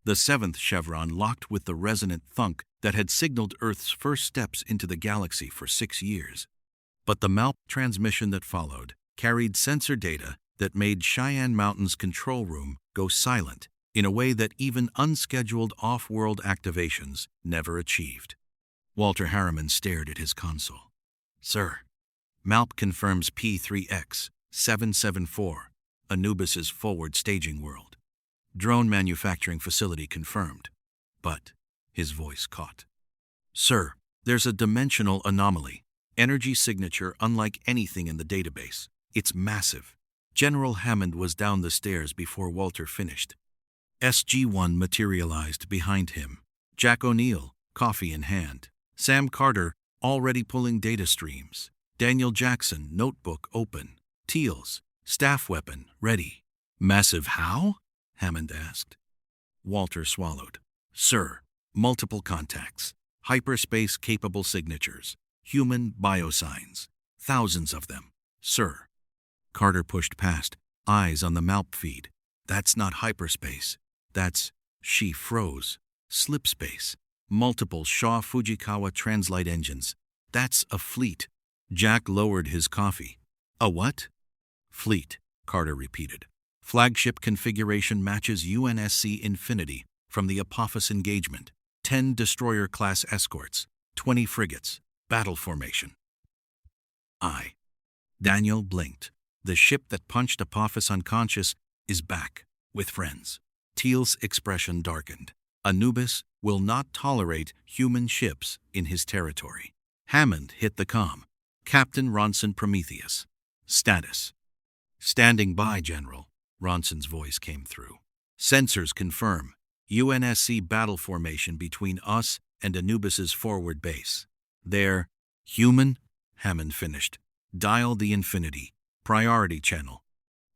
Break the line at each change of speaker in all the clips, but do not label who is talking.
The seventh chevron locked with the resonant thunk that had signaled Earth's first steps into the galaxy for 6 years. But the MALP transmission that followed carried sensor data that made Cheyenne Mountain's control room go silent in a way that even unscheduled off-world activations never achieved. Walter Harriman stared at his console. "Sir, MALP confirms P3X 774, Anubis's forward staging world. Drone manufacturing facility confirmed." But his voice caught. "Sir, there's a dimensional anomaly. Energy signature unlike anything in the database. It's massive." General Hammond was down the stairs before Walter finished. SG-1 materialized behind him. Jack O'Neill, coffee in hand. Sam Carter, already pulling data streams. Daniel Jackson, notebook open. Teals, staff weapon, ready. "Massive how?" Hammond asked. Walter swallowed. "Sir, multiple contacts. Hyperspace-capable signatures. Human biosigns. Thousands of them. Sir." Carter pushed past, eyes on the MALP feed. "That's not hyperspace. That's..." She froze. "Slipspace. Multiple Shaw Fujikawa translite engines. That's a fleet." Jack lowered his coffee. "A what?" "Fleet," Carter repeated. "Flagship configuration matches UNSC Infinity from the Apophis engagement. 10 destroyer-class escorts, 20 frigates, battle formation." Daniel blinked. "The ship that punched Apophis unconscious is back, with friends." Teal's expression darkened. "Anubis will not tolerate human ships in his territory." Hammond hit the comm. "Captain Ronson Prometheus. Status." "Standing by, General," Ronson's voice came through. "Sensors confirm. UNSC battle formation between us and Anubis's forward base. They're..." "Human," Hammond finished. "Dial the Infinity. Priority channel.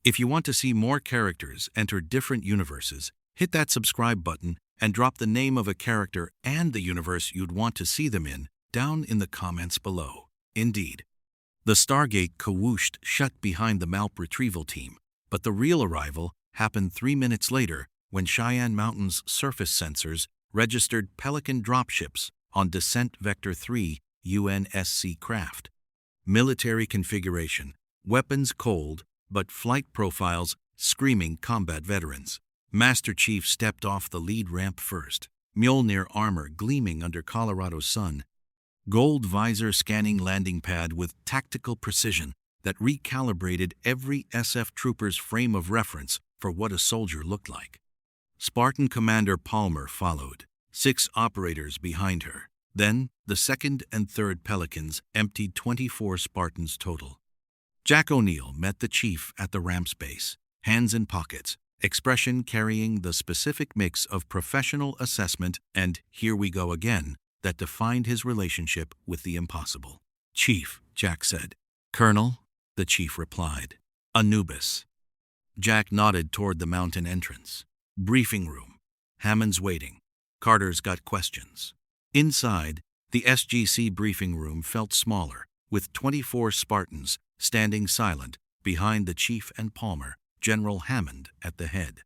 If you want to see more characters enter different universes, hit that subscribe button and drop the name of a character and the universe you'd want to see them in down in the comments below." Indeed. The Stargate cawooshed shut behind the MALP retrieval team, but the real arrival happened 3 minutes later when Cheyenne Mountain's surface sensors registered Pelican dropships on Descent Vector 3 UNSC craft. Military configuration, weapons cold, but flight profiles screaming combat veterans. Master Chief stepped off the lead ramp first, Mjolnir armor gleaming under Colorado's sun. Gold visor scanning landing pad with tactical precision that recalibrated every SF trooper's frame of reference for what a soldier looked like. Spartan Commander Palmer followed, 6 operators behind her. Then, the second and third Pelicans emptied 24 Spartans total. Jack O'Neill met the chief at the ramp's base, hands in pockets, expression carrying the specific mix of professional assessment and "here we go again" that defined his relationship with the impossible. "Chief," Jack said. "Colonel," the chief replied. "Anubis." Jack nodded toward the mountain entrance. "Briefing room. Hammond's waiting. Carter's got questions." Inside, the SGC briefing room felt smaller, with 24 Spartans standing silent behind the chief and Palmer, General Hammond at the head.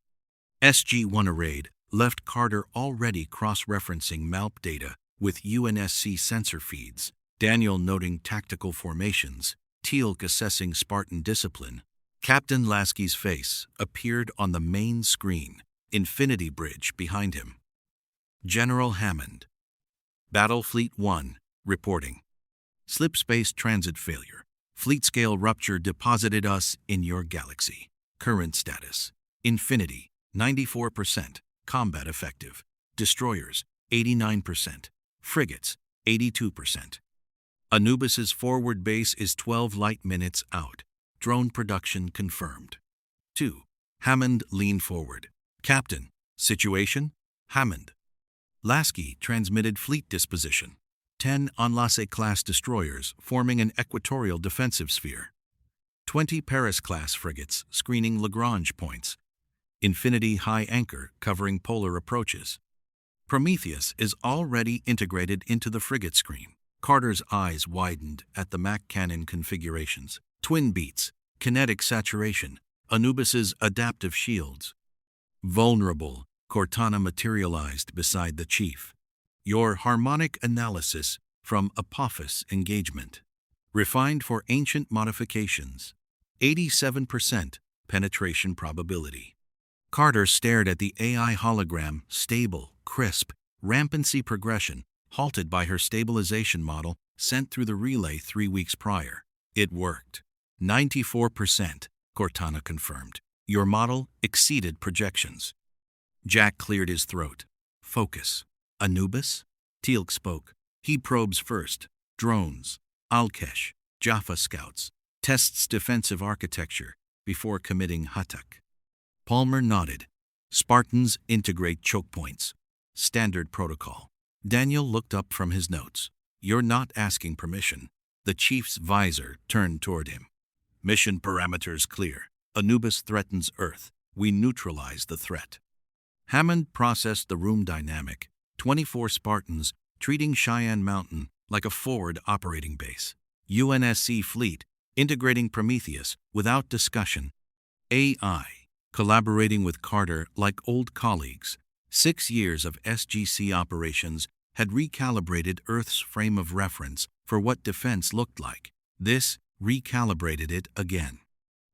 SG-1 arrayed left Carter already cross-referencing MALP data with UNSC sensor feeds, Daniel noting tactical formations, Teal'c assessing Spartan discipline. Captain Lasky's face appeared on the main screen, Infinity Bridge behind him. General Hammond. Battle Fleet 1, reporting. Slipspace transit failure. Fleet scale rupture deposited us in your galaxy. Current status. Infinity, 94%. Combat effective. Destroyers, 89%. Frigates, 82%. Anubis's forward base is 12 light minutes out. Drone production confirmed. 2. Hammond leaned forward. "Captain, situation?" Hammond. Lasky transmitted fleet disposition. 10 Enlace-class destroyers forming an equatorial defensive sphere. 20 Paris-class frigates screening Lagrange points. Infinity high anchor covering polar approaches. Prometheus is already integrated into the frigate screen. Carter's eyes widened at the Mac cannon configurations. Twin beats, kinetic saturation, Anubis's adaptive shields. Vulnerable, Cortana materialized beside the chief. Your harmonic analysis from Apophis engagement. Refined for ancient modifications. 87% penetration probability. Carter stared at the AI hologram, stable, crisp, rampancy progression, halted by her stabilization model sent through the relay 3 weeks prior. It worked. 94%, Cortana confirmed. Your model exceeded projections. Jack cleared his throat. Focus. Anubis? Teal'c spoke. He probes first. Drones. Alkesh. Jaffa scouts. Tests defensive architecture before committing Hatak. Palmer nodded. Spartans integrate choke points. Standard protocol. Daniel looked up from his notes. You're not asking permission. The chief's visor turned toward him. Mission parameters clear. Anubis threatens Earth. We neutralize the threat. Hammond processed the room dynamic. 24 Spartans treating Cheyenne Mountain like a forward operating base. UNSC fleet integrating Prometheus without discussion. AI collaborating with Carter like old colleagues. 6 years of SGC operations had recalibrated Earth's frame of reference for what defense looked like. This recalibrated it again.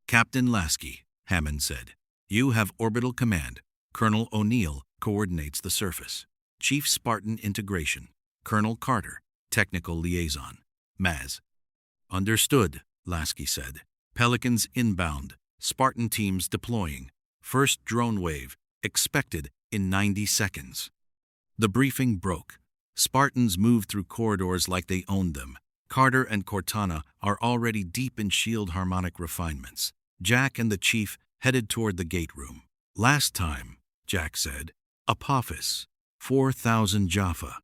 Captain Lasky, Hammond said, you have orbital command. Colonel O'Neill coordinates the surface. Chief Spartan integration. Colonel Carter, technical liaison. Maz. Understood, Lasky said. Pelicans inbound. Spartan teams deploying. First drone wave expected in 90 seconds. The briefing broke. Spartans moved through corridors like they owned them. Carter and Cortana are already deep in shield harmonic refinements. Jack and the chief headed toward the gate room. Last time, Jack said, Apophis, 4,000 Jaffa.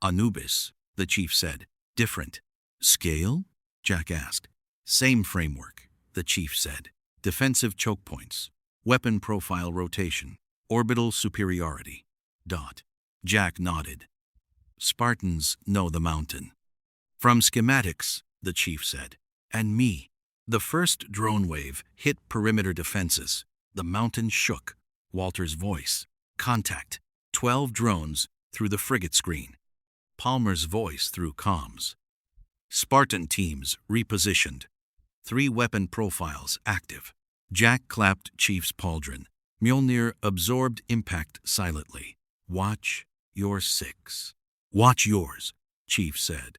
Anubis, the chief said. Different. Scale? Jack asked. Same framework, the chief said. Defensive choke points. Weapon profile rotation. Orbital superiority. Dot. Jack nodded. Spartans know the mountain. From schematics, the chief said. And me. The first drone wave hit perimeter defenses. The mountain shook. Walter's voice. Contact. 12 drones through the frigate screen. Palmer's voice through comms. Spartan teams repositioned. 3 weapon profiles active. Jack clapped Chief's pauldron. Mjolnir absorbed impact silently. Watch your 6. Watch yours, Chief said.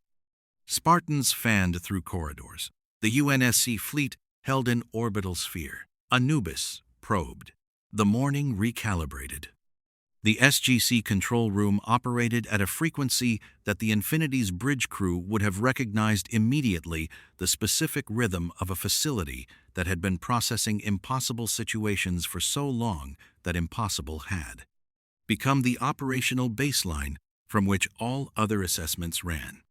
Spartans fanned through corridors. The UNSC fleet held an orbital sphere. Anubis probed. The morning recalibrated. The SGC control room operated at a frequency that the Infinity's bridge crew would have recognized immediately, the specific rhythm of a facility that had been processing impossible situations for so long that impossible had become the operational baseline from which all other assessments ran.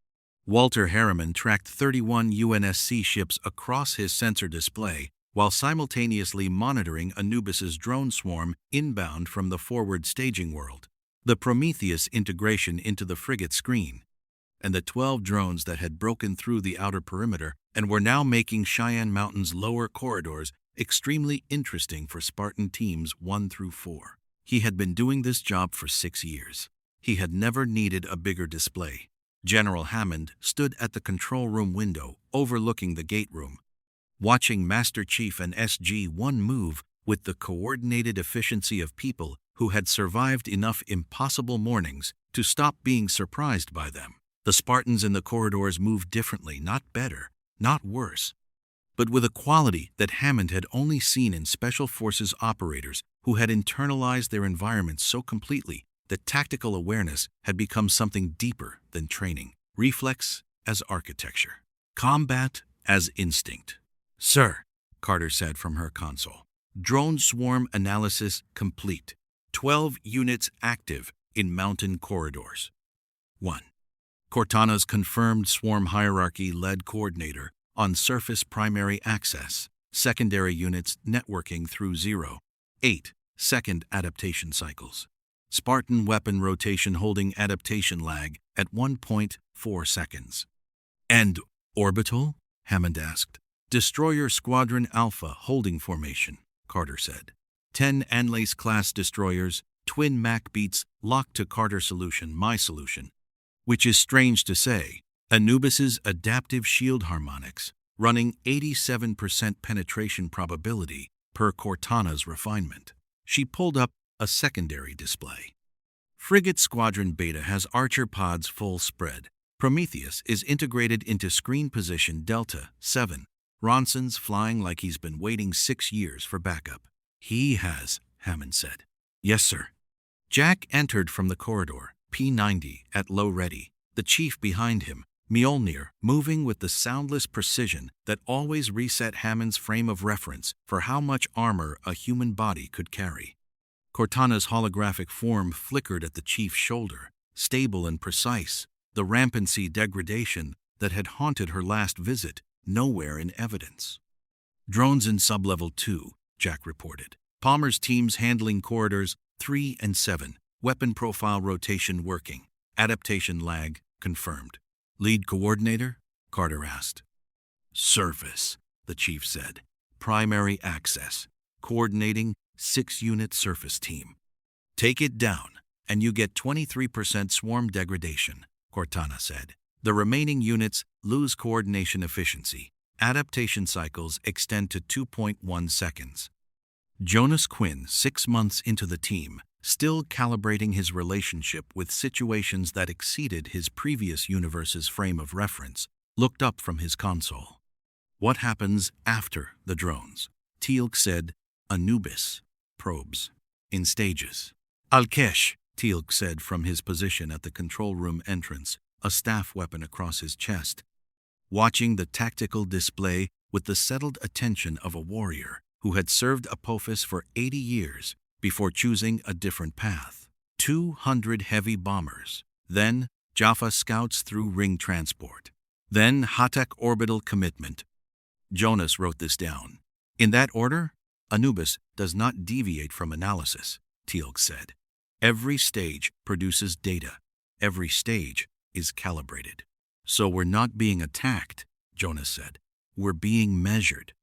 Walter Harriman tracked 31 UNSC ships across his sensor display while simultaneously monitoring Anubis's drone swarm inbound from the forward staging world, the Prometheus integration into the frigate screen, and the 12 drones that had broken through the outer perimeter and were now making Cheyenne Mountain's lower corridors extremely interesting for Spartan teams 1 through 4. He had been doing this job for 6 years. He had never needed a bigger display. General Hammond stood at the control room window overlooking the gate room, watching Master Chief and SG-1 move with the coordinated efficiency of people who had survived enough impossible mornings to stop being surprised by them. The Spartans in the corridors moved differently, not better, not worse, but with a quality that Hammond had only seen in Special Forces operators who had internalized their environments so completely that tactical awareness had become something deeper than training, reflex as architecture, combat as instinct. Sir, Carter said from her console. Drone swarm analysis complete. 12 units active in mountain corridors. 1. Cortana's confirmed swarm hierarchy-led coordinator on surface primary access. Secondary units networking through 0. 8. Second adaptation cycles. Spartan weapon rotation holding adaptation lag at 1.4 seconds. And orbital? Hammond asked. Destroyer Squadron Alpha holding formation, Carter said. 10 Anlace-class destroyers, twin Mac beats locked to Carter solution, my solution. Which is strange to say, Anubis's adaptive shield harmonics, running 87% penetration probability per Cortana's refinement. She pulled up a secondary display. Frigate Squadron Beta has Archer pods full spread. Prometheus is integrated into screen position Delta 7. Ronson's flying like he's been waiting 6 years for backup. He has, Hammond said. Yes, sir. Jack entered from the corridor, P-90 at low ready, the chief behind him, Mjolnir, moving with the soundless precision that always reset Hammond's frame of reference for how much armor a human body could carry. Cortana's holographic form flickered at the chief's shoulder, stable and precise, the rampancy degradation that had haunted her last visit, nowhere in evidence. Drones in sublevel 2, Jack reported. Palmer's teams handling corridors 3 and 7. Weapon profile rotation working. Adaptation lag confirmed. Lead coordinator? Carter asked. Surface, the chief said. Primary access. Coordinating 6-unit surface team. Take it down, and you get 23% swarm degradation, Cortana said. The remaining units lose coordination efficiency. Adaptation cycles extend to 2.1 seconds. Jonas Quinn, 6 months into the team, still calibrating his relationship with situations that exceeded his previous universe's frame of reference, looked up from his console. What happens after the drones? Teal'c said, Anubis. Probes. In stages. Al-Kesh, Teal'c said from his position at the control room entrance, a staff weapon across his chest, watching the tactical display with the settled attention of a warrior who had served Apophis for 80 years before choosing a different path. 200 heavy bombers. Then Jaffa scouts through ring transport. Then Hatak orbital commitment. Jonas wrote this down. In that order, Anubis does not deviate from analysis, Teal'c said. Every stage produces data. Every stage is calibrated. So we're not being attacked, Jonas said. We're being measured.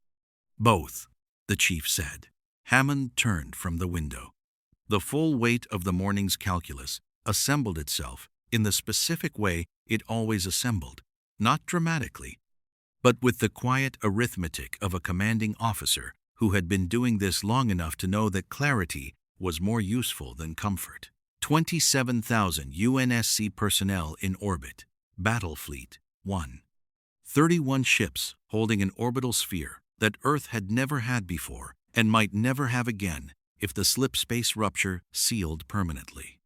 Both, the chief said. Hammond turned from the window. The full weight of the morning's calculus assembled itself in the specific way it always assembled, not dramatically, but with the quiet arithmetic of a commanding officer who had been doing this long enough to know that clarity was more useful than comfort. 27,000 UNSC personnel in orbit. Battle Fleet 1. 31 ships holding an orbital sphere that Earth had never had before and might never have again if the slipspace rupture sealed permanently.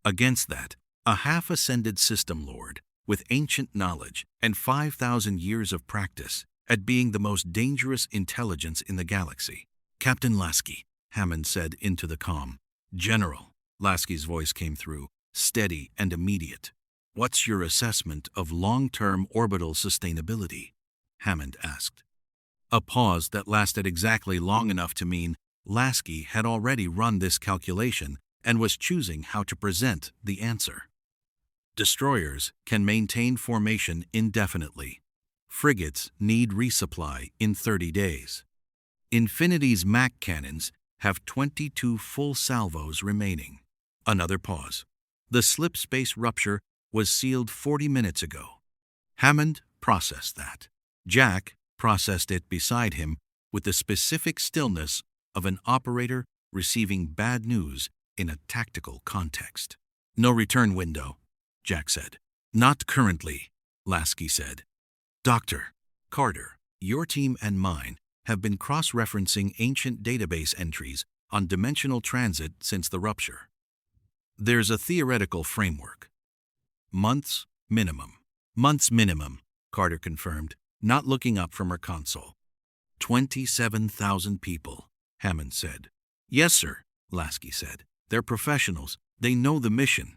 Against that, a half-ascended system lord with ancient knowledge and 5,000 years of practice at being the most dangerous intelligence in the galaxy. Captain Lasky, Hammond said into the comm. General, Lasky's voice came through, steady and immediate. What's your assessment of long-term orbital sustainability? Hammond asked. A pause that lasted exactly long enough to mean Lasky had already run this calculation and was choosing how to present the answer. Destroyers can maintain formation indefinitely. Frigates need resupply in 30 days. Infinity's Mac cannons have 22 full salvos remaining. Another pause. The slipspace rupture was sealed 40 minutes ago. Hammond processed that. Jack processed it beside him with the specific stillness of an operator receiving bad news in a tactical context. No return window, Jack said. Not currently, Lasky said. Dr. Carter, your team and mine have been cross-referencing ancient database entries on dimensional transit since the rupture. There's a theoretical framework. Months minimum. Months minimum, Carter confirmed, not looking up from her console. 27,000 people, Hammond said. Yes, sir, Lasky said. They're professionals. They know the mission.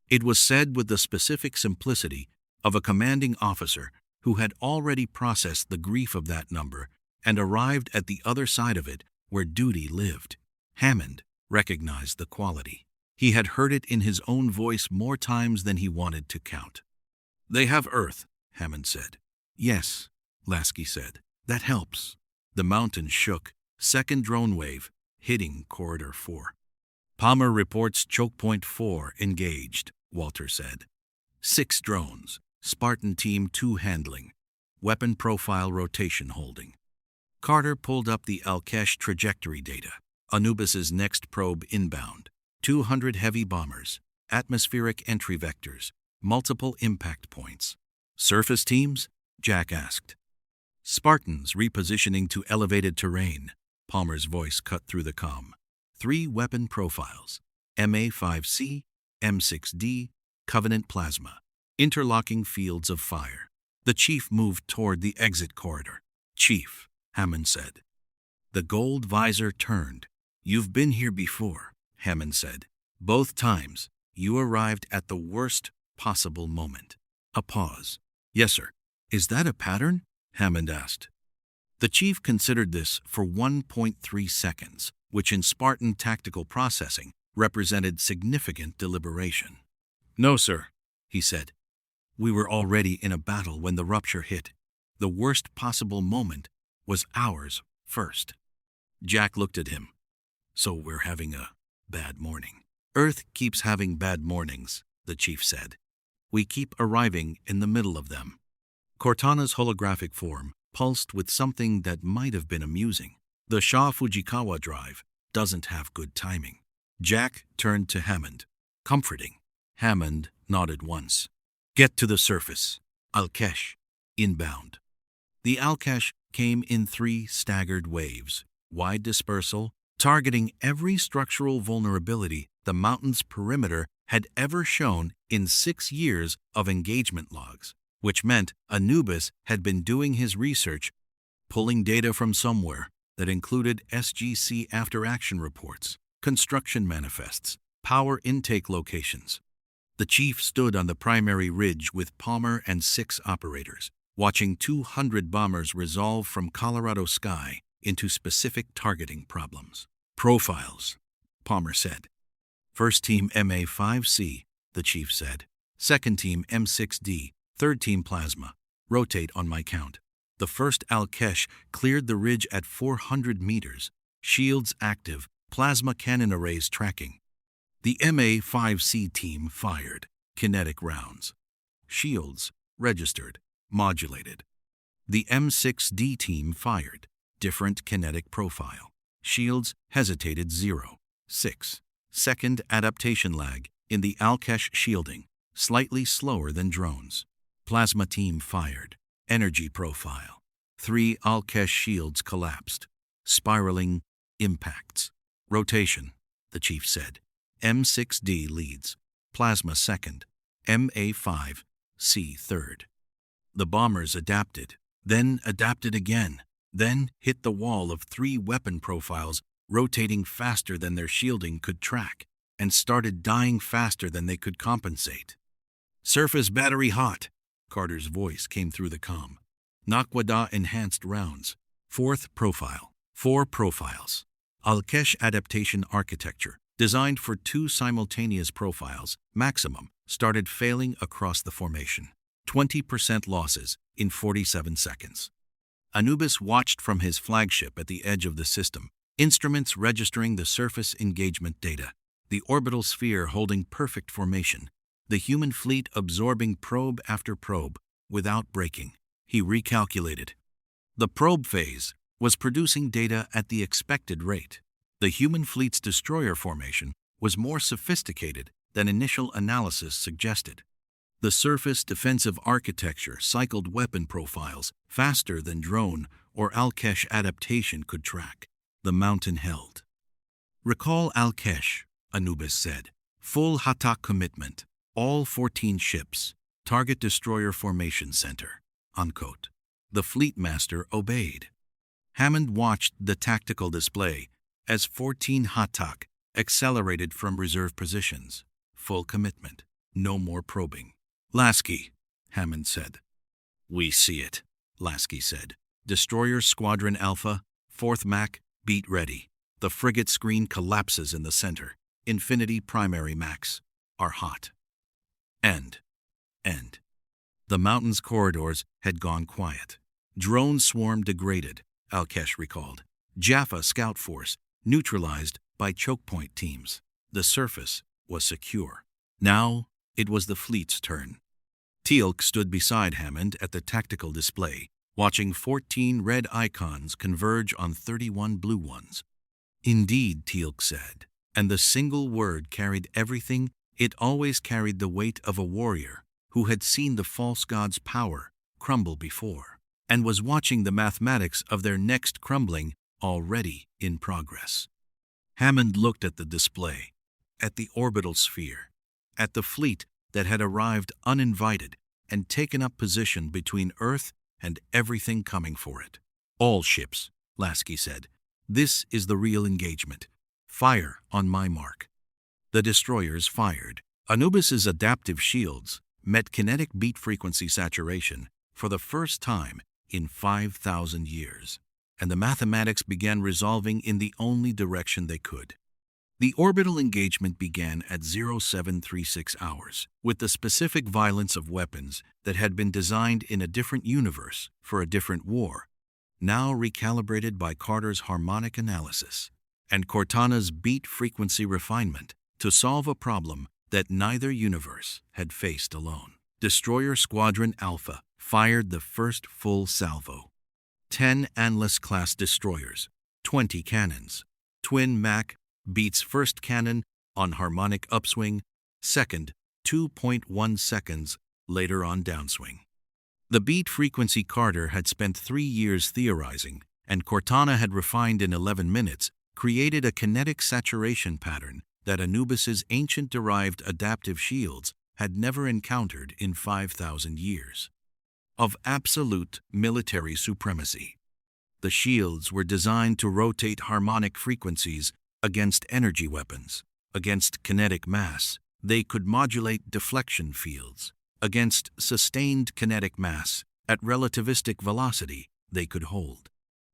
It was said with the specific simplicity of a commanding officer who had already processed the grief of that number and arrived at the other side of it where duty lived. Hammond recognized the quality. He had heard it in his own voice more times than he wanted to count. They have Earth, Hammond said. Yes, Lasky said. That helps. The mountain shook, second drone wave, hitting Corridor 4. Palmer reports choke point 4 engaged, Walter said. 6 drones, Spartan Team 2 handling, weapon profile rotation holding. Carter pulled up the Alkesh trajectory data. Anubis's next probe inbound. 200 heavy bombers, atmospheric entry vectors, multiple impact points. Surface teams? Jack asked. Spartans repositioning to elevated terrain. Palmer's voice cut through the comm. 3 weapon profiles. MA-5C, M6D, Covenant plasma. Interlocking fields of fire. The chief moved toward the exit corridor. Chief, Hammond said. The gold visor turned. You've been here before, Hammond said. Both times, you arrived at the worst possible moment. A pause. Yes, sir. Is that a pattern? Hammond asked. The chief considered this for 1.3 seconds, which in Spartan tactical processing represented significant deliberation. No, sir, he said. We were already in a battle when the rupture hit. The worst possible moment was ours first. Jack looked at him. So we're having a bad morning. Earth keeps having bad mornings, the chief said. We keep arriving in the middle of them. Cortana's holographic form pulsed with something that might have been amusing. The Shah Fujikawa drive doesn't have good timing. Jack turned to Hammond. Comforting. Hammond nodded once. Get to the surface. Alkesh. Inbound. The Alkesh came in 3 staggered waves, wide dispersal, targeting every structural vulnerability the mountain's perimeter had ever shown in 6 years of engagement logs, which meant Anubis had been doing his research, pulling data from somewhere that included SGC after-action reports, construction manifests, power intake locations. The chief stood on the primary ridge with Palmer and 6 operators, watching 200 bombers resolve from Colorado sky into specific targeting problems. Profiles, Palmer said. First team MA-5C, the chief said. Second team M6D, third team plasma. Rotate on my count. The first Alkesh cleared the ridge at 400 meters. Shields active, plasma cannon arrays tracking. The MA-5C team fired. Kinetic rounds. Shields registered, modulated. The M6D team fired. Different kinetic profile. Shields hesitated 0. 6. Second adaptation lag in the Alkesh shielding, slightly slower than drones. Plasma team fired. Energy profile. 3 Alkesh shields collapsed. Spiraling impacts. Rotation, the chief said. M6D leads. Plasma second. MA-5C third. The bombers adapted, then adapted again, then hit the wall of 3 weapon profiles rotating faster than their shielding could track, and started dying faster than they could compensate. Surface battery hot, Carter's voice came through the comm. Nakwada enhanced rounds. 4th profile. 4 profiles. Alkesh adaptation architecture, designed for 2 simultaneous profiles, maximum, started failing across the formation. 20% losses in 47 seconds. Anubis watched from his flagship at the edge of the system, instruments registering the surface engagement data, the orbital sphere holding perfect formation, the human fleet absorbing probe after probe without breaking. He recalculated. The probe phase was producing data at the expected rate. The human fleet's destroyer formation was more sophisticated than initial analysis suggested. The surface defensive architecture cycled weapon profiles faster than drone or Alkesh adaptation could track. The mountain held. Recall Alkesh, Anubis said. Full Hatak commitment. All 14 ships. Target destroyer formation center. Unquote. The fleet master obeyed. Hammond watched the tactical display as 14 Hatak accelerated from reserve positions. Full commitment. No more probing. Lasky, Hammond said. We see it, Lasky said. Destroyer Squadron Alpha, 4th Mac, beat ready. The frigate screen collapses in the center. Infinity primary Macs are hot. End. The mountain's corridors had gone quiet. Drone swarm degraded, Alkesh recalled. Jaffa scout force neutralized by choke point teams. The surface was secure. Now it was the fleet's turn. Teal'c stood beside Hammond at the tactical display, watching 14 red icons converge on 31 blue ones. "Indeed," Teal'c said, and the single word carried everything. It always carried the weight of a warrior who had seen the false god's power crumble before, and was watching the mathematics of their next crumbling already in progress. Hammond looked at the display, at the orbital sphere, at the fleet that had arrived uninvited and taken up position between Earth and everything coming for it. "All ships," Lasky said. "This is the real engagement. Fire on my mark." The destroyers fired. Anubis's adaptive shields met kinetic beat frequency saturation for the first time in 5,000 years, and the mathematics began resolving in the only direction they could. The orbital engagement began at 0736 hours, with the specific violence of weapons that had been designed in a different universe for a different war, now recalibrated by Carter's harmonic analysis and Cortana's beat frequency refinement to solve a problem that neither universe had faced alone. Destroyer Squadron Alpha fired the first full salvo. 10 Atlas-class destroyers, 20 cannons. Twin Mac beats first cannon on harmonic upswing, second 2.1 seconds later on downswing. The beat frequency Carter had spent 3 years theorizing, and Cortana had refined in 11 minutes, created a kinetic saturation pattern that Anubis's ancient-derived adaptive shields had never encountered in 5,000 years. Of absolute military supremacy. The shields were designed to rotate harmonic frequencies against energy weapons. Against kinetic mass, they could modulate deflection fields. Against sustained kinetic mass at relativistic velocity, they could hold.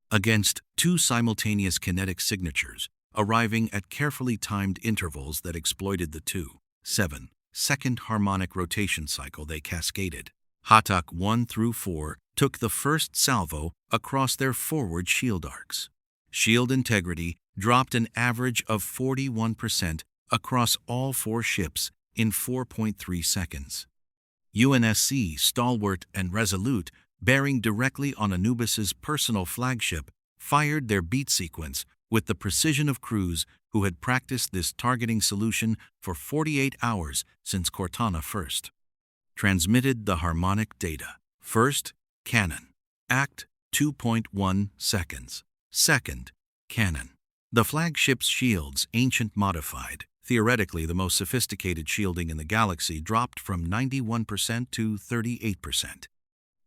Against 2 simultaneous kinetic signatures, arriving at carefully timed intervals that exploited the 2.7-second harmonic rotation cycle they cascaded. Hatak 1 through 4 took the first salvo across their forward shield arcs. Shield integrity dropped an average of 41% across all 4 ships in 4.3 seconds. UNSC, stalwart and resolute, bearing directly on Anubis's personal flagship, fired their beat sequence with the precision of crews who had practiced this targeting solution for 48 hours since Cortana first transmitted the harmonic data. First, cannon. Act 2.1 seconds. Second, cannon. The flagship's shields, ancient modified, theoretically the most sophisticated shielding in the galaxy, dropped from 91% to 38%.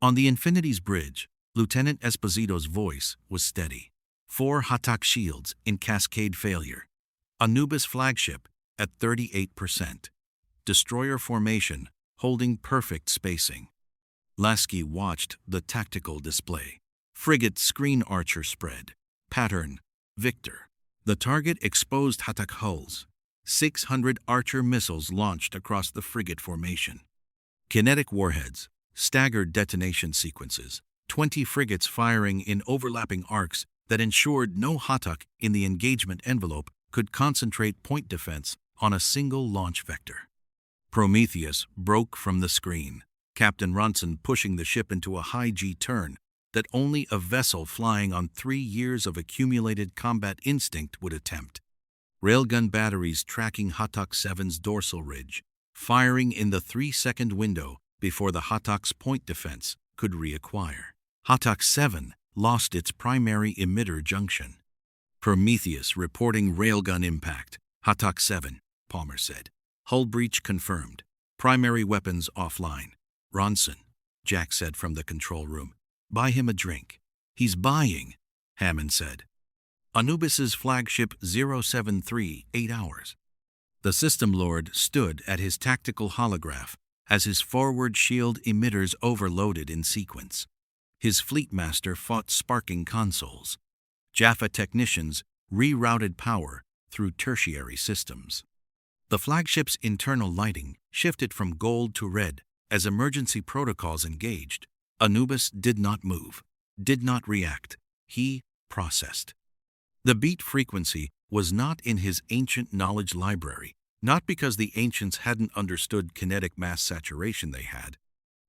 On the Infinity's bridge, Lieutenant Esposito's voice was steady. 4 Hatak shields in cascade failure. Anubis flagship at 38%. Destroyer formation holding perfect spacing. Lasky watched the tactical display. Frigate screen archer spread. Pattern, Victor. The target exposed Hatak hulls. 600 Archer missiles launched across the frigate formation. Kinetic warheads, staggered detonation sequences, 20 frigates firing in overlapping arcs that ensured no Hatak in the engagement envelope could concentrate point defense on a single launch vector. Prometheus broke from the screen, Captain Ronson pushing the ship into a high G turn that only a vessel flying on 3 years of accumulated combat instinct would attempt. Railgun batteries tracking Hatak 7's dorsal ridge, firing in the 3-second window before the Hatak's point defense could reacquire. Hatak 7 lost its primary emitter junction. Prometheus reporting railgun impact. Hatak 7, Palmer said. Hull breach confirmed. Primary weapons offline. Ronson, Jack said from the control room. Buy him a drink. He's buying, Hammond said. Anubis's flagship 0738 hours. The system lord stood at his tactical holograph as his forward shield emitters overloaded in sequence. His fleet master fought sparking consoles. Jaffa technicians rerouted power through tertiary systems. The flagship's internal lighting shifted from gold to red as emergency protocols engaged. Anubis did not move, did not react. He processed. The beat frequency was not in his ancient knowledge library, not because the ancients hadn't understood kinetic mass saturation they had.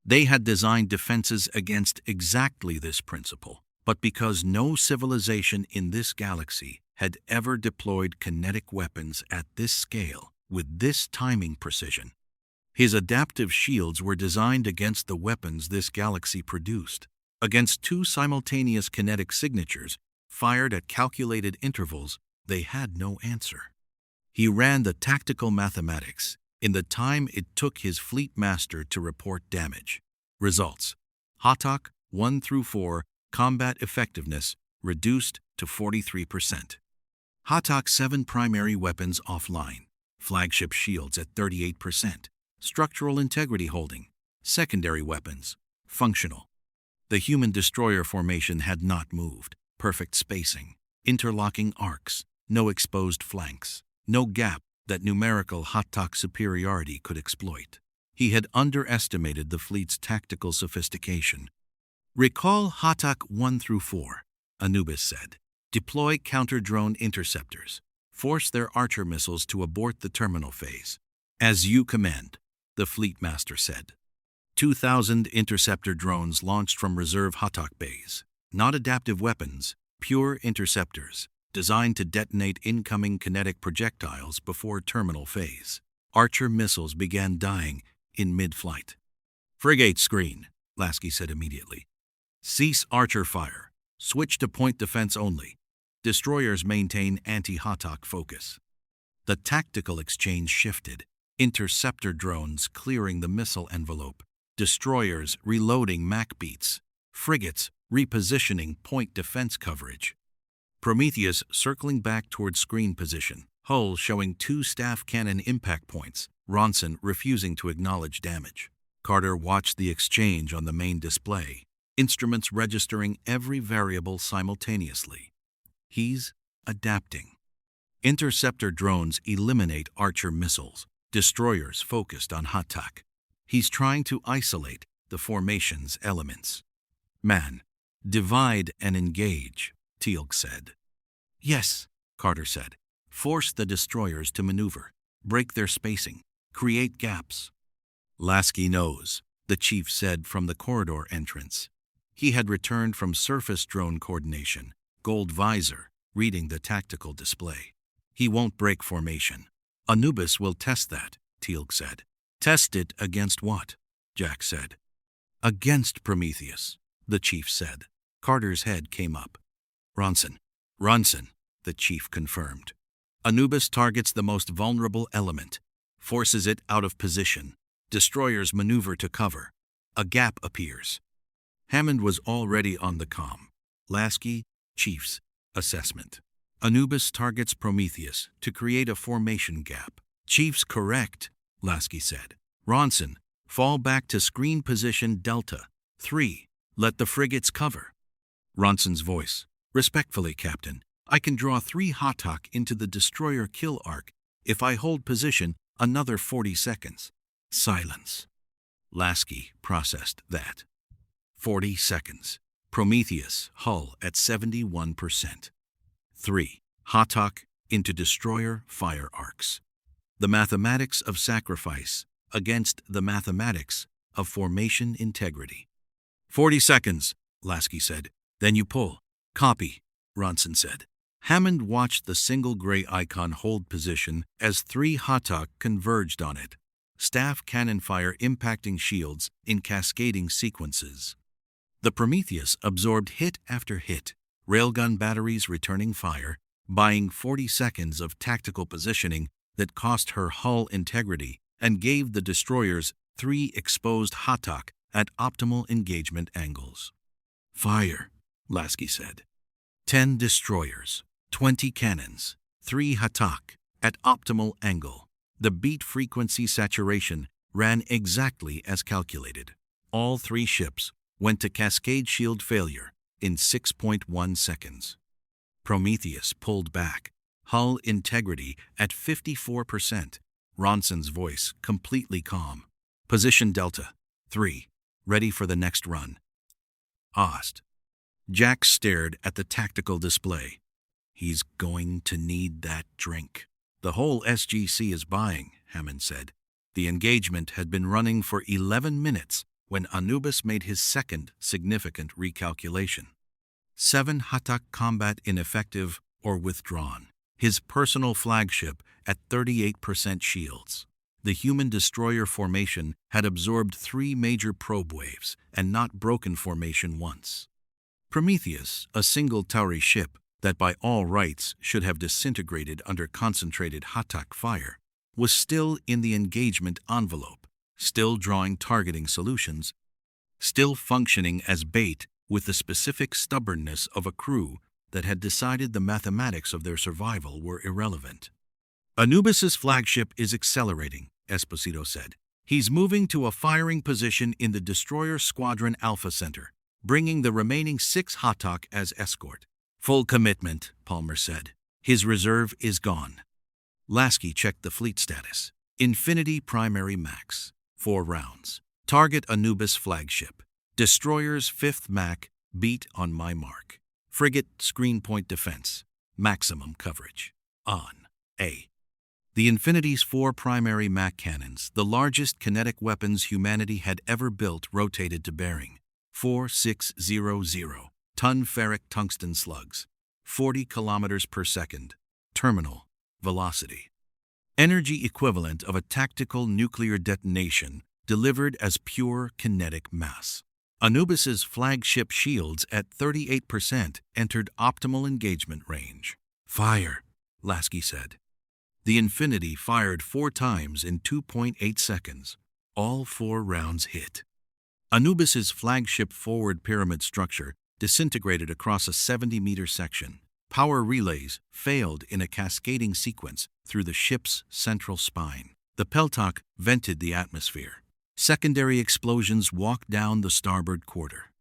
They had designed defenses against exactly this principle, but because no civilization in this galaxy had ever deployed kinetic weapons at this scale with this timing precision. His adaptive shields were designed against the weapons this galaxy produced, against two simultaneous kinetic signatures fired at calculated intervals. They had no answer. He ran the tactical mathematics in the time it took his fleet master to report damage. Results: Hatak 1 through 4 combat effectiveness reduced to 43%. Hatak 7 primary weapons offline. Flagship shields at 38%. Structural integrity holding. Secondary weapons functional. The human destroyer formation had not moved. Perfect spacing. Interlocking arcs. No exposed flanks. No gap that numerical Hatak superiority could exploit. He had underestimated the fleet's tactical sophistication. Recall Hatak 1 through 4, Anubis said. Deploy counter-drone interceptors. Force their archer missiles to abort the terminal phase. As you command, the fleet master said. 2,000 interceptor drones launched from reserve Hatak bays. Not adaptive weapons, pure interceptors, designed to detonate incoming kinetic projectiles before terminal phase. Archer missiles began dying in mid-flight. Frigate screen, Lasky said immediately. Cease archer fire. Switch to point defense only. Destroyers maintain anti-Hatak focus. The tactical exchange shifted. Interceptor drones clearing the missile envelope. Destroyers reloading Mach beats. Frigates repositioning point defense coverage. Prometheus circling back toward screen position. Hull showing 2 staff cannon impact points. Ronson refusing to acknowledge damage. Carter watched the exchange on the main display. Instruments registering every variable simultaneously. He's adapting. Interceptor drones eliminate Archer missiles. Destroyers focused on Hatak. He's trying to isolate the formation's elements. Man, divide and engage, Teal'c said. Yes, Carter said. Force the destroyers to maneuver. Break their spacing. Create gaps. Lasky knows, the chief said from the corridor entrance. He had returned from surface drone coordination, gold visor, reading the tactical display. He won't break formation. Anubis will test that, Teal'c said. Test it against what? Jack said. Against Prometheus, the chief said. Carter's head came up. Ronson, the chief confirmed. Anubis targets the most vulnerable element, forces it out of position. Destroyers maneuver to cover. A gap appears. Hammond was already on the comm. Lasky, chief's assessment. Anubis targets Prometheus to create a formation gap. Chief's correct, Lasky said. Ronson, fall back to screen position Delta 3. Let the frigates cover. Ronson's voice. Respectfully, Captain, I can draw 3 Hatak into the destroyer kill arc if I hold position another 40 seconds. Silence. Lasky processed that. 40 seconds. Prometheus, hull at 71%. 3. Hatak into destroyer fire arcs. The mathematics of sacrifice against the mathematics of formation integrity. 40 seconds, Lasky said. Then you pull. Copy, Ronson said. Hammond watched the single gray icon hold position as 3 Hatak converged on it. Staff cannon fire impacting shields in cascading sequences. The Prometheus absorbed hit after hit, railgun batteries returning fire, buying 40 seconds of tactical positioning that cost her hull integrity and gave the destroyers 3 exposed Hatak at optimal engagement angles. Fire, Lasky said. 10 destroyers, 20 cannons, 3 Hatak at optimal angle. The beat frequency saturation ran exactly as calculated. All 3 ships went to cascade shield failure in 6.1 seconds. Prometheus pulled back, hull integrity at 54%. Ronson's voice completely calm. Position Delta 3, ready for the next run. Ost. Jack stared at the tactical display. He's going to need that drink. The whole SGC is buying, Hammond said. The engagement had been running for 11 minutes when Anubis made his second significant recalculation. 7 Hatak combat ineffective or withdrawn. His personal flagship at 38% shields. The human destroyer formation had absorbed 3 major probe waves and not broken formation once. Prometheus, a single Tauri ship that by all rights should have disintegrated under concentrated Hatak fire, was still in the engagement envelope, still drawing targeting solutions, still functioning as bait with the specific stubbornness of a crew that had decided the mathematics of their survival were irrelevant. Anubis's flagship is accelerating, Esposito said. He's moving to a firing position in the Destroyer Squadron Alpha Center, bringing the remaining 6 Hatak as escort. Full commitment, Palmer said. His reserve is gone. Lasky checked the fleet status. Infinity primary max. 4 rounds. Target Anubis flagship. Destroyer's 5th Mac, beat on my mark. Frigate screen point defense. Maximum coverage. On. A. The Infinity's 4 primary Mac cannons, the largest kinetic weapons humanity had ever built, rotated to bearing. 4600-ton ferric tungsten slugs. 40 kilometers per second. Terminal velocity. Energy equivalent of a tactical nuclear detonation delivered as pure kinetic mass. Anubis's flagship shields at 38% entered optimal engagement range. Fire, Lasky said. The Infinity fired 4 times in 2.8 seconds. All 4 rounds hit. Anubis's flagship forward pyramid structure disintegrated across a 70-meter section. Power relays failed in a cascading sequence through the ship's central spine. The Peltak vented the atmosphere. Secondary explosions walked down the starboard quarter.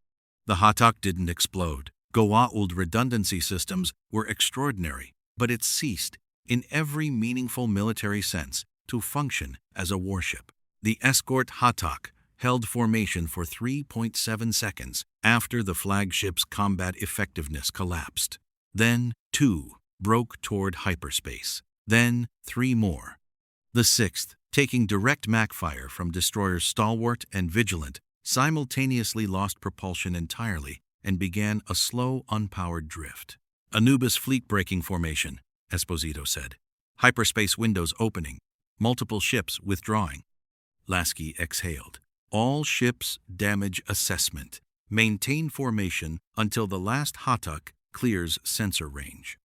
The Hatak didn't explode. Goa'uld redundancy systems were extraordinary, but it ceased, in every meaningful military sense, to function as a warship. The escort Hatak held formation for 3.7 seconds after the flagship's combat effectiveness collapsed. Then 2 broke toward hyperspace. Then 3 more. The 6th, taking direct Mac fire from destroyers Stalwart and Vigilant, simultaneously lost propulsion entirely and began a slow, unpowered drift. Anubis fleet-breaking formation, Esposito said. Hyperspace windows opening. Multiple ships withdrawing. Lasky exhaled. All ships damage assessment. Maintain formation until the last Hatak clears sensor range.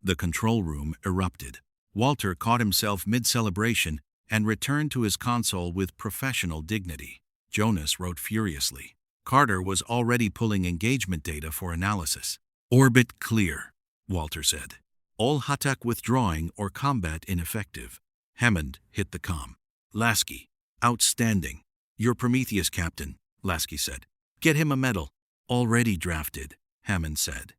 The control room erupted. Walter caught himself mid-celebration and returned to his console with professional dignity. Jonas wrote furiously. Carter was already pulling engagement data for analysis. Orbit clear, Walter said. All Hatak withdrawing or combat ineffective. Hammond hit the comm. Lasky, outstanding. You're Prometheus, Captain, Lasky said. Get him a medal. Already drafted, Hammond said.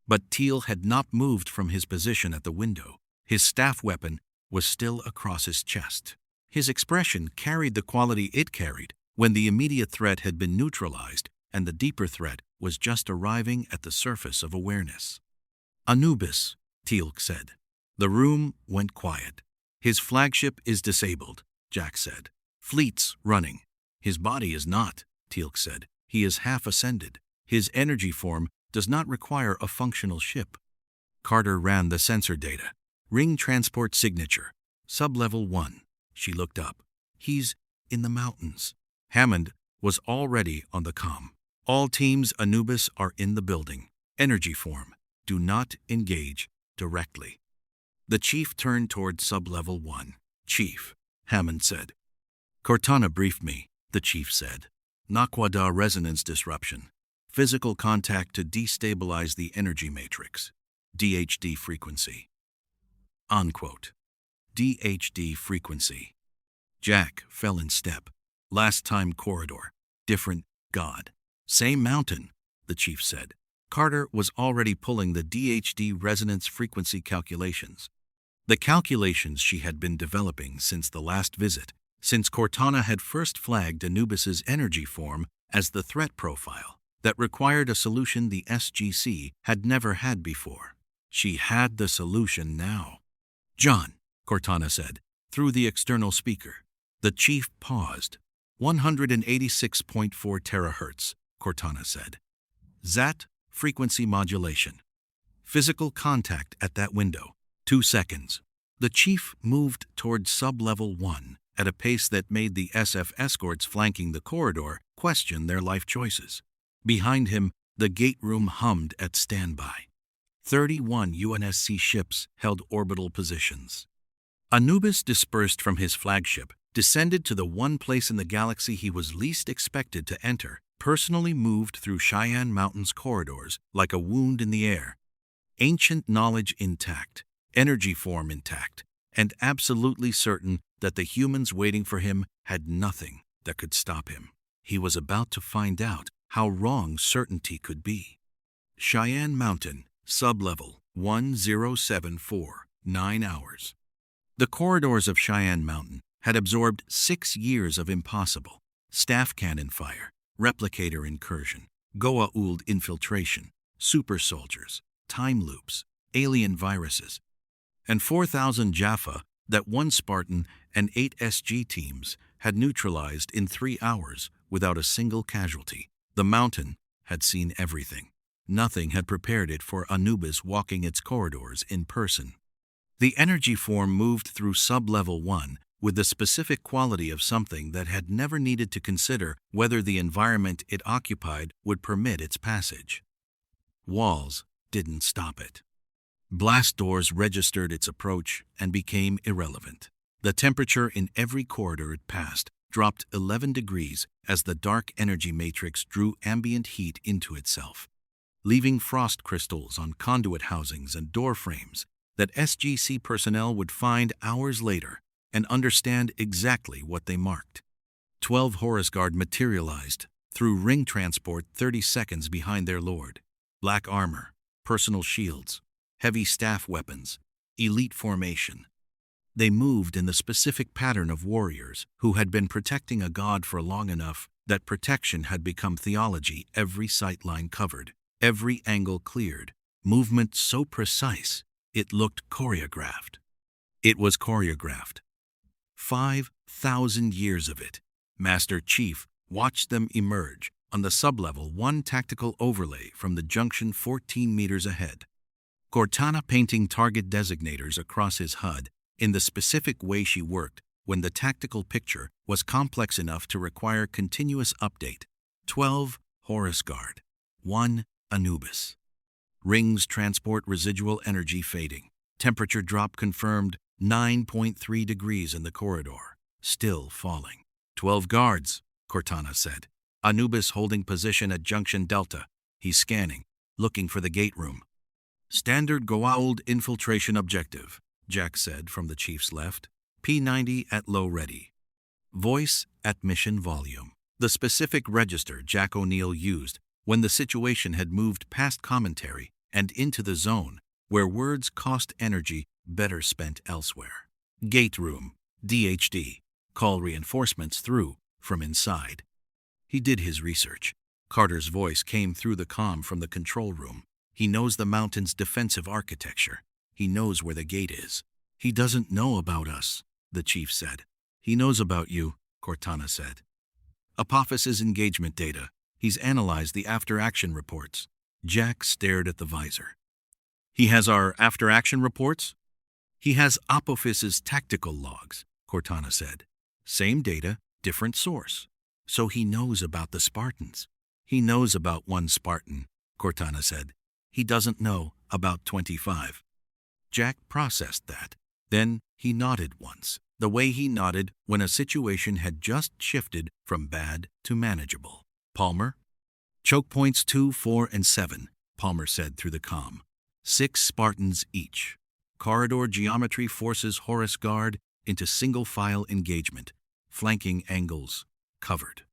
But Teal had not moved from his position at the window. His staff weapon was still across his chest. His expression carried the quality it carried when the immediate threat had been neutralized and the deeper threat was just arriving at the surface of awareness. Anubis, Teal'c said. The room went quiet. His flagship is disabled, Jack said. Fleet's running. His body is not, Teal'c said. He is half ascended. His energy form does not require a functional ship. Carter ran the sensor data. Ring transport signature. Sublevel 1. She looked up. He's in the mountains. Hammond was already on the comm. All teams Anubis are in the building. Energy form. Do not engage directly. The chief turned toward sublevel 1. Chief, Hammond said. Cortana briefed me, the chief said. Naquadah resonance disruption. Physical contact to destabilize the energy matrix. DHD frequency. Unquote. DHD frequency. Jack fell in step. Last time corridor. Different god. Same mountain, the chief said. Carter was already pulling the DHD resonance frequency calculations. The calculations she had been developing since the last visit, since Cortana had first flagged Anubis's energy form as the threat profile that required a solution the SGC had never had before. She had the solution now. "John," Cortana said, through the external speaker. The chief paused. 186.4 terahertz, Cortana said. "ZAT, frequency modulation. Physical contact at that window. 2 seconds." The chief moved toward sub-level 1 at a pace that made the SF escorts flanking the corridor question their life choices. Behind him, the gate room hummed at standby. 31 UNSC ships held orbital positions. Anubis dispersed from his flagship, descended to the one place in the galaxy he was least expected to enter, personally moved through Cheyenne Mountain's corridors like a wound in the air. Ancient knowledge intact, energy form intact, and absolutely certain that the humans waiting for him had nothing that could stop him. He was about to find out how wrong certainty could be. Cheyenne Mountain, sublevel 1074, 9 hours. The corridors of Cheyenne Mountain had absorbed 6 years of impossible staff cannon fire, replicator incursion, Goa'uld infiltration, super soldiers, time loops, alien viruses, and 4,000 Jaffa that 1 Spartan and 8 SG teams had neutralized in 3 hours without a single casualty. The mountain had seen everything. Nothing had prepared it for Anubis walking its corridors in person. The energy form moved through sub-level 1 with the specific quality of something that had never needed to consider whether the environment it occupied would permit its passage. Walls didn't stop it. Blast doors registered its approach and became irrelevant. The temperature in every corridor it passed dropped 11 degrees as the dark energy matrix drew ambient heat into itself, leaving frost crystals on conduit housings and door frames that SGC personnel would find hours later and understand exactly what they marked. 12 Horus Guard materialized through ring transport 30 seconds behind their lord. Black armor, personal shields, heavy staff weapons, elite formation. They moved in the specific pattern of warriors who had been protecting a god for long enough that protection had become theology. Every sightline covered, every angle cleared, movement so precise it looked choreographed. It was choreographed. 5,000 years of it. Master Chief watched them emerge on the sublevel 1 tactical overlay from the junction 14 meters ahead. Cortana painting target designators across his HUD in the specific way she worked when the tactical picture was complex enough to require continuous update. 12 Horus Guard, 1 Anubis. Rings transport residual energy fading. Temperature drop confirmed 9.3 degrees in the corridor, still falling. 12 guards, Cortana said. Anubis holding position at Junction Delta. He's scanning, looking for the gate room. Standard Goa'uld infiltration objective, Jack said from the chief's left. P90 at low ready. Voice at mission volume. The specific register Jack O'Neill used when the situation had moved past commentary and into the zone where words cost energy better spent elsewhere. Gate room, DHD. Call reinforcements through from inside. He did his research. Carter's voice came through the comm from the control room. He knows the mountain's defensive architecture. He knows where the gate is. He doesn't know about us, the chief said. He knows about you, Cortana said. Apophysis engagement data. He's analyzed the after-action reports. Jack stared at the visor. He has our after-action reports? He has Apophis's tactical logs, Cortana said. Same data, different source. So he knows about the Spartans. He knows about 1 Spartan, Cortana said. He doesn't know about 25. Jack processed that. Then he nodded once, the way he nodded when a situation had just shifted from bad to manageable. Palmer? Choke points 2, 4, and 7, Palmer said through the comm. 6 Spartans each. Corridor geometry forces Horus Guard into single-file engagement. Flanking angles covered.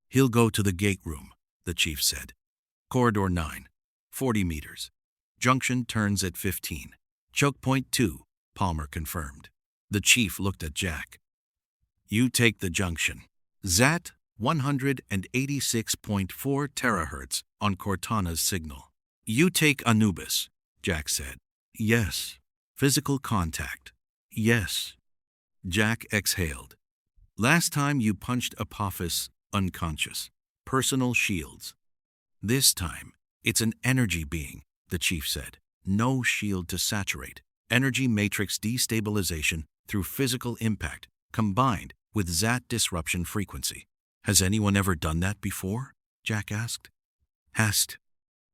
He'll go to the gate room, the chief said. Corridor 9, 40 meters. Junction turns at 15. Choke point 2, Palmer confirmed. The chief looked at Jack. You take the junction. ZAT 186.4 terahertz on Cortana's signal. You take Anubis, Jack said. Yes. Physical contact. Yes. Jack exhaled. Last time you punched Apophis unconscious. Personal shields. This time, it's an energy being, the chief said. No shield to saturate. Energy matrix destabilization through physical impact, combined with Zat disruption frequency. Has anyone ever done that before? Jack asked.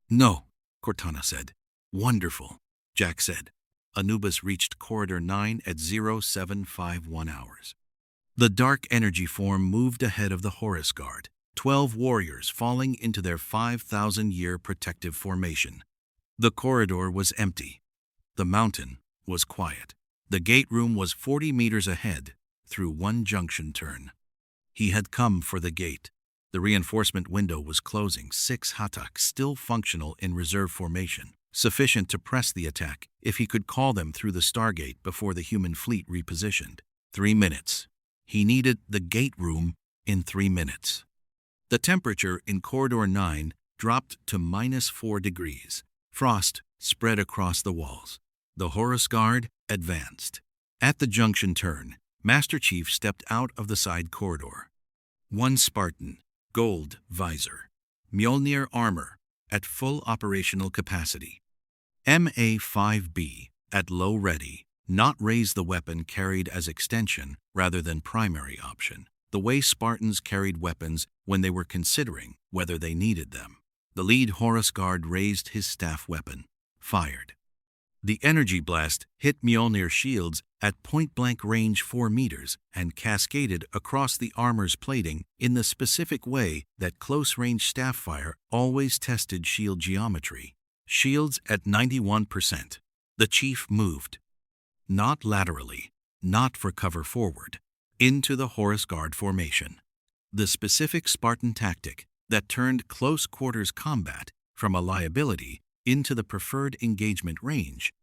No, Cortana said. Wonderful, Jack said. Anubis reached Corridor 9 at 0751 hours. The dark energy form moved ahead of the Horus Guard, 12 warriors falling into their 5,000-year protective formation. The corridor was empty. The mountain was quiet. The gate room was 40 meters ahead, through one junction turn. He had come for the gate. The reinforcement window was closing, 6 Hatak still functional in reserve formation, sufficient to press the attack if he could call them through the Stargate before the human fleet repositioned. 3 minutes. He needed the gate room in 3 minutes. The temperature in Corridor 9 dropped to -4 degrees. Frost spread across the walls. The Horus Guard advanced. At the junction turn, Master Chief stepped out of the side corridor. 1 Spartan, gold visor, Mjolnir armor at full operational capacity. MA-5B at low ready, not raise the weapon carried as extension rather than primary option, the way Spartans carried weapons when they were considering whether they needed them. The lead Horus Guard raised his staff weapon, fired. The energy blast hit Mjolnir shields at point-blank range 4 meters and cascaded across the armor's plating in the specific way that close-range staff fire always tested shield geometry. Shields at 91%. The chief moved. Not laterally, not for cover forward, into the Horus Guard formation. The specific Spartan tactic that turned close-quarters combat from a liability into the preferred engagement range,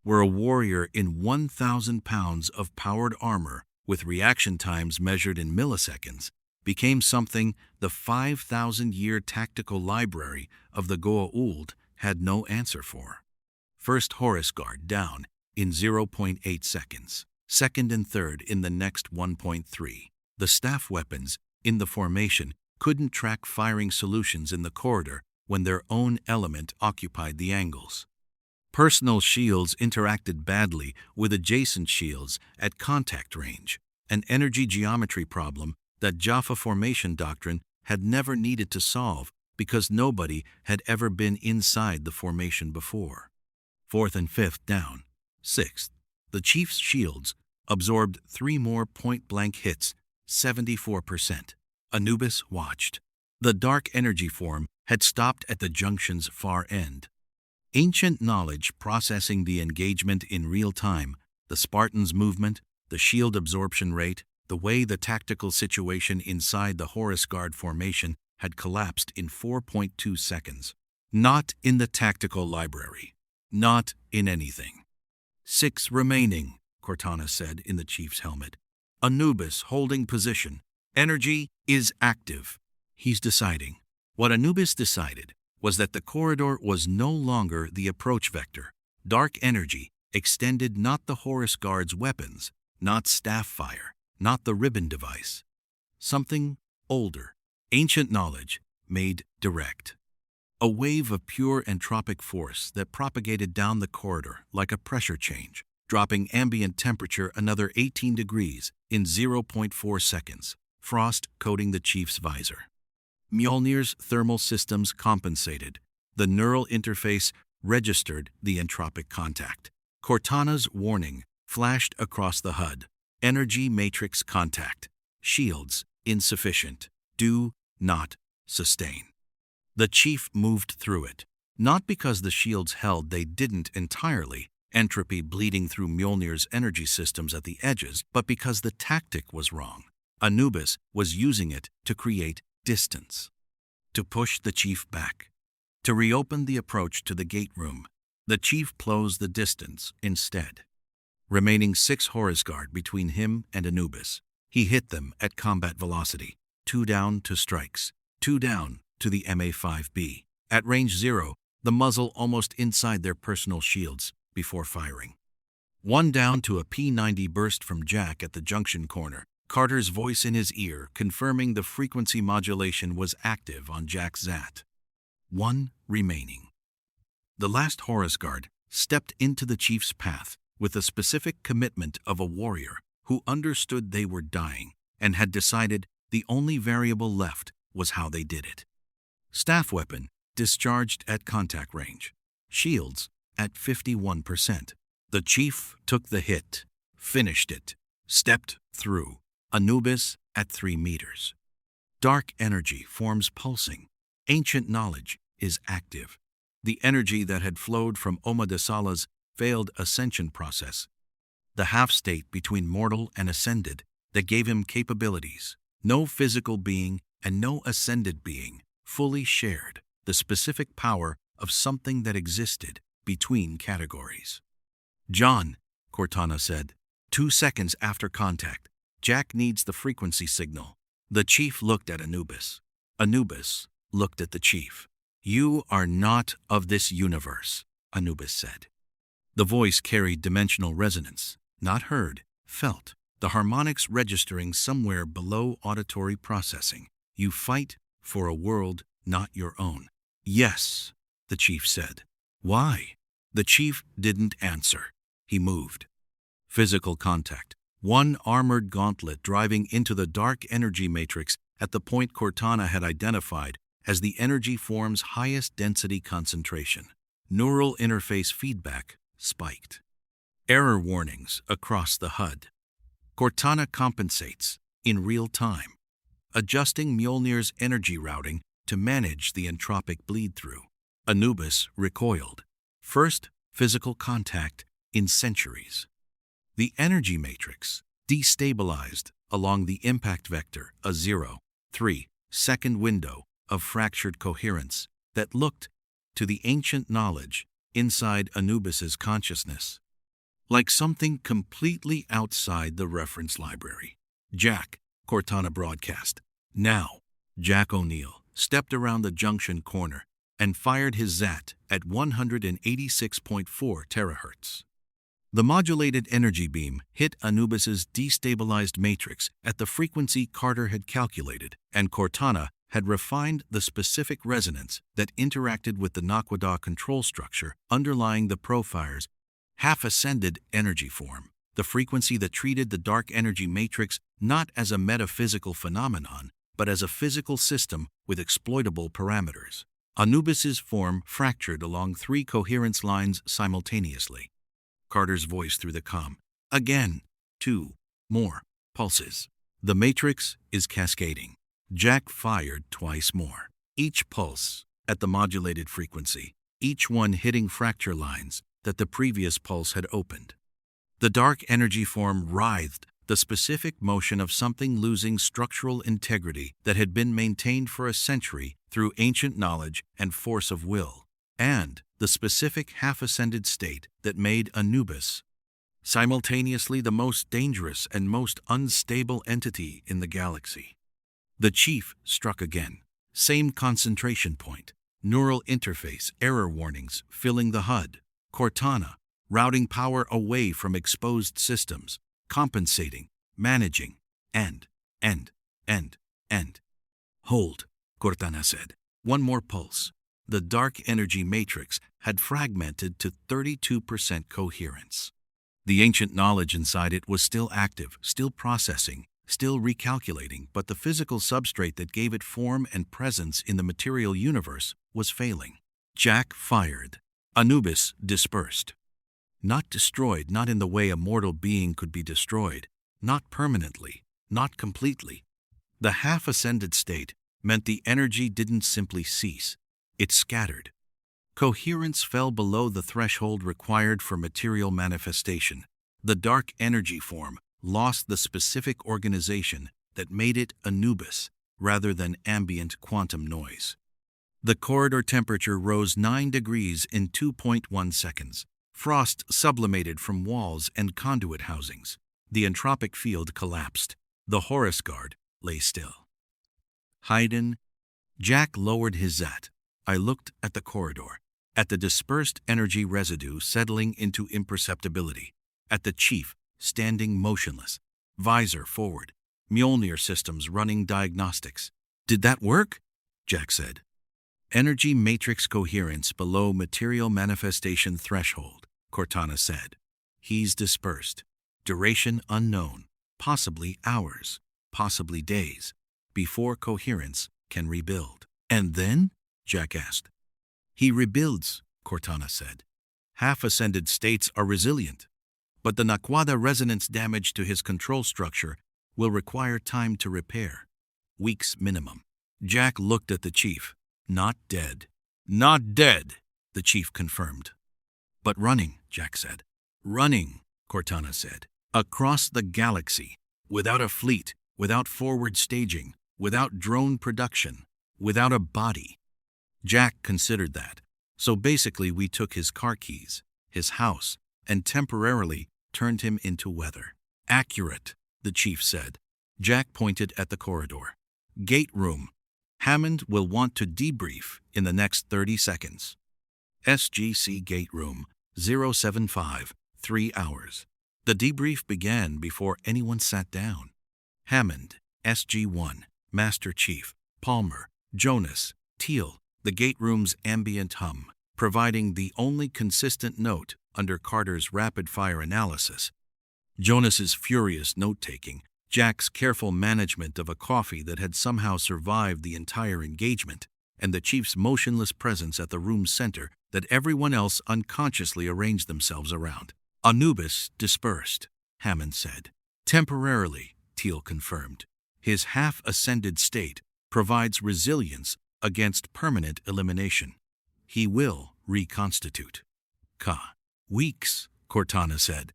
where a warrior in 1,000 pounds of powered armor with reaction times measured in milliseconds became something the 5,000-year tactical library of the Goa'uld had no answer for. First Horus Guard down in 0.8 seconds, second and third in the next 1.3. The staff weapons in the formation couldn't track firing solutions in the corridor when their own element occupied the angles. Personal shields interacted badly with adjacent shields at contact range, an energy geometry problem that Jaffa formation doctrine had never needed to solve because nobody had ever been inside the formation before. Fourth and fifth down. Sixth, the chief's shields absorbed 3 more point-blank hits, 74%. Anubis watched. The dark energy form had stopped at the junction's far end. Ancient knowledge processing the engagement in real time, the Spartans' movement, the shield absorption rate, the way the tactical situation inside the Horus Guard formation had collapsed in 4.2 seconds. Not in the tactical library. Not in anything. 6 remaining, Cortana said in the chief's helmet. Anubis holding position. Energy is active. He's deciding. What Anubis decided was that the corridor was no longer the approach vector. Dark energy extended not the Horus Guard's weapons, not staff fire, not the ribbon device. Something older, ancient knowledge made direct. A wave of pure entropic force that propagated down the corridor like a pressure change, dropping ambient temperature another 18 degrees in 0.4 seconds, frost coating the chief's visor. Mjolnir's thermal systems compensated. The neural interface registered the entropic contact. Cortana's warning flashed across the HUD. Energy matrix contact. Shields insufficient. Do not sustain. The chief moved through it. Not because the shields held they didn't entirely, entropy bleeding through Mjolnir's energy systems at the edges, but because the tactic was wrong. Anubis was using it to create distance, to push the chief back, to reopen the approach to the gate room. The chief closed the distance instead. Remaining 6 Horus Guard between him and Anubis. He hit them at combat velocity. 2 down to strikes. 2 down to the MA-5B. At range 0, the muzzle almost inside their personal shields. before firing. One down to a P-90 burst from Jack at the junction corner, Carter's voice in his ear confirming the frequency modulation was active on Jack's Zat. One remaining. The last Horus Guard stepped into the Chief's path with the specific commitment of a warrior who understood they were dying and had decided the only variable left was how they did it. Staff weapon discharged at contact range. Shields at 51%. The Chief took the hit, finished it, stepped through. Anubis at 3 meters. Dark energy forms pulsing. Ancient knowledge is active. The energy that had flowed from Omadasala's failed ascension process. The half-state between mortal and ascended that gave him capabilities. No physical being and no ascended being fully shared the specific power of something that existed between categories. "John," Cortana said, 2 seconds after contact, "Jack needs the frequency signal." The Chief looked at Anubis. Anubis looked at the Chief. "You are not of this universe," Anubis said. The voice carried dimensional resonance, not heard, felt, the harmonics registering somewhere below auditory processing. "You fight for a world not your own." "Yes," the Chief said. "Why?" The Chief didn't answer. He moved. Physical contact. One armored gauntlet driving into the dark energy matrix at the point Cortana had identified as the energy form's highest density concentration. Neural interface feedback spiked. Error warnings across the HUD. Cortana compensates in real time, adjusting Mjolnir's energy routing to manage the entropic bleed-through. Anubis recoiled. First physical contact in centuries. The energy matrix destabilized along the impact vector, a 0.3-second window of fractured coherence that looked to the ancient knowledge inside Anubis's consciousness like something completely outside the reference library. "Jack," Cortana broadcast. Now, Jack O'Neill stepped around the junction corner and fired his Zat at 186.4 terahertz. The modulated energy beam hit Anubis's destabilized matrix at the frequency Carter had calculated, and Cortana had refined the specific resonance that interacted with the Naquadah control structure underlying the Profire's half-ascended energy form, the frequency that treated the dark energy matrix not as a metaphysical phenomenon, but as a physical system with exploitable parameters. Anubis's form fractured along 3 coherence lines simultaneously. Carter's voice through the comm. "Again, 2 more pulses. The matrix is cascading." Jack fired twice more. Each pulse at the modulated frequency, each one hitting fracture lines that the previous pulse had opened. The dark energy form writhed, the specific motion of something losing structural integrity that had been maintained for a century through ancient knowledge and force of will, and the specific half-ascended state that made Anubis simultaneously the most dangerous and most unstable entity in the galaxy. The Chief struck again. Same concentration point. Neural interface error warnings filling the HUD. Cortana routing power away from exposed systems, compensating, managing, and. "Hold," Cortana said. One more pulse. The dark energy matrix had fragmented to 32% coherence. The ancient knowledge inside it was still active, still processing, still recalculating, but the physical substrate that gave it form and presence in the material universe was failing. Jack fired. Anubis dispersed. Not destroyed, not in the way a mortal being could be destroyed, not permanently, not completely. The half-ascended state meant the energy didn't simply cease, it scattered. Coherence fell below the threshold required for material manifestation. The dark energy form lost the specific organization that made it Anubis rather than ambient quantum noise. The corridor temperature rose 9 degrees in 2.1 seconds. Frost sublimated from walls and conduit housings. The entropic field collapsed. The Horus Guard lay still. Haydn. Jack lowered his Zat. I looked at the corridor. at the dispersed energy residue settling into imperceptibility, at the chief standing motionless, visor forward, Mjolnir systems running diagnostics. "Did that work?" Jack said. "Energy matrix coherence below material manifestation threshold," Cortana said. "He's dispersed. Duration unknown, possibly hours, possibly days, before coherence can rebuild." "And then?" Jack asked. "He rebuilds," Cortana said. "Half-ascended states are resilient, but the Naquada resonance damage to his control structure will require time to repair. Weeks minimum." Jack looked at the chief. "Not dead." "Not dead," the chief confirmed. "But running," Jack said. "Running," Cortana said. "Across the galaxy, without a fleet, without forward staging, without drone production, without a body." Jack considered that. "So basically we took his car keys, his house, and temporarily turned him into weather." "Accurate," the chief said. Jack pointed at the corridor. "Gate room. Hammond will want to debrief in the next 30 seconds. SGC gate room, 075, 3 hours." The debrief began before anyone sat down. Hammond, SG-1, Master Chief, Palmer, Jonas, Teal, the gate room's ambient hum, providing the only consistent note under Carter's rapid-fire analysis. Jonas's furious note-taking, Jack's careful management of a coffee that had somehow survived the entire engagement, and the chief's motionless presence at the room's center that everyone else unconsciously arranged themselves around. "Anubis dispersed," Hammond said. "Temporarily," Teal confirmed. "His half-ascended state provides resilience against permanent elimination. He will reconstitute." "Weeks," Cortana said.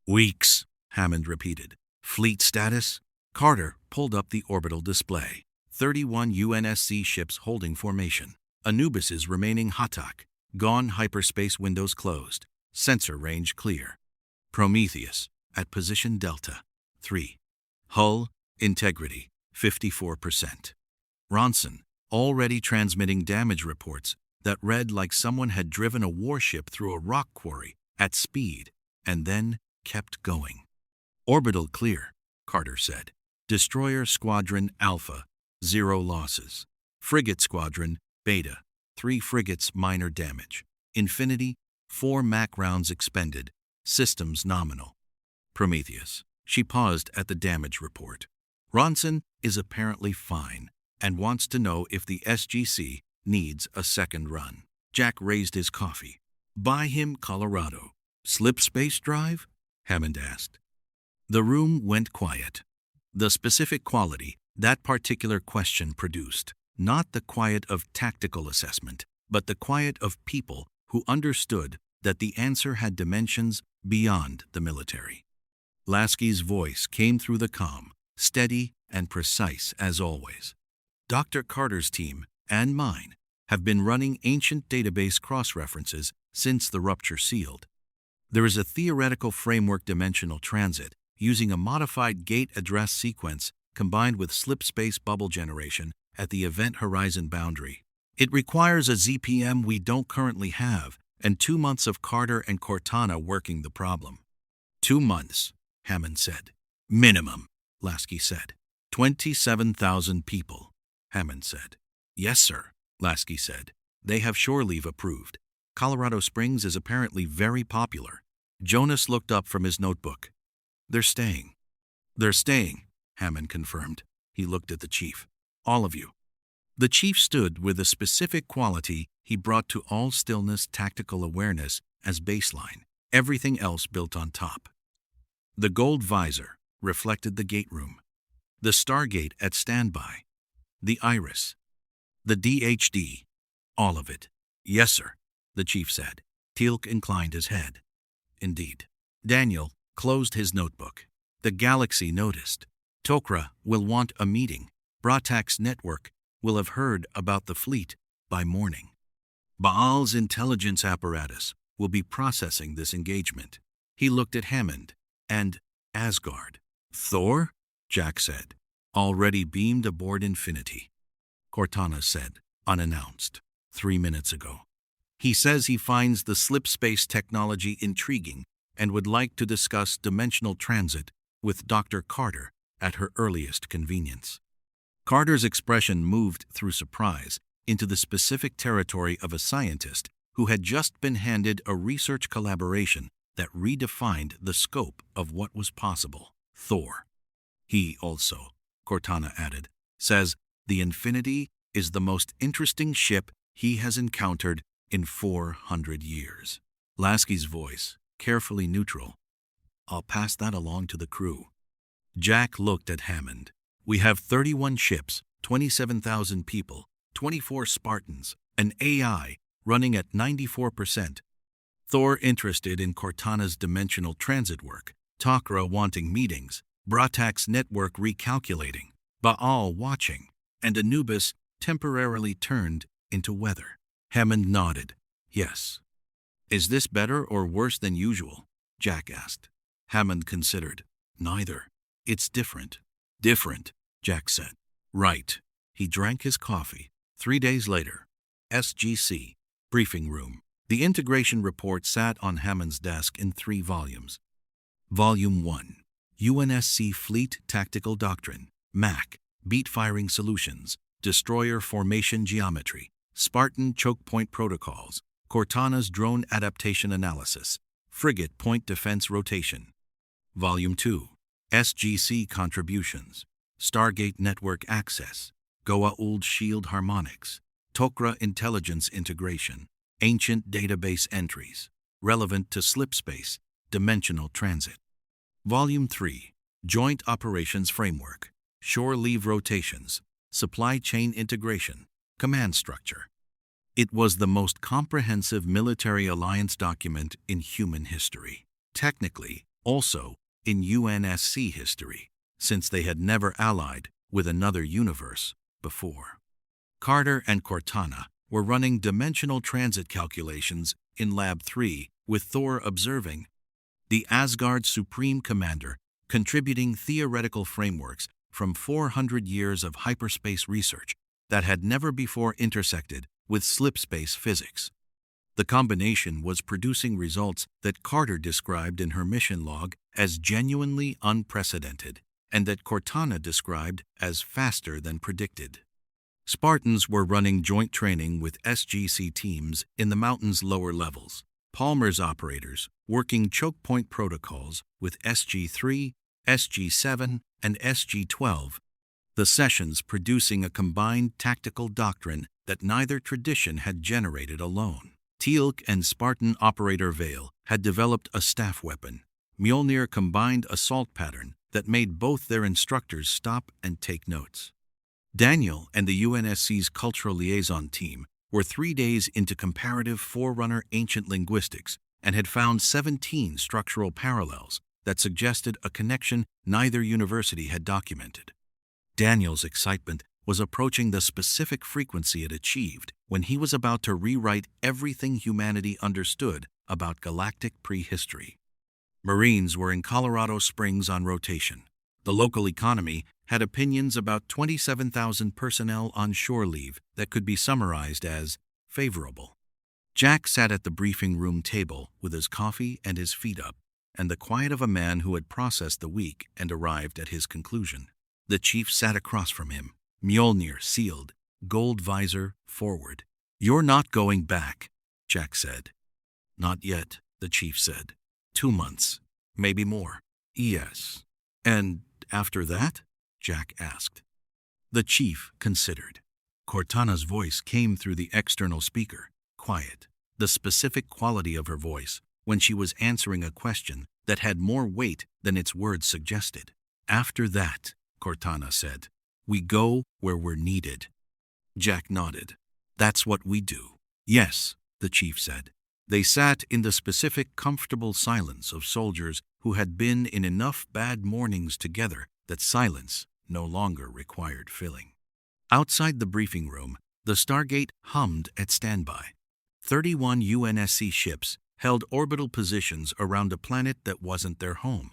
"Weeks," Hammond repeated. "Fleet status?" Carter pulled up the orbital display. 31 UNSC ships holding formation. Anubis's remaining Hatak. Gone hyperspace windows closed. Sensor range clear. Prometheus, at position Delta, 3. Hull, integrity, 54%. Ronson, already transmitting damage reports that read like someone had driven a warship through a rock quarry at speed and then kept going. "Orbital clear," Carter said. "Destroyer Squadron Alpha, 0 losses. Frigate Squadron Beta, 3 frigates minor damage. Infinity, 4 MAC rounds expended. Systems nominal." Prometheus. She paused at the damage report. "Ronson is apparently fine and wants to know if the SGC needs a second run." Jack raised his coffee. "Buy him Colorado. Slipspace drive?" Hammond asked. The room went quiet. The specific quality that particular question produced, not the quiet of tactical assessment, but the quiet of people who understood that the answer had dimensions beyond the military. Lasky's voice came through the comm, steady and precise as always. "Dr. Carter's team, and mine, have been running ancient database cross-references since the rupture sealed. There is a theoretical framework dimensional transit using a modified gate address sequence combined with slipspace bubble generation at the event horizon boundary. It requires a ZPM we don't currently have and 2 months of Carter and Cortana working the problem." 2 months, Hammond said. "Minimum," Lasky said. 27,000 people, Hammond said. "Yes, sir," Lasky said. "They have shore leave approved. Colorado Springs is apparently very popular." Jonas looked up from his notebook. "They're staying." "They're staying," Hammond confirmed. He looked at the chief. "All of you." The chief stood with a specific quality he brought to all stillness tactical awareness as baseline, everything else built on top. The gold visor reflected the gate room. The Stargate at standby. The iris. The DHD. All of it. "Yes, sir," the chief said. Teal'c inclined his head. "Indeed." Daniel closed his notebook. "The galaxy noticed. Tok'ra will want a meeting. Bratak's network will have heard about the fleet by morning. Baal's intelligence apparatus will be processing this engagement." He looked at Hammond. "And Asgard." "Thor?" Jack said. "Already beamed aboard Infinity," Cortana said, unannounced, 3 minutes ago. He says he finds the slipspace technology intriguing and would like to discuss dimensional transit with Dr. Carter at her earliest convenience. Carter's expression moved through surprise into the specific territory of a scientist who had just been handed a research collaboration that redefined the scope of what was possible. Thor. He also, Cortana added, says the Infinity is the most interesting ship he has encountered in 400 years. Lasky's voice, carefully neutral. I'll pass that along to the crew. Jack looked at Hammond. We have 31 ships, 27,000 people, 24 Spartans, an AI running at 94%. Thor interested in Cortana's dimensional transit work, Tok'ra wanting meetings, Bratak's network recalculating, Baal watching, and Anubis temporarily turned into weather. Hammond nodded. Yes. Is this better or worse than usual? Jack asked. Hammond considered. Neither. It's different. Different, Jack said. Right. He drank his coffee. 3 days later. SGC. Briefing room. The integration report sat on Hammond's desk in 3 volumes. Volume 1. UNSC Fleet Tactical Doctrine. MAC. Beat Firing Solutions. Destroyer Formation Geometry. Spartan Choke Point Protocols. Cortana's Drone Adaptation Analysis. Frigate Point Defense Rotation. Volume 2. SGC Contributions. Stargate Network Access. Goa'uld Shield Harmonics. Tok'ra Intelligence Integration. Ancient Database Entries. Relevant to Slipspace. Dimensional Transit. Volume 3. Joint Operations Framework. Shore Leave Rotations. Supply Chain Integration. Command Structure. It was the most comprehensive military alliance document in human history. Technically, also in UNSC history, since they had never allied with another universe before. Carter and Cortana were running dimensional transit calculations in Lab 3, with Thor observing, the Asgard Supreme Commander contributing theoretical frameworks from 400 years of hyperspace research that had never before intersected with slipspace physics. The combination was producing results that Carter described in her mission log as genuinely unprecedented, and that Cortana described as faster than predicted. Spartans were running joint training with SGC teams in the mountain's lower levels. Palmer's operators working choke point protocols with SG-3, SG-7, and SG-12, the sessions producing a combined tactical doctrine that neither tradition had generated alone. Teal'c and Spartan operator Vale had developed a staff weapon, Mjolnir combined assault pattern that made both their instructors stop and take notes. Daniel and the UNSC's cultural liaison team were 3 days into comparative Forerunner ancient linguistics and had found 17 structural parallels that suggested a connection neither university had documented. Daniel's excitement was approaching the specific frequency it achieved when he was about to rewrite everything humanity understood about galactic prehistory. Marines were in Colorado Springs on rotation. The local economy had opinions about 27,000 personnel on shore leave that could be summarized as favorable. Jack sat at the briefing room table with his coffee and his feet up, and the quiet of a man who had processed the week and arrived at his conclusion. The chief sat across from him, Mjolnir sealed, gold visor forward. You're not going back, Jack said. Not yet, the chief said. 2 months, maybe more. Yes. And after that? Jack asked. The chief considered. Cortana's voice came through the external speaker, quiet, the specific quality of her voice when she was answering a question that had more weight than its words suggested. After that, Cortana said, we go where we're needed. Jack nodded. That's what we do. Yes, the chief said. They sat in the specific comfortable silence of soldiers who had been in enough bad mornings together that silence no longer required filling. Outside the briefing room, the Stargate hummed at standby. 31 UNSC ships held orbital positions around a planet that wasn't their home,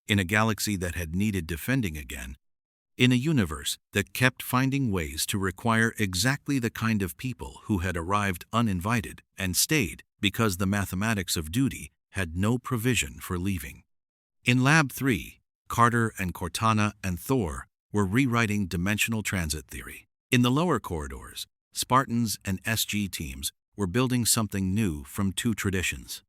in a galaxy that had needed defending again. In a universe that kept finding ways to require exactly the kind of people who had arrived uninvited and stayed because the mathematics of duty had no provision for leaving. In Lab 3, Carter and Cortana and Thor were rewriting dimensional transit theory. In the lower corridors, Spartans and SG teams were building something new from two traditions.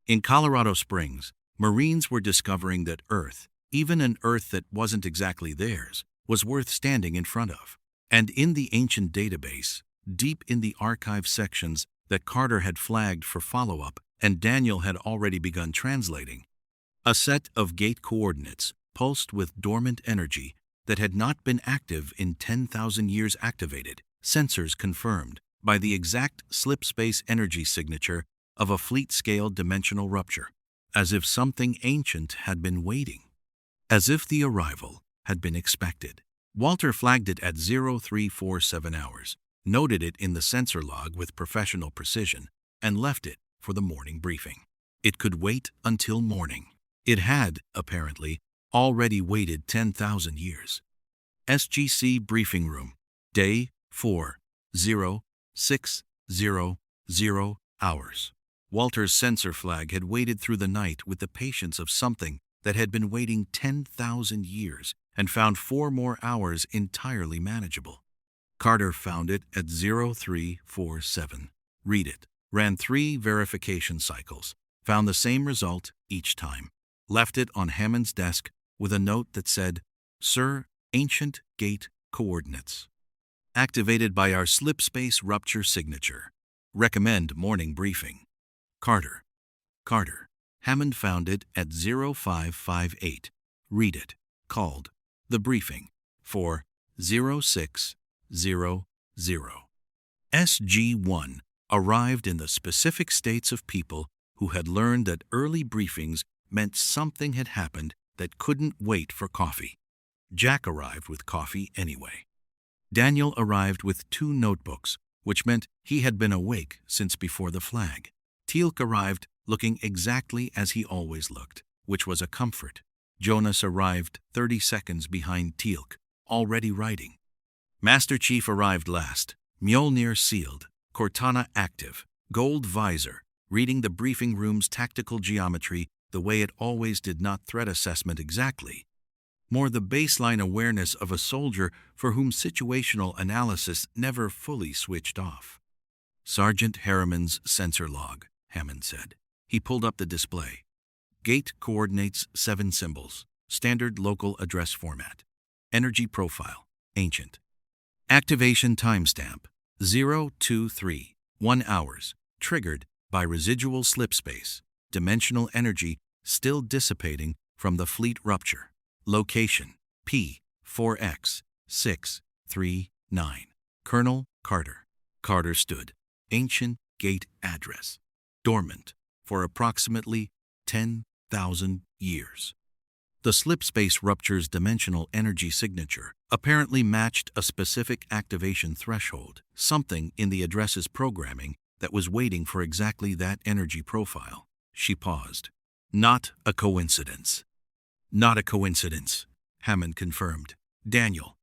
In Colorado Springs, Marines were discovering that Earth, even an Earth that wasn't exactly theirs, was worth standing in front of. And in the ancient database, deep in the archive sections that Carter had flagged for follow-up and Daniel had already begun translating, a set of gate coordinates pulsed with dormant energy that had not been active in 10,000 years activated, sensors confirmed, by the exact slipspace energy signature of a fleet-scale dimensional rupture, as if something ancient had been waiting, as if the arrival had been expected. Walter flagged it at 0347 hours, noted it in the sensor log with professional precision, and left it for the morning briefing. It could wait until morning. It had, apparently, already waited 10,000 years. SGC Briefing Room, Day 40600 hours. Walter's sensor flag had waited through the night with the patience of something that had been waiting 10,000 years and found 4 more hours entirely manageable. Carter found it at 0347. Read it. Ran 3 verification cycles. Found the same result each time. Left it on Hammond's desk with a note that said, "Sir, ancient gate coordinates. Activated by our slipspace rupture signature. Recommend morning briefing. Carter." Hammond found it at 0558. Read it. Called the briefing for 0600. SG-1 arrived in the specific states of people who had learned that early briefings meant something had happened that couldn't wait for coffee. Jack arrived with coffee anyway. Daniel arrived with 2 notebooks, which meant he had been awake since before the flag. Teal'c arrived looking exactly as he always looked, which was a comfort. Jonas arrived 30 seconds behind Teal'c, already writing. Master Chief arrived last, Mjolnir sealed, Cortana active, gold visor, reading the briefing room's tactical geometry the way it always did, not threat assessment exactly, more the baseline awareness of a soldier for whom situational analysis never fully switched off. Sergeant Harriman's sensor log, Hammond said. He pulled up the display. Gate coordinates 7 symbols, standard local address format. Energy profile, ancient. Activation timestamp, 023, 1 hours, triggered by residual slipspace, dimensional energy still dissipating from the fleet rupture. Location, P4X639. Colonel Carter. Carter stood. Ancient gate address. Dormant for approximately 10,000 years. The slipspace rupture's dimensional energy signature apparently matched a specific activation threshold, something in the address's programming that was waiting for exactly that energy profile. She paused. Not a coincidence. Not a coincidence, Hammond confirmed. Daniel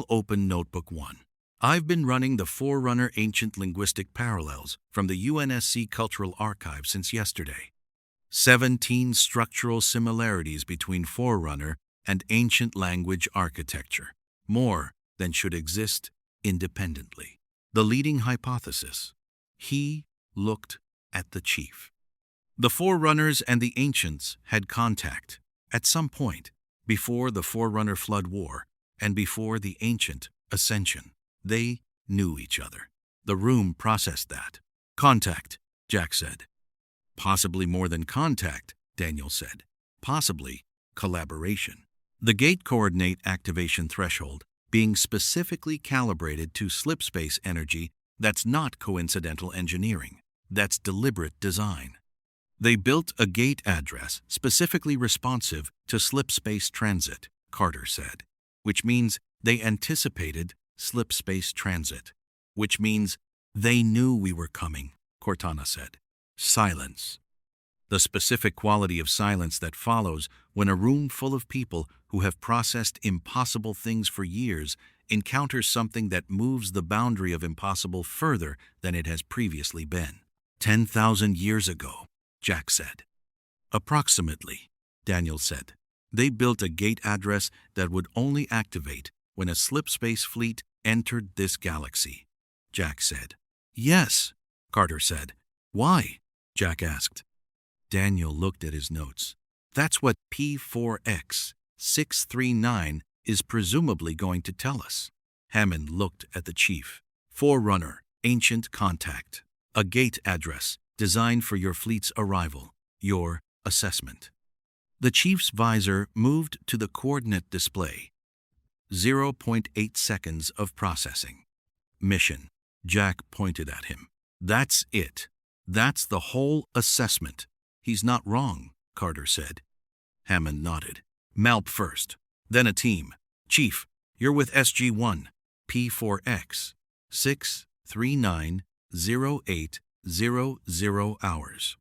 opened Notebook 1. I've been running the Forerunner Ancient Linguistic Parallels from the UNSC Cultural Archive since yesterday. 17 structural similarities between Forerunner and ancient language architecture, more than should exist independently. The leading hypothesis. He looked at the chief. The Forerunners and the Ancients had contact, at some point, before the Forerunner Flood War and before the Ancient Ascension. They knew each other. The room processed that. Contact, Jack said. Possibly more than contact, Daniel said. Possibly collaboration. The gate coordinate activation threshold being specifically calibrated to slipspace energy, that's not coincidental engineering. That's deliberate design. They built a gate address specifically responsive to slipspace transit, Carter said, which means they anticipated slipspace transit, which means they knew we were coming, Cortana said. Silence. The specific quality of silence that follows when a room full of people who have processed impossible things for years encounters something that moves the boundary of impossible further than it has previously been. 10,000 years ago, Jack said. Approximately, Daniel said. They built a gate address that would only activate when a slipspace fleet entered this galaxy, Jack said. Yes, Carter said. Why? Jack asked. Daniel looked at his notes. That's what P4X 639 is presumably going to tell us. Hammond looked at the chief. Forerunner, ancient contact. A gate address designed for your fleet's arrival. Your assessment. The chief's visor moved to the coordinate display. 0.8 seconds of processing. Mission. Jack pointed at him. That's it. That's the whole assessment. He's not wrong, Carter said. Hammond nodded. Malp first, then a team. Chief, you're with SG-1, P4X, 6390800 hours.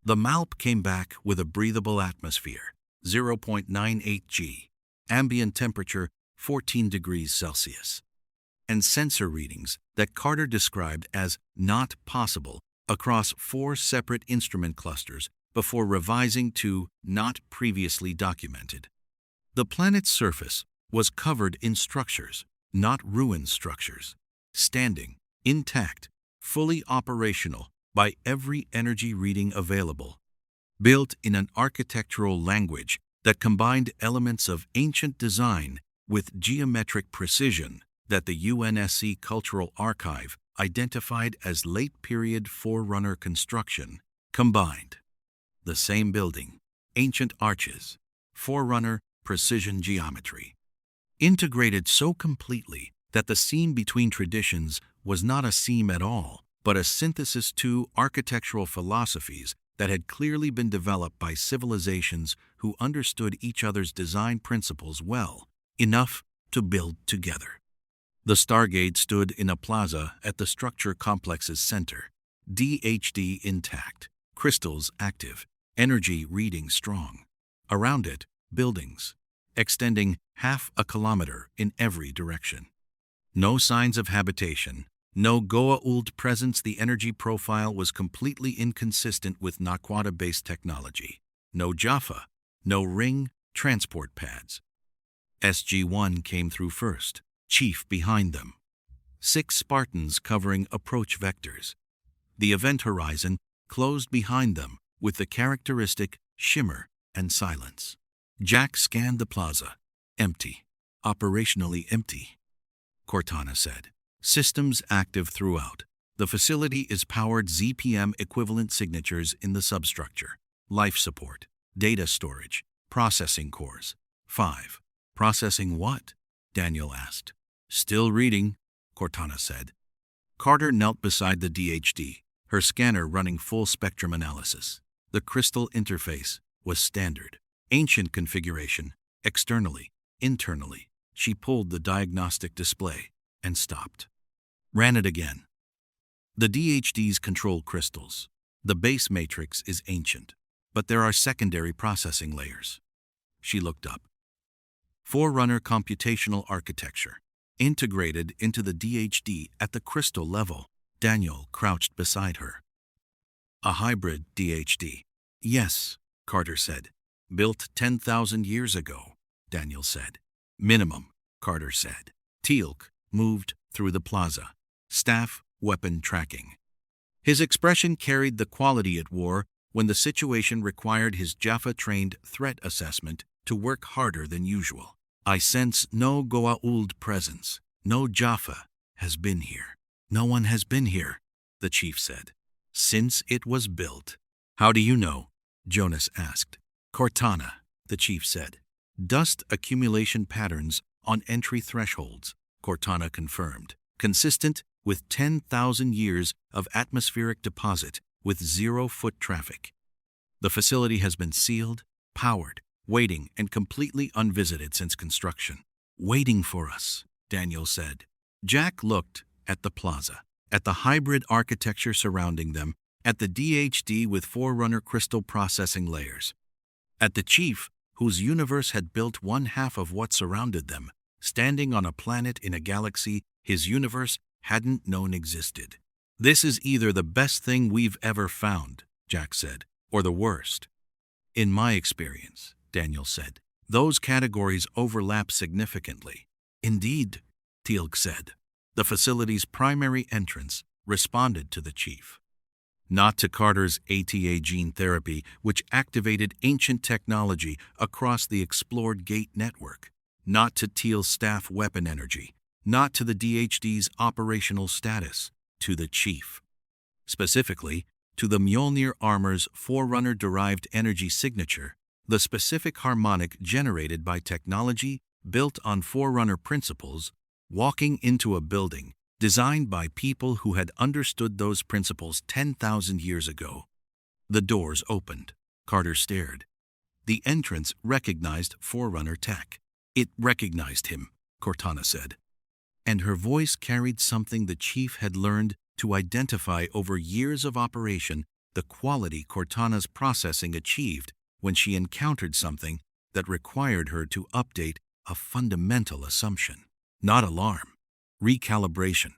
The Malp came back with a breathable atmosphere, 0.98 G, ambient temperature 14 degrees Celsius, and sensor readings that Carter described as not possible across 4 separate instrument clusters before revising to not previously documented. The planet's surface was covered in structures, not ruined structures, standing, intact, fully operational by every energy reading available, built in an architectural language that combined elements of ancient design with geometric precision that the UNSC Cultural Archive identified as late-period Forerunner construction, combined. The same building, ancient arches, Forerunner precision geometry, integrated so completely that the seam between traditions was not a seam at all, but a synthesis to architectural philosophies that had clearly been developed by civilizations who understood each other's design principles well, enough to build together. The Stargate stood in a plaza at the structure complex's center, DHD intact, crystals active, energy reading strong. Around it, buildings, extending half a kilometer in every direction. No signs of habitation, no Goa'uld presence. The energy profile was completely inconsistent with Naquata-based technology. No Jaffa, no ring transport pads. SG-1 came through first, Chief behind them. 6 Spartans covering approach vectors. The event horizon closed behind them with the characteristic shimmer and silence. Jack scanned the plaza. Empty. Operationally empty. Cortana said. Systems active throughout. The facility is powered ZPM equivalent signatures in the substructure. Life support. Data storage. Processing cores. 5. Processing what? Daniel asked. Still reading, Cortana said. Carter knelt beside the DHD, her scanner running full spectrum analysis. The crystal interface was standard. Ancient configuration, externally, internally. She pulled the diagnostic display and stopped. Ran it again. The DHD's control crystals. The base matrix is ancient, but there are secondary processing layers. She looked up. Forerunner computational architecture, integrated into the DHD at the crystal level. Daniel crouched beside her. A hybrid DHD. Yes, Carter said. Built 10,000 years ago, Daniel said. Minimum, Carter said. Teal'c moved through the plaza. Staff weapon tracking. His expression carried the quality it wore when the situation required his Jaffa-trained threat assessment to work harder than usual. I sense no Goa'uld presence. No Jaffa has been here. No one has been here, the chief said, since it was built. How do you know? Jonas asked. Cortana, the chief said. Dust accumulation patterns on entry thresholds, Cortana confirmed, consistent with 10,000 years of atmospheric deposit with 0 foot traffic. The facility has been sealed, powered, waiting, and completely unvisited since construction. Waiting for us, Daniel said. Jack looked at the plaza, at the hybrid architecture surrounding them, at the DHD with Forerunner crystal processing layers, at the chief whose universe had built one half of what surrounded them, standing on a planet in a galaxy his universe hadn't known existed. "This is either the best thing we've ever found," Jack said, "or the worst." "In my experience," Daniel said, "those categories overlap significantly." "Indeed," Teal'c said. The facility's primary entrance responded to the chief. Not to Carter's ATA gene therapy, which activated ancient technology across the explored gate network. Not to Teal's staff weapon energy. Not to the DHD's operational status. To the chief. Specifically, to the Mjolnir armor's Forerunner-derived energy signature, the specific harmonic generated by technology built on Forerunner principles, walking into a building designed by people who had understood those principles 10,000 years ago. The doors opened. Carter stared. The entrance recognized Forerunner tech. "It recognized him," Cortana said. And her voice carried something the chief had learned to identify over years of operation, the quality Cortana's processing achieved when she encountered something that required her to update a fundamental assumption. Not alarm. Recalibration.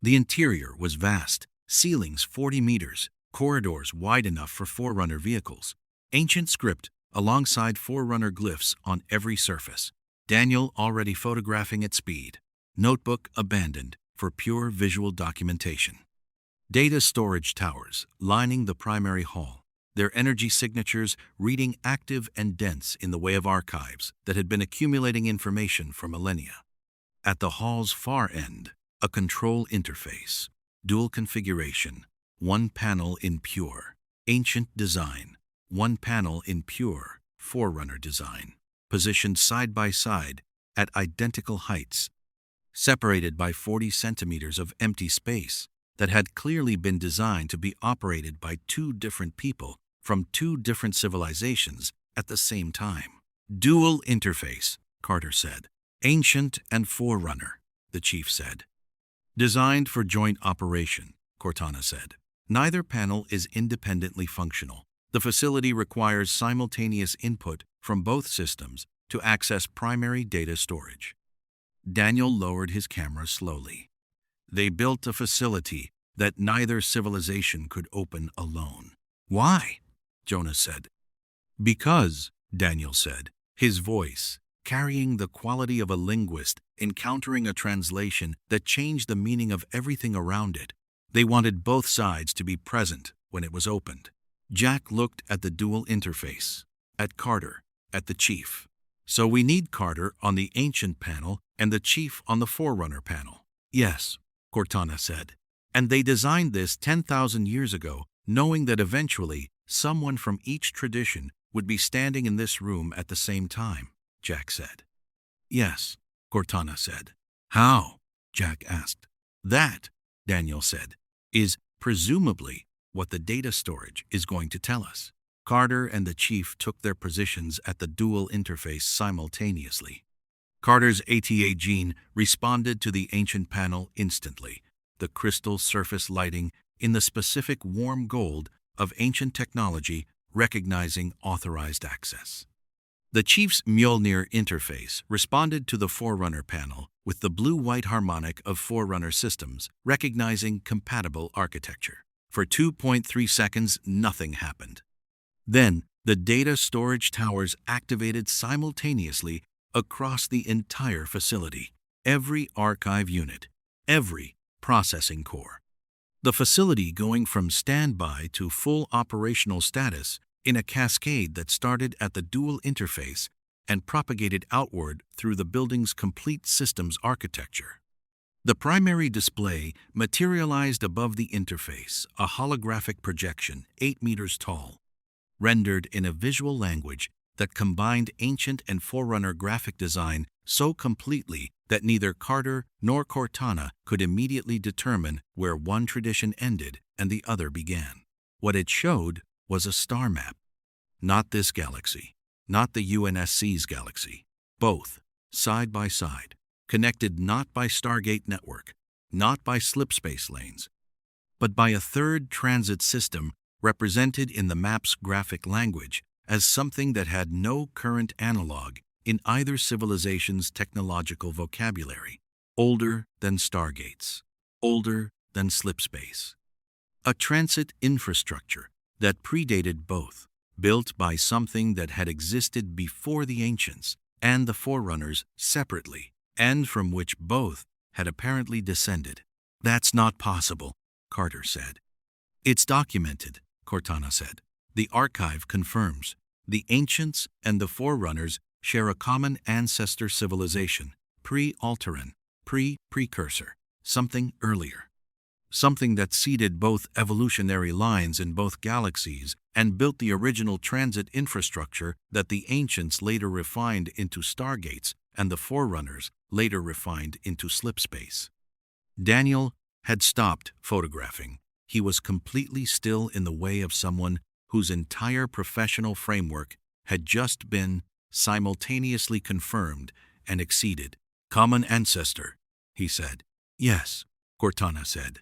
The interior was vast, ceilings 40 meters, corridors wide enough for Forerunner vehicles, ancient script alongside Forerunner glyphs on every surface. Daniel already photographing at speed. Notebook abandoned for pure visual documentation. Data storage towers lining the primary hall, their energy signatures reading active and dense in the way of archives that had been accumulating information for millennia. At the hall's far end, a control interface, dual configuration, one panel in pure, ancient design, one panel in pure, Forerunner design, positioned side by side at identical heights, separated by 40 centimeters of empty space that had clearly been designed to be operated by two different people from two different civilizations at the same time. "Dual interface," Carter said. "Ancient and Forerunner," the chief said. "Designed for joint operation," Cortana said. "Neither panel is independently functional. The facility requires simultaneous input from both systems to access primary data storage." Daniel lowered his camera slowly. "They built a facility that neither civilization could open alone." "Why?" Jonas said. "Because," Daniel said, his voice carrying the quality of a linguist encountering a translation that changed the meaning of everything around it. "They wanted both sides to be present when it was opened." Jack looked at the dual interface, at Carter, at the chief. "So we need Carter on the Ancient panel and the chief on the Forerunner panel." "Yes," Cortana said. "And they designed this 10,000 years ago, knowing that eventually someone from each tradition would be standing in this room at the same time," Jack said. "Yes," Cortana said. "How?" Jack asked. "That," Daniel said, "is presumably what the data storage is going to tell us." Carter and the chief took their positions at the dual interface simultaneously. Carter's ATA gene responded to the Ancient panel instantly, the crystal surface lighting in the specific warm gold of ancient technology recognizing authorized access. The chief's Mjolnir interface responded to the Forerunner panel with the blue-white harmonic of Forerunner systems recognizing compatible architecture. For 2.3 seconds, nothing happened. Then, the data storage towers activated simultaneously across the entire facility, every archive unit, every processing core. The facility going from standby to full operational status in a cascade that started at the dual interface and propagated outward through the building's complete systems architecture. The primary display materialized above the interface, a holographic projection 8 meters tall, rendered in a visual language that combined Ancient and Forerunner graphic design so completely that neither Carter nor Cortana could immediately determine where one tradition ended and the other began. What it showed was a star map. Not this galaxy, not the UNSC's galaxy. Both, side by side, connected not by Stargate network, not by slipspace lanes, but by a third transit system represented in the map's graphic language as something that had no current analog in either civilization's technological vocabulary, older than Stargates, older than slipspace. A transit infrastructure that predated both, built by something that had existed before the Ancients and the Forerunners separately, and from which both had apparently descended. "That's not possible," Carter said. "It's documented," Cortana said. "The archive confirms. The Ancients and the Forerunners share a common ancestor civilization, pre-Alteran, pre-precursor, something earlier. Something that seeded both evolutionary lines in both galaxies and built the original transit infrastructure that the Ancients later refined into Stargates and the Forerunners later refined into slipspace." Daniel had stopped photographing. He was completely still in the way of someone whose entire professional framework had just been simultaneously confirmed and exceeded. "Common ancestor," he said. "Yes," Cortana said.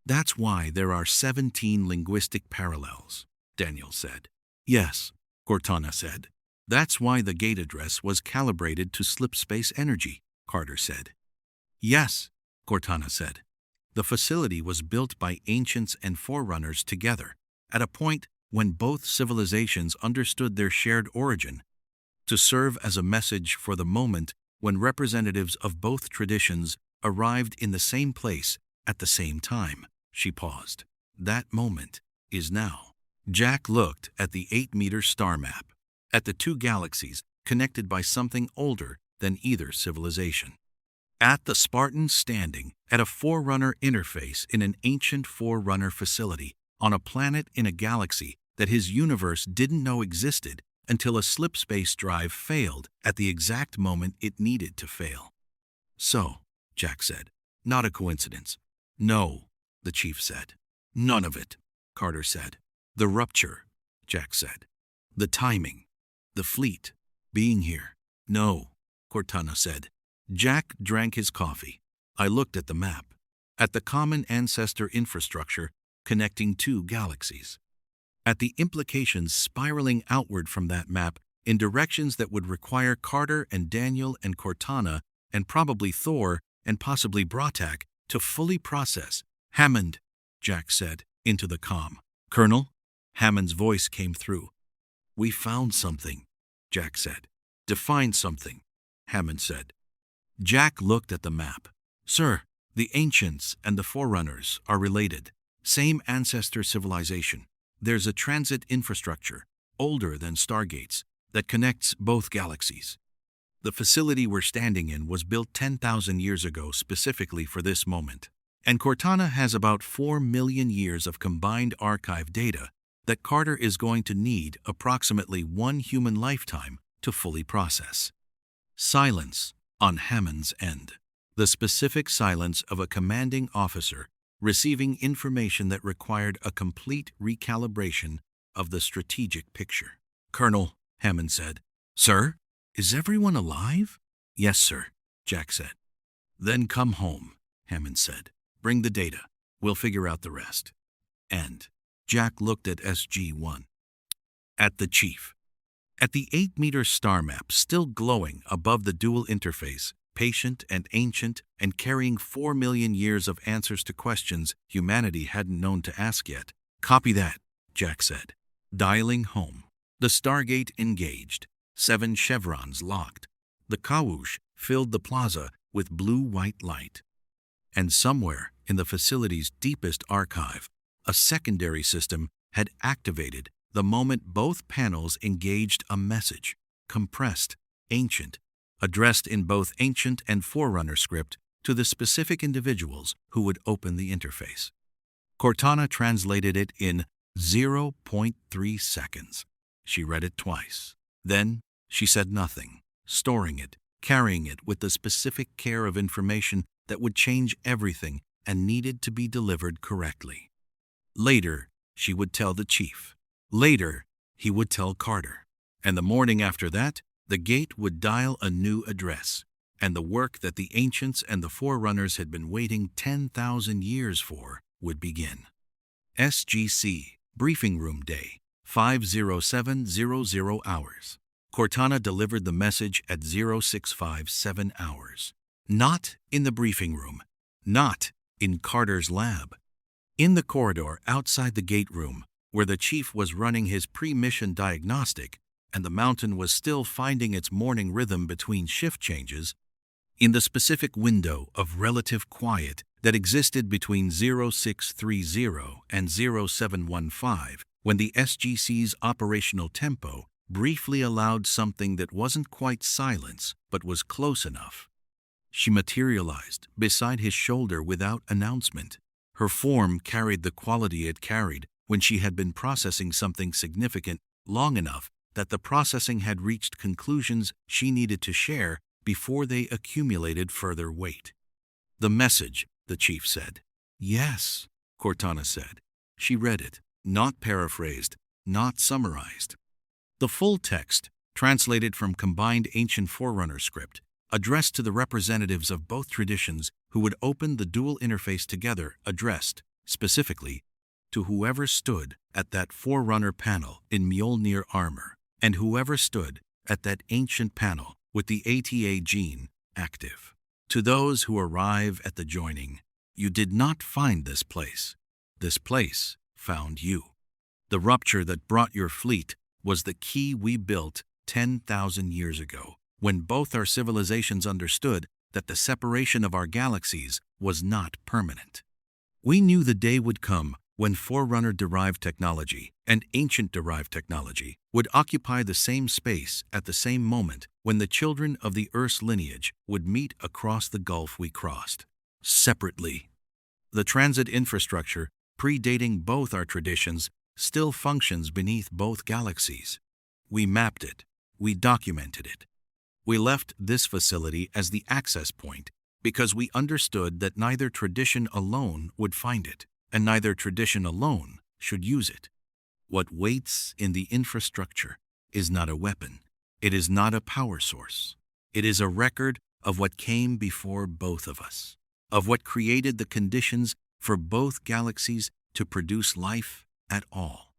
"That's why there are 17 linguistic parallels," Daniel said. "Yes," Cortana said. "That's why the gate address was calibrated to slipspace energy," Carter said. "Yes," Cortana said. "The facility was built by Ancients and Forerunners together, at a point when both civilizations understood their shared origin, to serve as a message for the moment when representatives of both traditions arrived in the same place at the same time." She paused. "That moment is now." Jack looked at the 8-meter star map, at the two galaxies connected by something older than either civilization. At the Spartans standing at a Forerunner interface in an Ancient-Forerunner facility on a planet in a galaxy that his universe didn't know existed until a slipspace drive failed at the exact moment it needed to fail. "So," Jack said, "not a coincidence." "No," the chief said. "None of it," Carter said. "The rupture," Jack said. "The timing. The fleet. Being here." "No," Cortana said. Jack drank his coffee. "I looked at the map, at the common ancestor infrastructure connecting two galaxies, at the implications spiraling outward from that map in directions that would require Carter and Daniel and Cortana and probably Thor and possibly Bratak to fully process." "Hammond," Jack said, into the comm. "Colonel?" Hammond's voice came through. "We found something," Jack said. "Define something," Hammond said. Jack looked at the map. "Sir, the Ancients and the Forerunners are related. Same ancestor civilization. There's a transit infrastructure, older than Stargates, that connects both galaxies. The facility we're standing in was built 10,000 years ago specifically for this moment. And Cortana has about 4 million years of combined archive data that Carter is going to need approximately 1 human lifetime to fully process." Silence on Hammond's end. The specific silence of a commanding officer receiving information that required a complete recalibration of the strategic picture. "Colonel," Hammond said. "Sir? Is everyone alive?" "Yes, sir," Jack said. "Then come home," Hammond said. "Bring the data. We'll figure out the rest." And Jack looked at SG-1. At the chief. At the 8-meter star map still glowing above the dual interface, patient and ancient and carrying 4 million years of answers to questions humanity hadn't known to ask yet. "Copy that," Jack said. Dialing home. The Stargate engaged. 7 chevrons locked. The Kawush filled the plaza with blue-white light. And somewhere in the facility's deepest archive, a secondary system had activated the moment both panels engaged a message, compressed, ancient, addressed in both Ancient and Forerunner script to the specific individuals who would open the interface. Cortana translated it in 0.3 seconds. She read it twice. Then she said nothing, storing it, carrying it with the specific care of information that would change everything and needed to be delivered correctly. Later, she would tell the chief. Later, he would tell Carter. And the morning after that, the gate would dial a new address, and the work that the Ancients and the Forerunners had been waiting 10,000 years for would begin. SGC, Briefing Room Day, 50700 hours. Cortana delivered the message at 0657 hours. Not in the briefing room. Not in Carter's lab. In the corridor outside the gate room, where the chief was running his pre-mission diagnostic and the mountain was still finding its morning rhythm between shift changes, in the specific window of relative quiet that existed between 0630 and 0715, when the SGC's operational tempo briefly allowed something that wasn't quite silence but was close enough. She materialized beside his shoulder without announcement. Her form carried the quality it carried when she had been processing something significant long enough that the processing had reached conclusions she needed to share before they accumulated further weight. "The message," the chief said. "Yes," Cortana said. She read it, not paraphrased, not summarized. The full text, translated from combined Ancient-Forerunner script, addressed to the representatives of both traditions who would open the dual interface together, addressed, specifically, to whoever stood at that Forerunner panel in Mjolnir armor, and whoever stood at that ancient panel with the ATA gene active. To those who arrive at the joining, you did not find this place. This place found you. The rupture that brought your fleet was the key we built 10,000 years ago, when both our civilizations understood that the separation of our galaxies was not permanent. We knew the day would come when Forerunner-derived technology and Ancient-derived technology would occupy the same space at the same moment, when the children of the Earth's lineage would meet across the gulf we crossed. Separately, the transit infrastructure, predating both our traditions, still functions beneath both galaxies. We mapped it. We documented it. We left this facility as the access point because we understood that neither tradition alone would find it, and neither tradition alone should use it. What waits in the infrastructure is not a weapon. It is not a power source. It is a record of what came before both of us, of what created the conditions for both galaxies to produce life at all,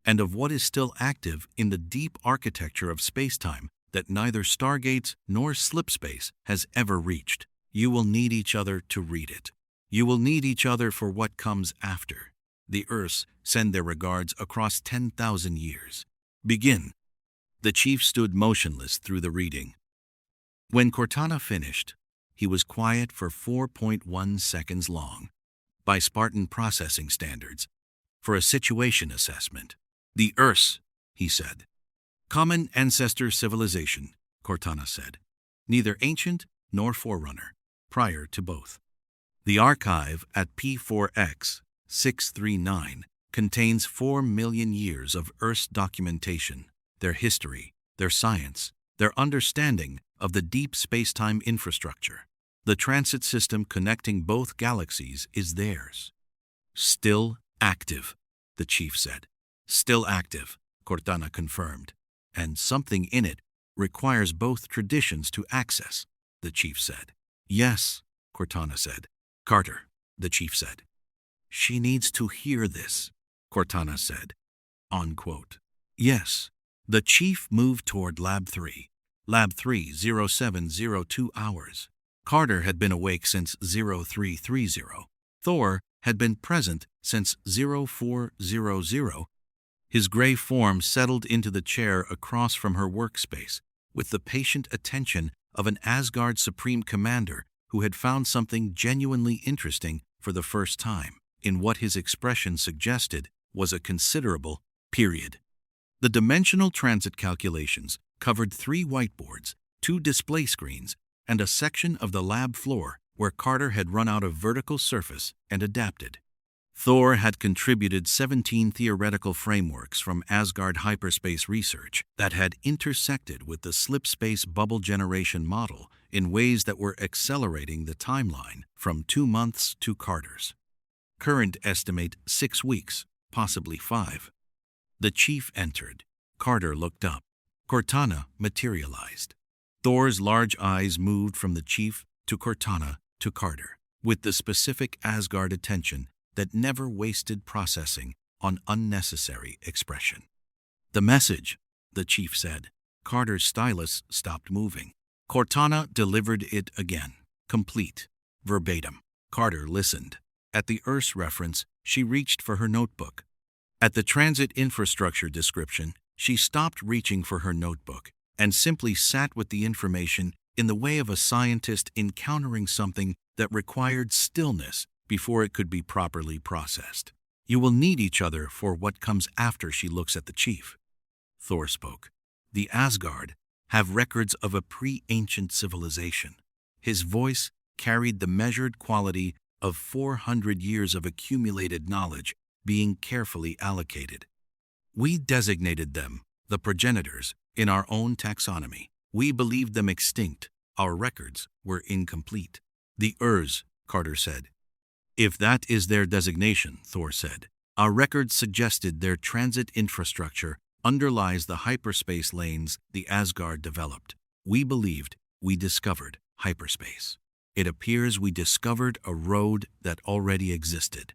and of what is still active in the deep architecture of spacetime that neither Stargates nor slipspace has ever reached. You will need each other to read it. You will need each other for what comes after. The Earths send their regards across 10,000 years. Begin. The chief stood motionless through the reading. When Cortana finished, he was quiet for 4.1 seconds long, by Spartan processing standards, for a situation assessment. "The Earths," he said. "Common ancestor civilization," Cortana said. "Neither ancient nor forerunner, prior to both. The archive at P4X 639 contains 4 million years of Earth's documentation, their history, their science, their understanding of the deep spacetime infrastructure. The transit system connecting both galaxies is theirs." "Still active," the chief said. "Still active," Cortana confirmed. "And something in it requires both traditions to access," the chief said. "Yes," Cortana said. "Carter," the chief said. "She needs to hear this," Cortana said. Unquote. "Yes." The chief moved toward Lab 3. Lab 3, 0702 hours. Carter had been awake since 0330. Thor had been present since 0400. His gray form settled into the chair across from her workspace with the patient attention of an Asgard Supreme Commander who had found something genuinely interesting for the first time in what his expression suggested was a considerable period. The dimensional transit calculations covered 3 whiteboards, 2 display screens, and a section of the lab floor where Carter had run out of vertical surface and adapted. Thor had contributed 17 theoretical frameworks from Asgard hyperspace research that had intersected with the slipspace bubble generation model in ways that were accelerating the timeline from 2 months to Carter's current estimate 6 weeks, possibly 5. The chief entered. Carter looked up. Cortana materialized. Thor's large eyes moved from the chief to Cortana to Carter, with the specific Asgard attention that never wasted processing on unnecessary expression. "The message," the chief said. Carter's stylus stopped moving. Cortana delivered it again, complete, verbatim. Carter listened. At the Earth's reference, she reached for her notebook. At the transit infrastructure description, she stopped reaching for her notebook and simply sat with the information in the way of a scientist encountering something that required stillness before it could be properly processed. "You will need each other for what comes after," she looks at the chief. Thor spoke. "The Asgard have records of a pre-ancient civilization." His voice carried the measured quality of 400 years of accumulated knowledge being carefully allocated. "We designated them, the progenitors, in our own taxonomy. We believed them extinct. Our records were incomplete." "The Urs," Carter said. "If that is their designation," Thor said, "our records suggested their transit infrastructure underlies the hyperspace lanes the Asgard developed. We believed we discovered hyperspace. It appears we discovered a road that already existed."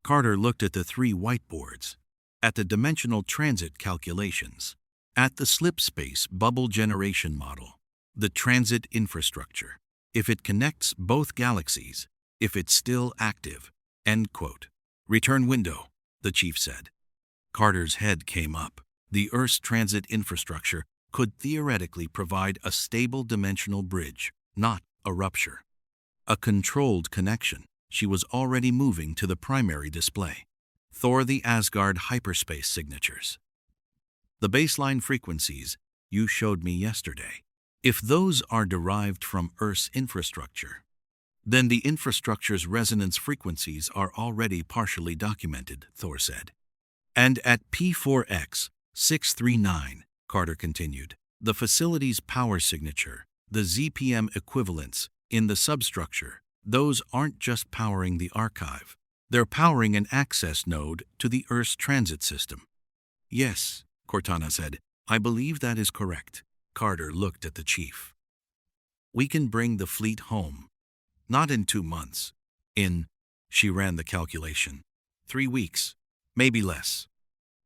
Carter looked at the three whiteboards, at the dimensional transit calculations, at the slipspace bubble generation model, the transit infrastructure. "If it connects both galaxies, if it's still active." End quote. "Return window," the chief said. Carter's head came up. The Earth's transit infrastructure could theoretically provide a stable dimensional bridge, not a rupture. A controlled connection. She was already moving to the primary display. "Thor, the Asgard hyperspace signatures. The baseline frequencies you showed me yesterday. If those are derived from Earth's infrastructure, then the infrastructure's resonance frequencies are already partially documented," Thor said. "And at P4X 639, Carter continued, "the facility's power signature, the ZPM equivalents in the substructure, those aren't just powering the archive. They're powering an access node to the Earth's transit system." "Yes," Cortana said, "I believe that is correct." Carter looked at the chief. "We can bring the fleet home. Not in 2 months. She ran the calculation. 3 weeks, maybe less.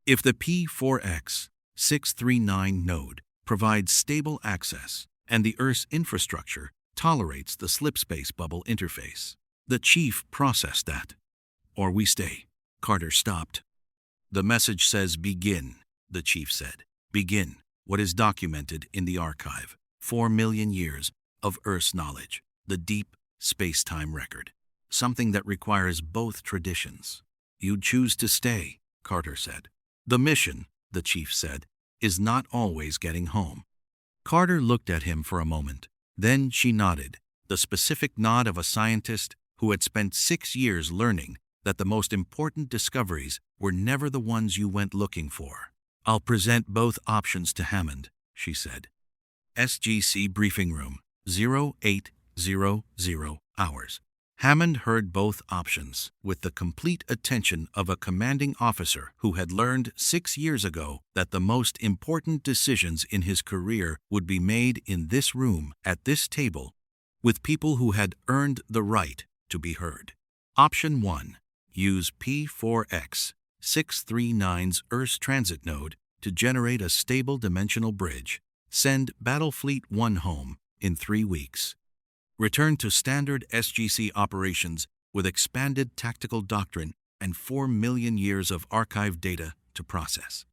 If the P4X 639 node provides stable access and the Earth's infrastructure tolerates the slipspace bubble interface." The chief processed that. "Or we stay." Carter stopped. "The message says begin," the chief said. "Begin what is documented in the archive. 4 million years of Earth's knowledge, the deep space-time record. Something that requires both traditions." "You'd choose to stay," Carter said. "The mission," the chief said, "is not always getting home." Carter looked at him for a moment. Then she nodded, the specific nod of a scientist who had spent 6 years learning that the most important discoveries were never the ones you went looking for. "I'll present both options to Hammond," she said. SGC briefing room, 0800 hours. Hammond heard both options with the complete attention of a commanding officer who had learned 6 years ago that the most important decisions in his career would be made in this room, at this table, with people who had earned the right to be heard. Option 1. Use P4X 639's Earth's transit node to generate a stable dimensional bridge. Send Battlefleet 1 home in 3 weeks. Return to standard SGC operations with expanded tactical doctrine and 4 million years of archived data to process.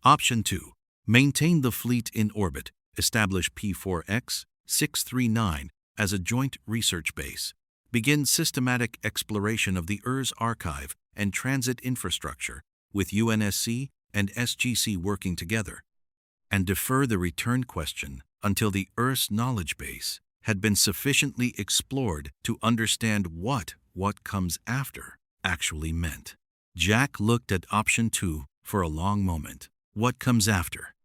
Option 2. Maintain the fleet in orbit. Establish P4X 639 as a joint research base. Begin systematic exploration of the Earth's archive and transit infrastructure with UNSC and SGC working together. And defer the return question until the Earth's knowledge base had been sufficiently explored to understand what comes after actually meant. Jack looked at option 2 for a long moment. What comes after?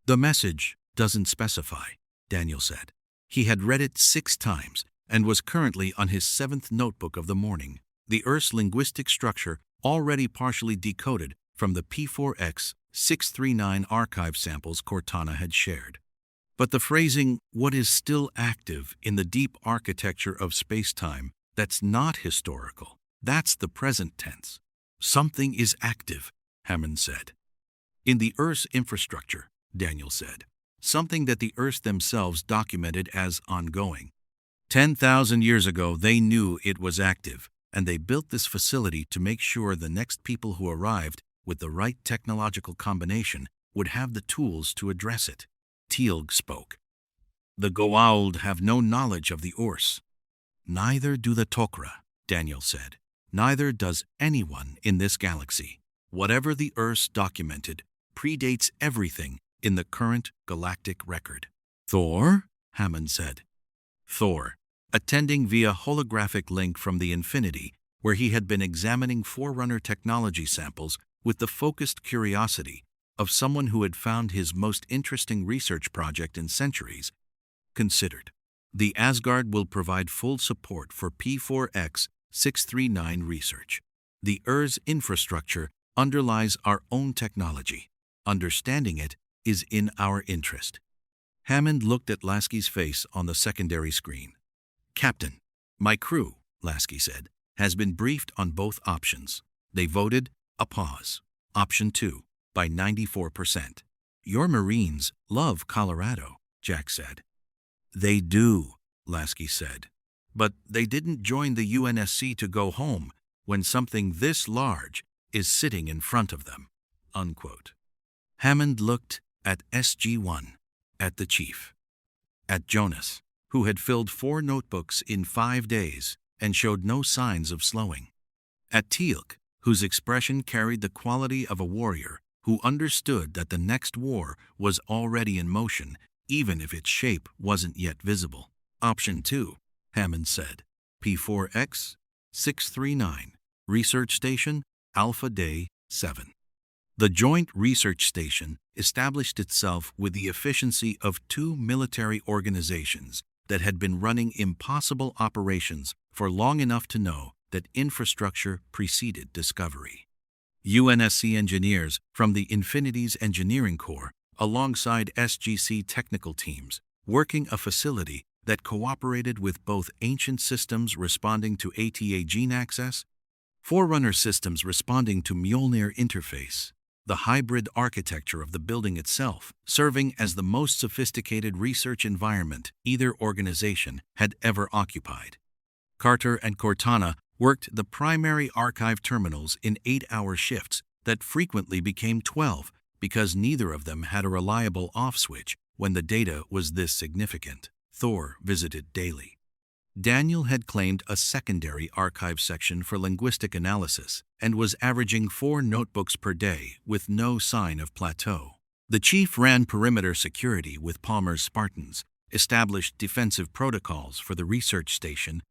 "The message doesn't specify," Daniel said. He had read it 6 times and was currently on his 7th notebook of the morning. The Earth's linguistic structure already partially decoded from the P4X 639 archive samples Cortana had shared. But the phrasing, "what is still active in the deep architecture of space-time," that's not historical. That's the present tense. "Something is active," Hammond said. In the Earth's infrastructure, Daniel said, something that the Earth themselves documented as ongoing. 10,000 years ago, they knew it was active, and they built this facility to make sure the next people who arrived with the right technological combination would have the tools to address it. Teal'c spoke. The Goa'uld have no knowledge of the Urs. Neither do the Tok'ra, Daniel said. Neither does anyone in this galaxy. Whatever the Urs documented predates everything in the current galactic record. Thor? Hammond said. Thor, attending via holographic link from the Infinity, where he had been examining Forerunner technology samples with the focused curiosity of someone who had found his most interesting research project in centuries, considered. The Asgard will provide full support for P4X-639 research. The Urs infrastructure underlies our own technology. Understanding it is in our interest. Hammond looked at Lasky's face on the secondary screen. Captain, my crew, Lasky said, has been briefed on both options. They voted a pause. Option 2, by 94%. Your Marines love Colorado, Jack said. They do, Lasky said. But they didn't join the UNSC to go home when something this large is sitting in front of them. Unquote. Hammond looked at SG-1, at the chief, at Jonas, who had filled 4 notebooks in 5 days and showed no signs of slowing, at Teal'c, whose expression carried the quality of a warrior who understood that the next war was already in motion, even if its shape wasn't yet visible. Option 2, Hammond said. P4X-639, Research Station, Alpha Day 7. The Joint Research Station established itself with the efficiency of 2 military organizations that had been running impossible operations for long enough to know that infrastructure preceded discovery. UNSC engineers from the Infinity's Engineering Corps, alongside SGC technical teams, working a facility that cooperated with both ancient systems responding to ATA gene access, Forerunner systems responding to Mjolnir interface, the hybrid architecture of the building itself serving as the most sophisticated research environment either organization had ever occupied. Carter and Cortana worked the primary archive terminals in 8-hour shifts that frequently became 12 because neither of them had a reliable off switch when the data was this significant. Thor visited daily. Daniel had claimed a secondary archive section for linguistic analysis and was averaging 4 notebooks per day with no sign of plateau. The chief ran perimeter security with Palmer's Spartans, established defensive protocols for the research station,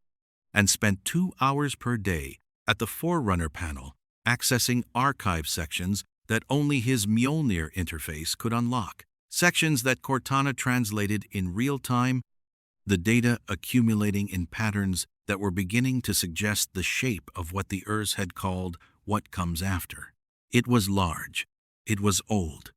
and spent 2 hours per day at the Forerunner panel accessing archive sections that only his Mjolnir interface could unlock, sections that Cortana translated in real time, the data accumulating in patterns that were beginning to suggest the shape of what the Urs had called what comes after. It was large. It was old.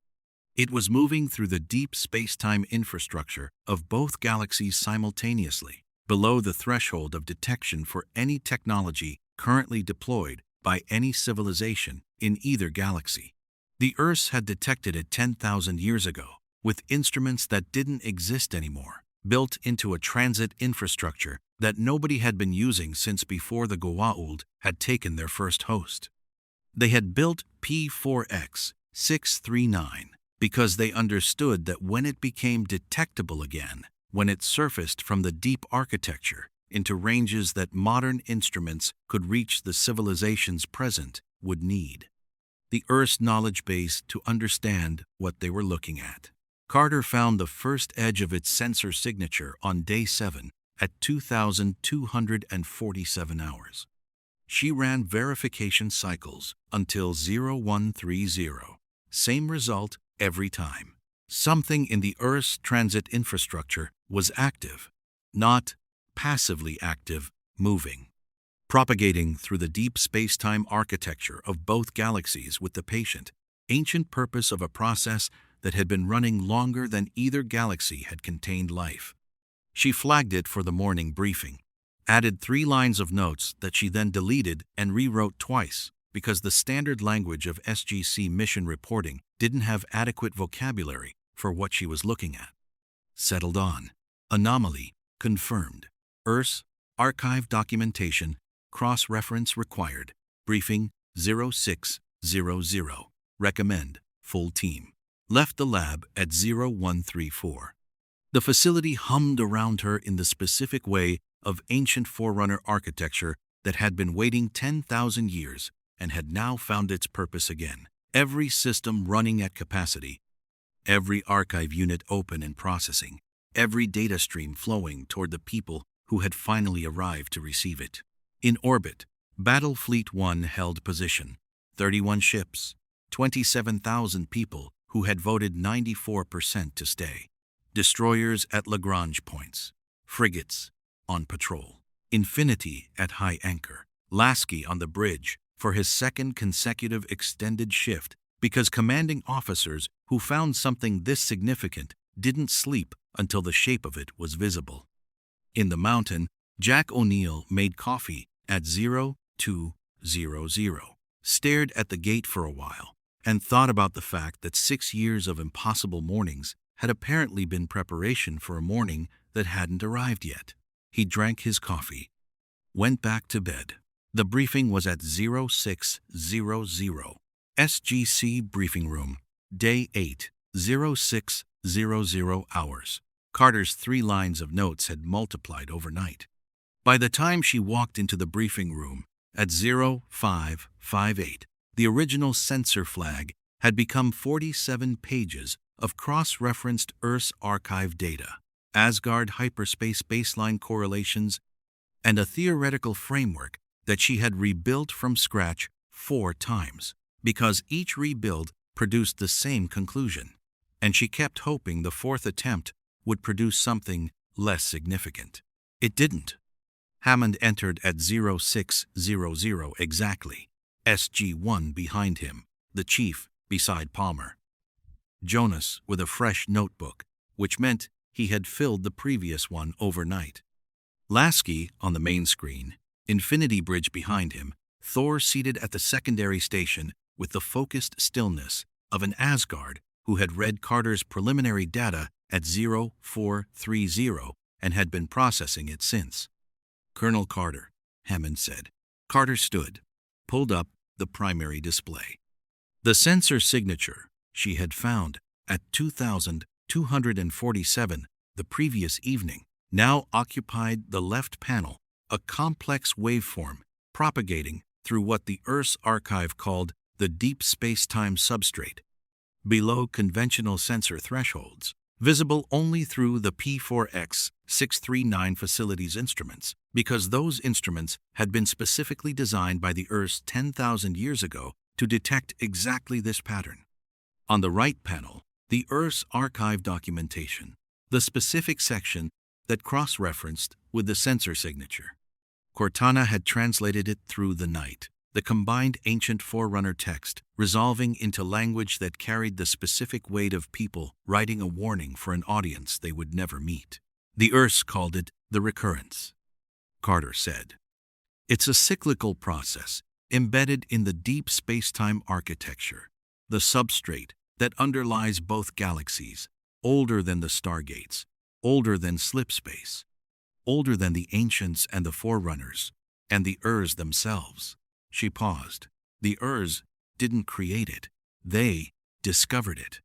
It was moving through the deep space-time infrastructure of both galaxies simultaneously, below the threshold of detection for any technology currently deployed by any civilization in either galaxy. The Urs had detected it 10,000 years ago, with instruments that didn't exist anymore, built into a transit infrastructure that nobody had been using since before the Goa'uld had taken their first host. They had built P4X-639 because they understood that when it became detectable again, when it surfaced from the deep architecture into ranges that modern instruments could reach the civilizations present would need, the Earth's knowledge base to understand what they were looking at. Carter found the first edge of its sensor signature on day 7 at 2,247 hours. She ran verification cycles until 0130. Same result every time. Something in the Earth's transit infrastructure was active, not passively active, moving, propagating through the deep space-time architecture of both galaxies with the patient, ancient purpose of a process that had been running longer than either galaxy had contained life. She flagged it for the morning briefing, added 3 lines of notes that she then deleted and rewrote twice, because the standard language of SGC mission reporting didn't have adequate vocabulary for what she was looking at. Settled on. Anomaly confirmed. Earth's archive documentation, cross-reference required. Briefing 0600. Recommend full team. Left the lab at 0134. The facility hummed around her in the specific way of Ancient-Forerunner architecture that had been waiting 10,000 years and had now found its purpose again. Every system running at capacity, every archive unit open and processing, every data stream flowing toward the people who had finally arrived to receive it. In orbit, Battle Fleet 1 held position. 31 ships, 27,000 people who had voted 94% to stay. Destroyers at Lagrange points. Frigates on patrol. Infinity at high anchor. Lasky on the bridge for his second consecutive extended shift because commanding officers who found something this significant didn't sleep until the shape of it was visible. In the mountain, Jack O'Neill made coffee at 0200, stared at the gate for a while, and thought about the fact that 6 years of impossible mornings had apparently been preparation for a morning that hadn't arrived yet. He drank his coffee, went back to bed. The briefing was at 0600. SGC briefing room, day 8, 0600 hours. Carter's 3 lines of notes had multiplied overnight. By the time she walked into the briefing room at 0558, the original sensor flag had become 47 pages of cross-referenced Earth's archive data, Asgard hyperspace baseline correlations, and a theoretical framework that she had rebuilt from scratch 4 times, because each rebuild produced the same conclusion, and she kept hoping the 4th attempt would produce something less significant. It didn't. Hammond entered at 0600 exactly, SG-1 behind him, the chief beside Palmer. Jonas with a fresh notebook, which meant he had filled the previous one overnight. Lasky on the main screen, Infinity Bridge behind him, Thor seated at the secondary station with the focused stillness of an Asgard who had read Carter's preliminary data at 0430 and had been processing it since. Colonel Carter, Hammond said. Carter stood, pulled up the primary display. The sensor signature she had found at 2247 the previous evening now occupied the left panel, a complex waveform propagating through what the Earth's archive called the deep space-time substrate, below conventional sensor thresholds, visible only through the P4X 639 facility's instruments, because those instruments had been specifically designed by the Earth's 10,000 years ago to detect exactly this pattern. On the right panel, the Earth's archive documentation, the specific section that cross-referenced with the sensor signature. Cortana had translated it through the night, the combined Ancient-Forerunner text resolving into language that carried the specific weight of people writing a warning for an audience they would never meet. The Earths called it the Recurrence. Carter said, "It's a cyclical process embedded in the deep space-time architecture, the substrate that underlies both galaxies, older than the Stargates, older than slipspace, older than the Ancients and the Forerunners, and the Urs themselves." She paused. The Urs didn't create it. They discovered it.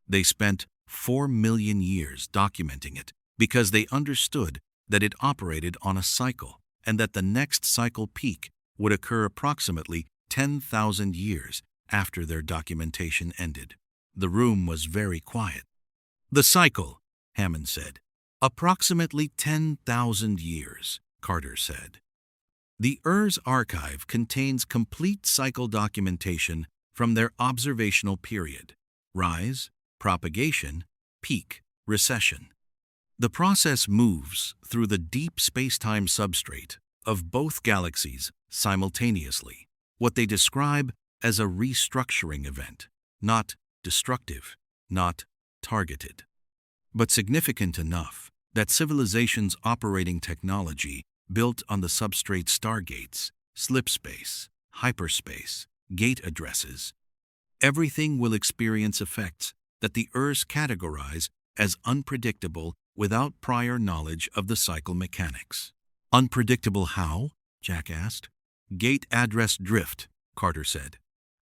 They spent 4 million years documenting it because they understood that it operated on a cycle and that the next cycle peak would occur approximately 10,000 years after their documentation ended. The room was very quiet. "The cycle," Hammond said. "Approximately 10,000 years," Carter said. The Urs archive contains complete cycle documentation from their observational period: rise, propagation, peak, recession. The process moves through the deep space-time substrate of both galaxies simultaneously, what they describe as a restructuring event, not destructive, not targeted, but significant enough that civilizations operating technology built on the substrate Stargates, slipspace, hyperspace, gate addresses. Everything will experience effects that the Urs categorize as unpredictable without prior knowledge of the cycle mechanics. Unpredictable how? Jack asked. Gate address drift, Carter said.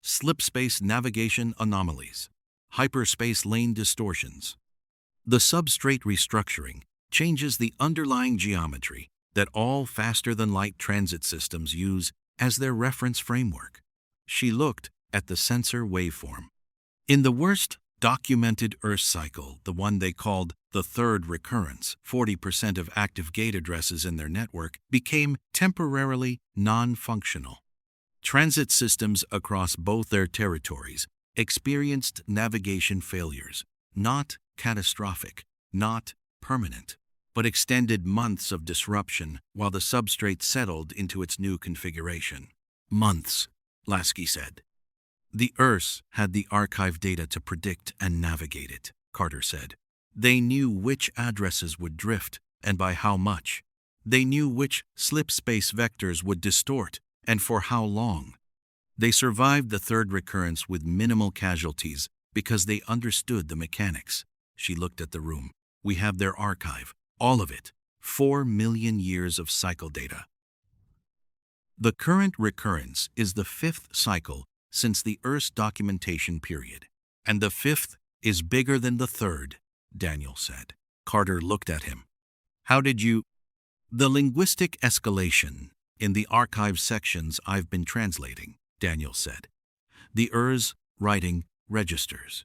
Slipspace navigation anomalies. Hyperspace lane distortions. The substrate restructuring changes the underlying geometry that all faster-than-light transit systems use as their reference framework. She looked at the sensor waveform. In the worst documented Earth cycle, the one they called the third recurrence, 40% of active gate addresses in their network became temporarily non-functional. Transit systems across both their territories experienced navigation failures, not catastrophic, not permanent, but extended months of disruption while the substrate settled into its new configuration. Months, Lasky said. The Urs had the archive data to predict and navigate it, Carter said. They knew which addresses would drift and by how much. They knew which slipspace vectors would distort and for how long. They survived the third recurrence with minimal casualties because they understood the mechanics. She looked at the room. We have their archive, all of it, 4 million years of cycle data. The current recurrence is the 5th cycle since the Earth's documentation period, and the 5th is bigger than the 3rd, Daniel said. Carter looked at him. How did you? The linguistic escalation in the archive sections I've been translating, Daniel said. The Urs writing registers.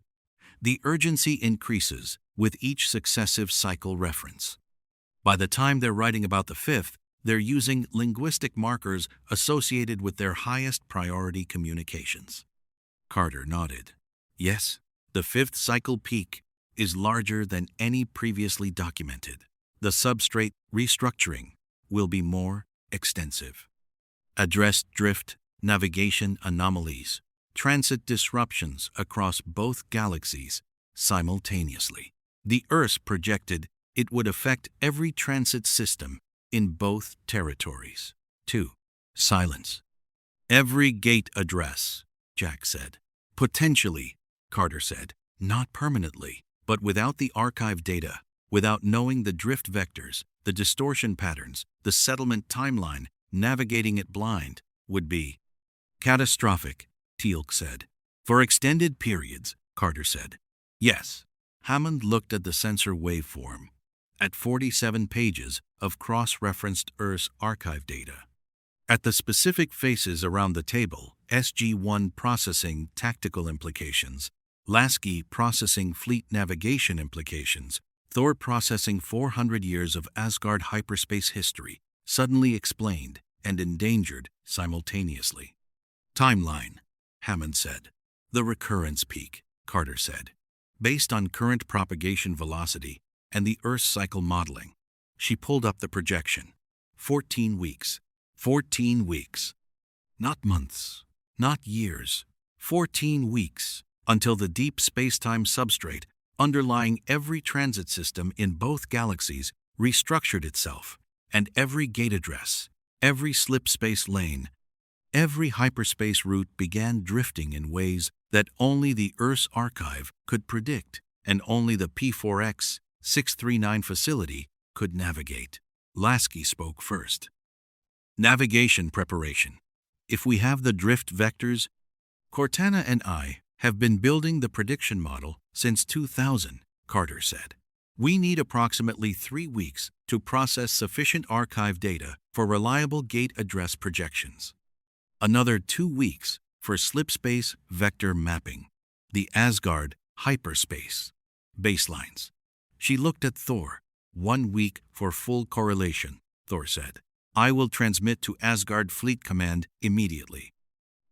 The urgency increases with each successive cycle reference. By the time they're writing about the 5th, they're using linguistic markers associated with their highest priority communications. Carter nodded. Yes, the 5th cycle peak is larger than any previously documented. The substrate restructuring will be more extensive. Address drift, navigation anomalies, transit disruptions across both galaxies simultaneously. The Earth projected it would affect every transit system in both territories. 2. Silence. Every gate address, Jack said. Potentially, Carter said. Not permanently, but without the archive data, without knowing the drift vectors, the distortion patterns, the settlement timeline, navigating it blind would be catastrophic, Teal'c said. For extended periods, Carter said. Yes. Hammond looked at the sensor waveform, at 47 pages of cross-referenced Earth's archive data. At the specific faces around the table, SG-1 processing tactical implications, Lasky processing fleet navigation implications, Thor processing 400 years of Asgard hyperspace history, suddenly explained and endangered simultaneously. Timeline, Hammond said. The recurrence peak, Carter said. Based on current propagation velocity and the Earth cycle modeling, she pulled up the projection. 14 weeks. 14 weeks. Not months, not years. 14 weeks until the deep spacetime substrate underlying every transit system in both galaxies restructured itself, and every gate address, every slipspace lane, every hyperspace route began drifting in ways that only the Earth's archive could predict and only the P4X 639 facility could navigate. Lasky spoke first. Navigation preparation. If we have the drift vectors, Cortana and I have been building the prediction model since 2000, Carter said. We need approximately 3 weeks to process sufficient archive data for reliable gate address projections. Another 2 weeks for slipspace vector mapping, the Asgard hyperspace baselines. She looked at Thor. 1 week for full correlation, Thor said. I will transmit to Asgard Fleet Command immediately.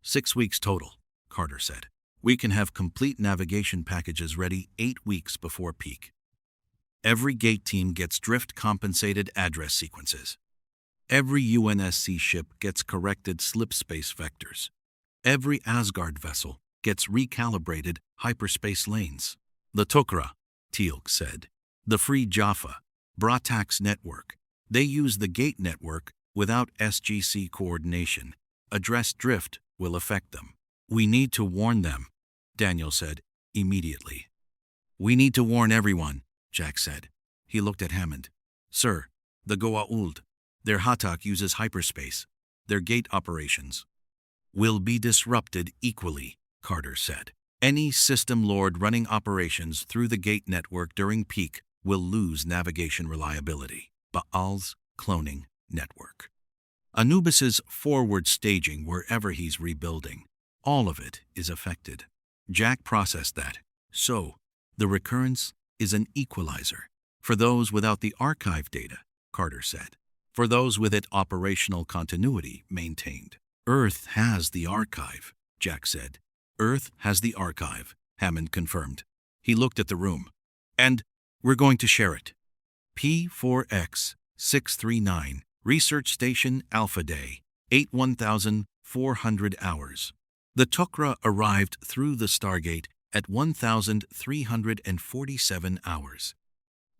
6 weeks total, Carter said. We can have complete navigation packages ready 8 weeks before peak. Every gate team gets drift-compensated address sequences. Every UNSC ship gets corrected slipspace vectors. Every Asgard vessel gets recalibrated hyperspace lanes. The Tok'ra, Teal'c said. The Free Jaffa, Bra'tac network. They use the gate network without SGC coordination, Address drift will affect them. We need to warn them, Daniel said, immediately. We need to warn everyone, Jack said. He looked at Hammond. Sir, the Goa'uld. Their Hatak uses hyperspace. Their gate operations will be disrupted equally, Carter said. Any system lord running operations through the gate network during peak will lose navigation reliability. Baal's cloning network. Anubis's forward staging wherever he's rebuilding. All of it is affected. Jack processed that. So, the recurrence is an equalizer. For those without the archive data, Carter said. For those with it, operational continuity maintained. Earth has the archive, Jack said. Earth has the archive, Hammond confirmed. He looked at the room. And we're going to share it. P4X 639, Research Station Alpha Day, 8,400 hours. The Tok'ra arrived through the Stargate at 1,347 hours.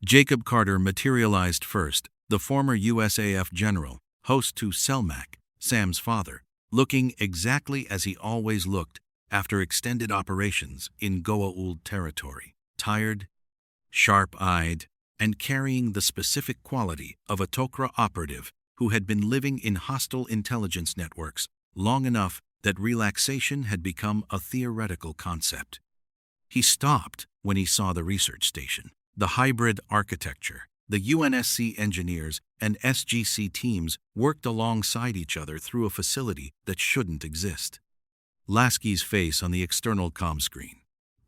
Jacob Carter materialized first, the former USAF general, host to Selmak, Sam's father, looking exactly as he always looked after extended operations in Goa'uld territory, tired, sharp-eyed, and carrying the specific quality of a Tok'ra operative who had been living in hostile intelligence networks long enough that relaxation had become a theoretical concept. He stopped when he saw the research station, the hybrid architecture. The UNSC engineers and SGC teams worked alongside each other through a facility that shouldn't exist. Lasky's face on the external comm screen.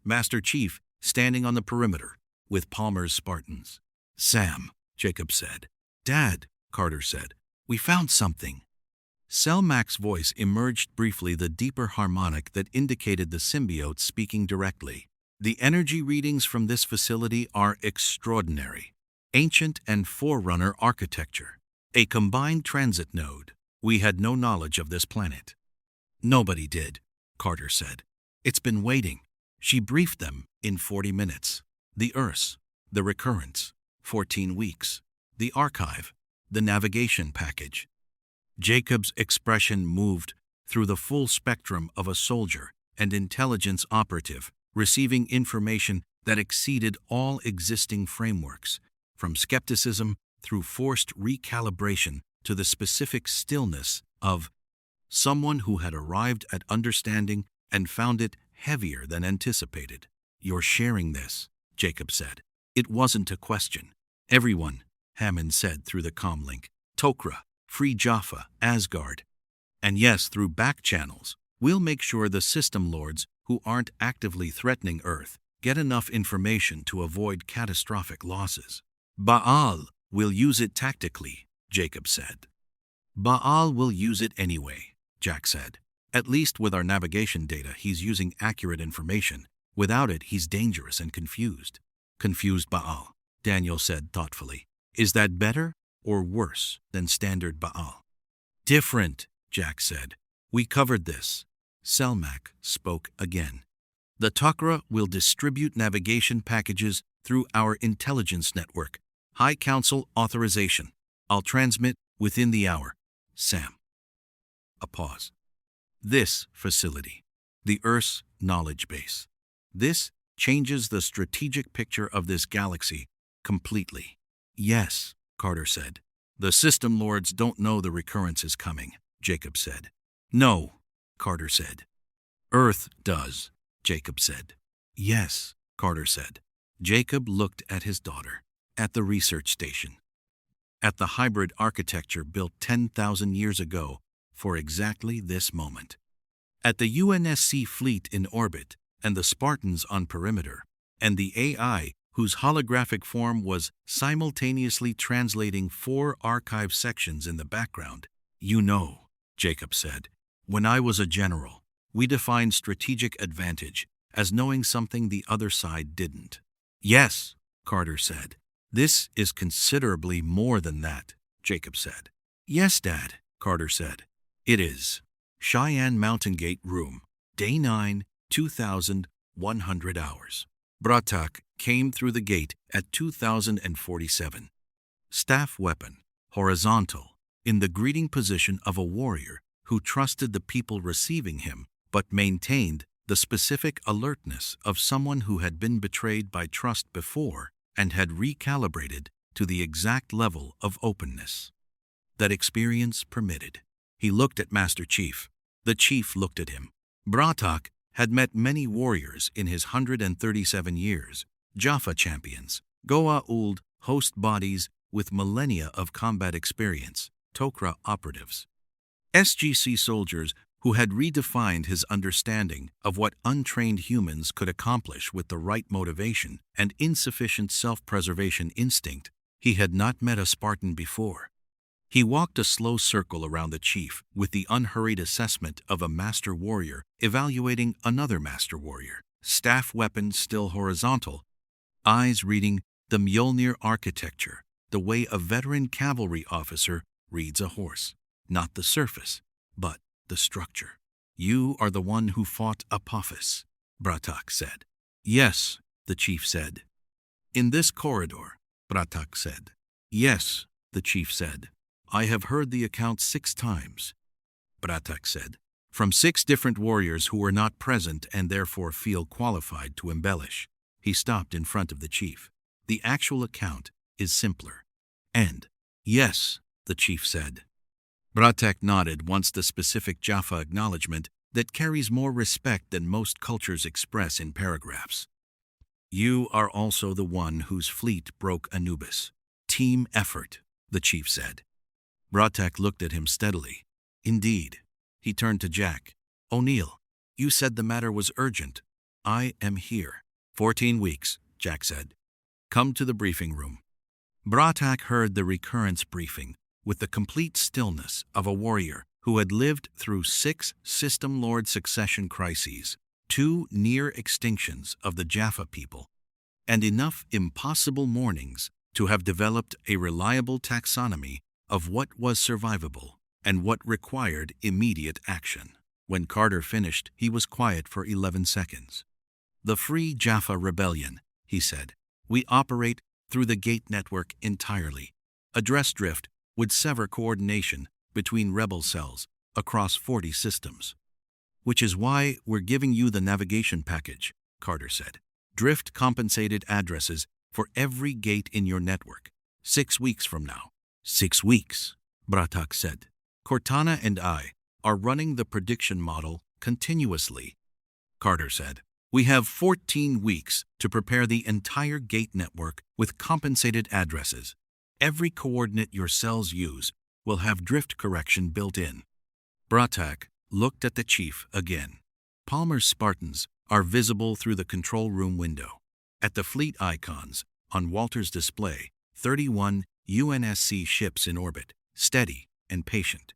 Master Chief standing on the perimeter with Palmer's Spartans. Sam, Jacob said. Dad, Carter said. We found something. Selmak's voice emerged briefly, the deeper harmonic that indicated the symbiote speaking directly. The energy readings from this facility are extraordinary. Ancient-Forerunner architecture. A combined transit node. We had no knowledge of this planet. Nobody did, Carter said. It's been waiting. She briefed them in 40 minutes. The Earth, the Recurrence, 14 weeks. The archive, the navigation package. Jacob's expression moved through the full spectrum of a soldier and intelligence operative, receiving information that exceeded all existing frameworks, from skepticism through forced recalibration to the specific stillness of someone who had arrived at understanding and found it heavier than anticipated. You're sharing this, Jacob said. It wasn't a question. Everyone, Hammond said through the comlink. Tok'ra, Free Jaffa, Asgard. And yes, through back channels, we'll make sure the system lords who aren't actively threatening Earth get enough information to avoid catastrophic losses. Baal will use it tactically, Jacob said. Baal will use it anyway, Jack said. At least with our navigation data, he's using accurate information. Without it, he's dangerous and confused. Confused Baal, Daniel said thoughtfully. Is that better or worse than standard Baal? Different, Jack said. We covered this. Selmak spoke again. The Tok'ra will distribute navigation packages through our intelligence network. High Council authorization. I'll transmit within the hour. Sam. A pause. This facility, the Earth's knowledge base. This changes the strategic picture of this galaxy completely. Yes, Carter said. The system lords don't know the recurrence is coming, Jacob said. No, Carter said. Earth does, Jacob said. Yes, Carter said. Jacob looked at his daughter, at the research station, at the hybrid architecture built 10,000 years ago for exactly this moment, at the UNSC fleet in orbit and the Spartans on perimeter, and the AI whose holographic form was simultaneously translating 4 archive sections in the background. You know, Jacob said, when I was a general, we defined strategic advantage as knowing something the other side didn't. Yes, Carter said. This is considerably more than that, Jacob said. Yes, Dad, Carter said. It is. Cheyenne Mountain Gate Room, Day 9, 2,100 hours. Bratak came through the gate at 2,047. Staff weapon, horizontal, in the greeting position of a warrior who trusted the people receiving him, but maintained the specific alertness of someone who had been betrayed by trust before and had recalibrated to the exact level of openness that experience permitted. He looked at Master Chief. The Chief looked at him. Bratak had met many warriors in his 137 years, Jaffa champions, Goa'uld host bodies with millennia of combat experience, Tok'ra operatives, SGC soldiers who had redefined his understanding of what untrained humans could accomplish with the right motivation and insufficient self-preservation instinct. He had not met a Spartan before. He walked a slow circle around the chief with the unhurried assessment of a master warrior evaluating another master warrior, staff weapon still horizontal, eyes reading the Mjolnir architecture, the way a veteran cavalry officer reads a horse, not the surface, but the structure. "You are the one who fought Apophis," Bratak said. "Yes," the chief said. "In this corridor," Bratak said. "Yes," the chief said. "I have heard the account 6 times," Bratak said, "from 6 different warriors who were not present and therefore feel qualified to embellish." He stopped in front of the chief. "The actual account is simpler." "And yes," the chief said. Bratak nodded once the specific Jaffa acknowledgement that carries more respect than most cultures express in paragraphs. "You are also the one whose fleet broke Anubis. Team effort," the chief said. Bratak looked at him steadily. "Indeed." He turned to Jack. "O'Neill, you said the matter was urgent. I am here." 14 weeks, Jack said. "Come to the briefing room." Bratak heard the Recurrence briefing with the complete stillness of a warrior who had lived through 6 System Lord succession crises, 2 near extinctions of the Jaffa people, and enough impossible mornings to have developed a reliable taxonomy of what was survivable and what required immediate action. When Carter finished, he was quiet for 11 seconds. "The Free Jaffa Rebellion," he said. "We operate through the gate network entirely. Address drift would sever coordination between rebel cells across 40 systems. Which is why we're giving you the navigation package," Carter said. "Drift compensated addresses for every gate in your network. 6 weeks from now." 6 weeks, Bratak said. "Cortana and I are running the prediction model continuously," Carter said. "We have 14 weeks to prepare the entire gate network with compensated addresses. Every coordinate your cells use will have drift correction built in." Bratak looked at the chief again. Palmer's Spartans are visible through the control room window. At the fleet icons on Walter's display, 31 UNSC ships in orbit, steady and patient.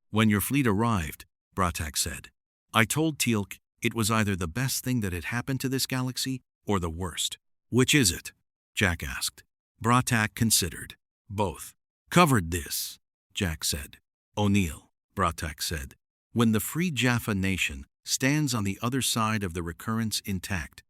"When your fleet arrived," Bratak said, "I told Teal'c it was either the best thing that had happened to this galaxy or the worst." "Which is it?" Jack asked. Bratak considered. "Both." "Covered this," Jack said. "O'Neill," Bratak said, "when the Free Jaffa Nation stands on the other side of the Recurrence intact,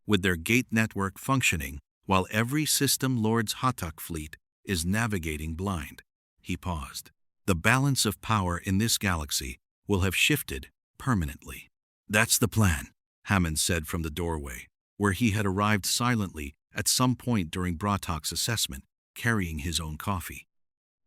with their gate network functioning while every System Lord's Hatak fleet is navigating blind." He paused. "The balance of power in this galaxy will have shifted permanently." "That's the plan," Hammond said from the doorway, where he had arrived silently at some point during Bratak's assessment, carrying his own coffee.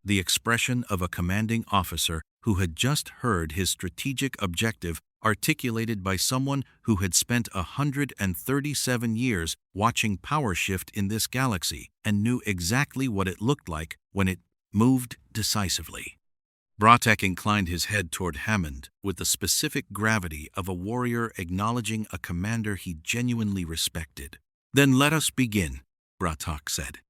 The expression of a commanding officer who had just heard his strategic objective articulated by someone who had spent 137 years watching power shift in this galaxy and knew exactly what it looked like when it moved decisively. Bratak inclined his head toward Hammond with the specific gravity of a warrior acknowledging a commander he genuinely respected. "Then let us begin," Bratak said.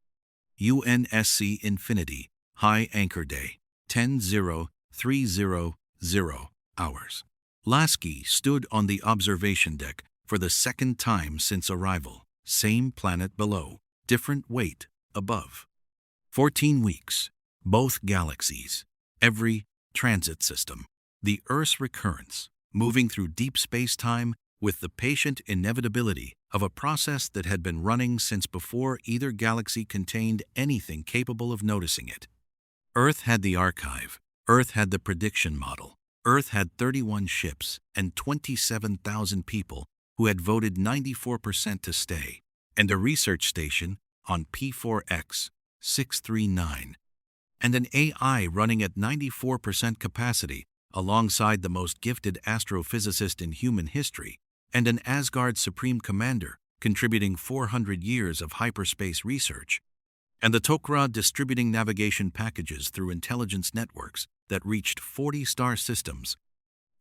"UNSC Infinity, High Anchor Day, 10:03:00 hours." Lasky stood on the observation deck for the 2nd time since arrival. Same planet below, different weight above. 14 weeks, both galaxies, every transit system. The Earth's recurrence, moving through deep space-time with the patient inevitability of a process that had been running since before either galaxy contained anything capable of noticing it. Earth had the archive, Earth had the prediction model, Earth had 31 ships and 27,000 people who had voted 94% to stay, and a research station on P4X 639, and an AI running at 94% capacity alongside the most gifted astrophysicist in human history, and an Asgard Supreme Commander contributing 400 years of hyperspace research, and the Tok'ra distributing navigation packages through intelligence networks that reached 40 star systems,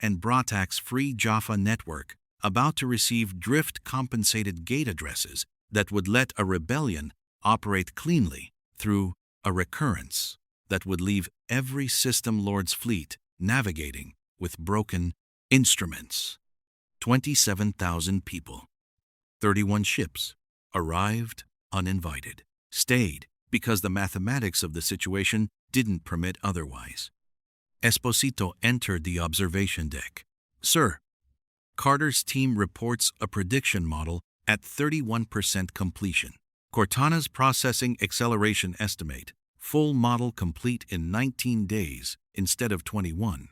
and Bratak's free Jaffa network about to receive drift-compensated gate addresses that would let a rebellion operate cleanly through a recurrence that would leave every system lord's fleet navigating with broken instruments. 27,000 people, 31 ships, arrived uninvited, stayed because the mathematics of the situation didn't permit otherwise. Esposito entered the observation deck. Sir, Carter's team reports a prediction model at 31% completion. Cortana's processing acceleration estimate, full model complete in 19 days instead of 21.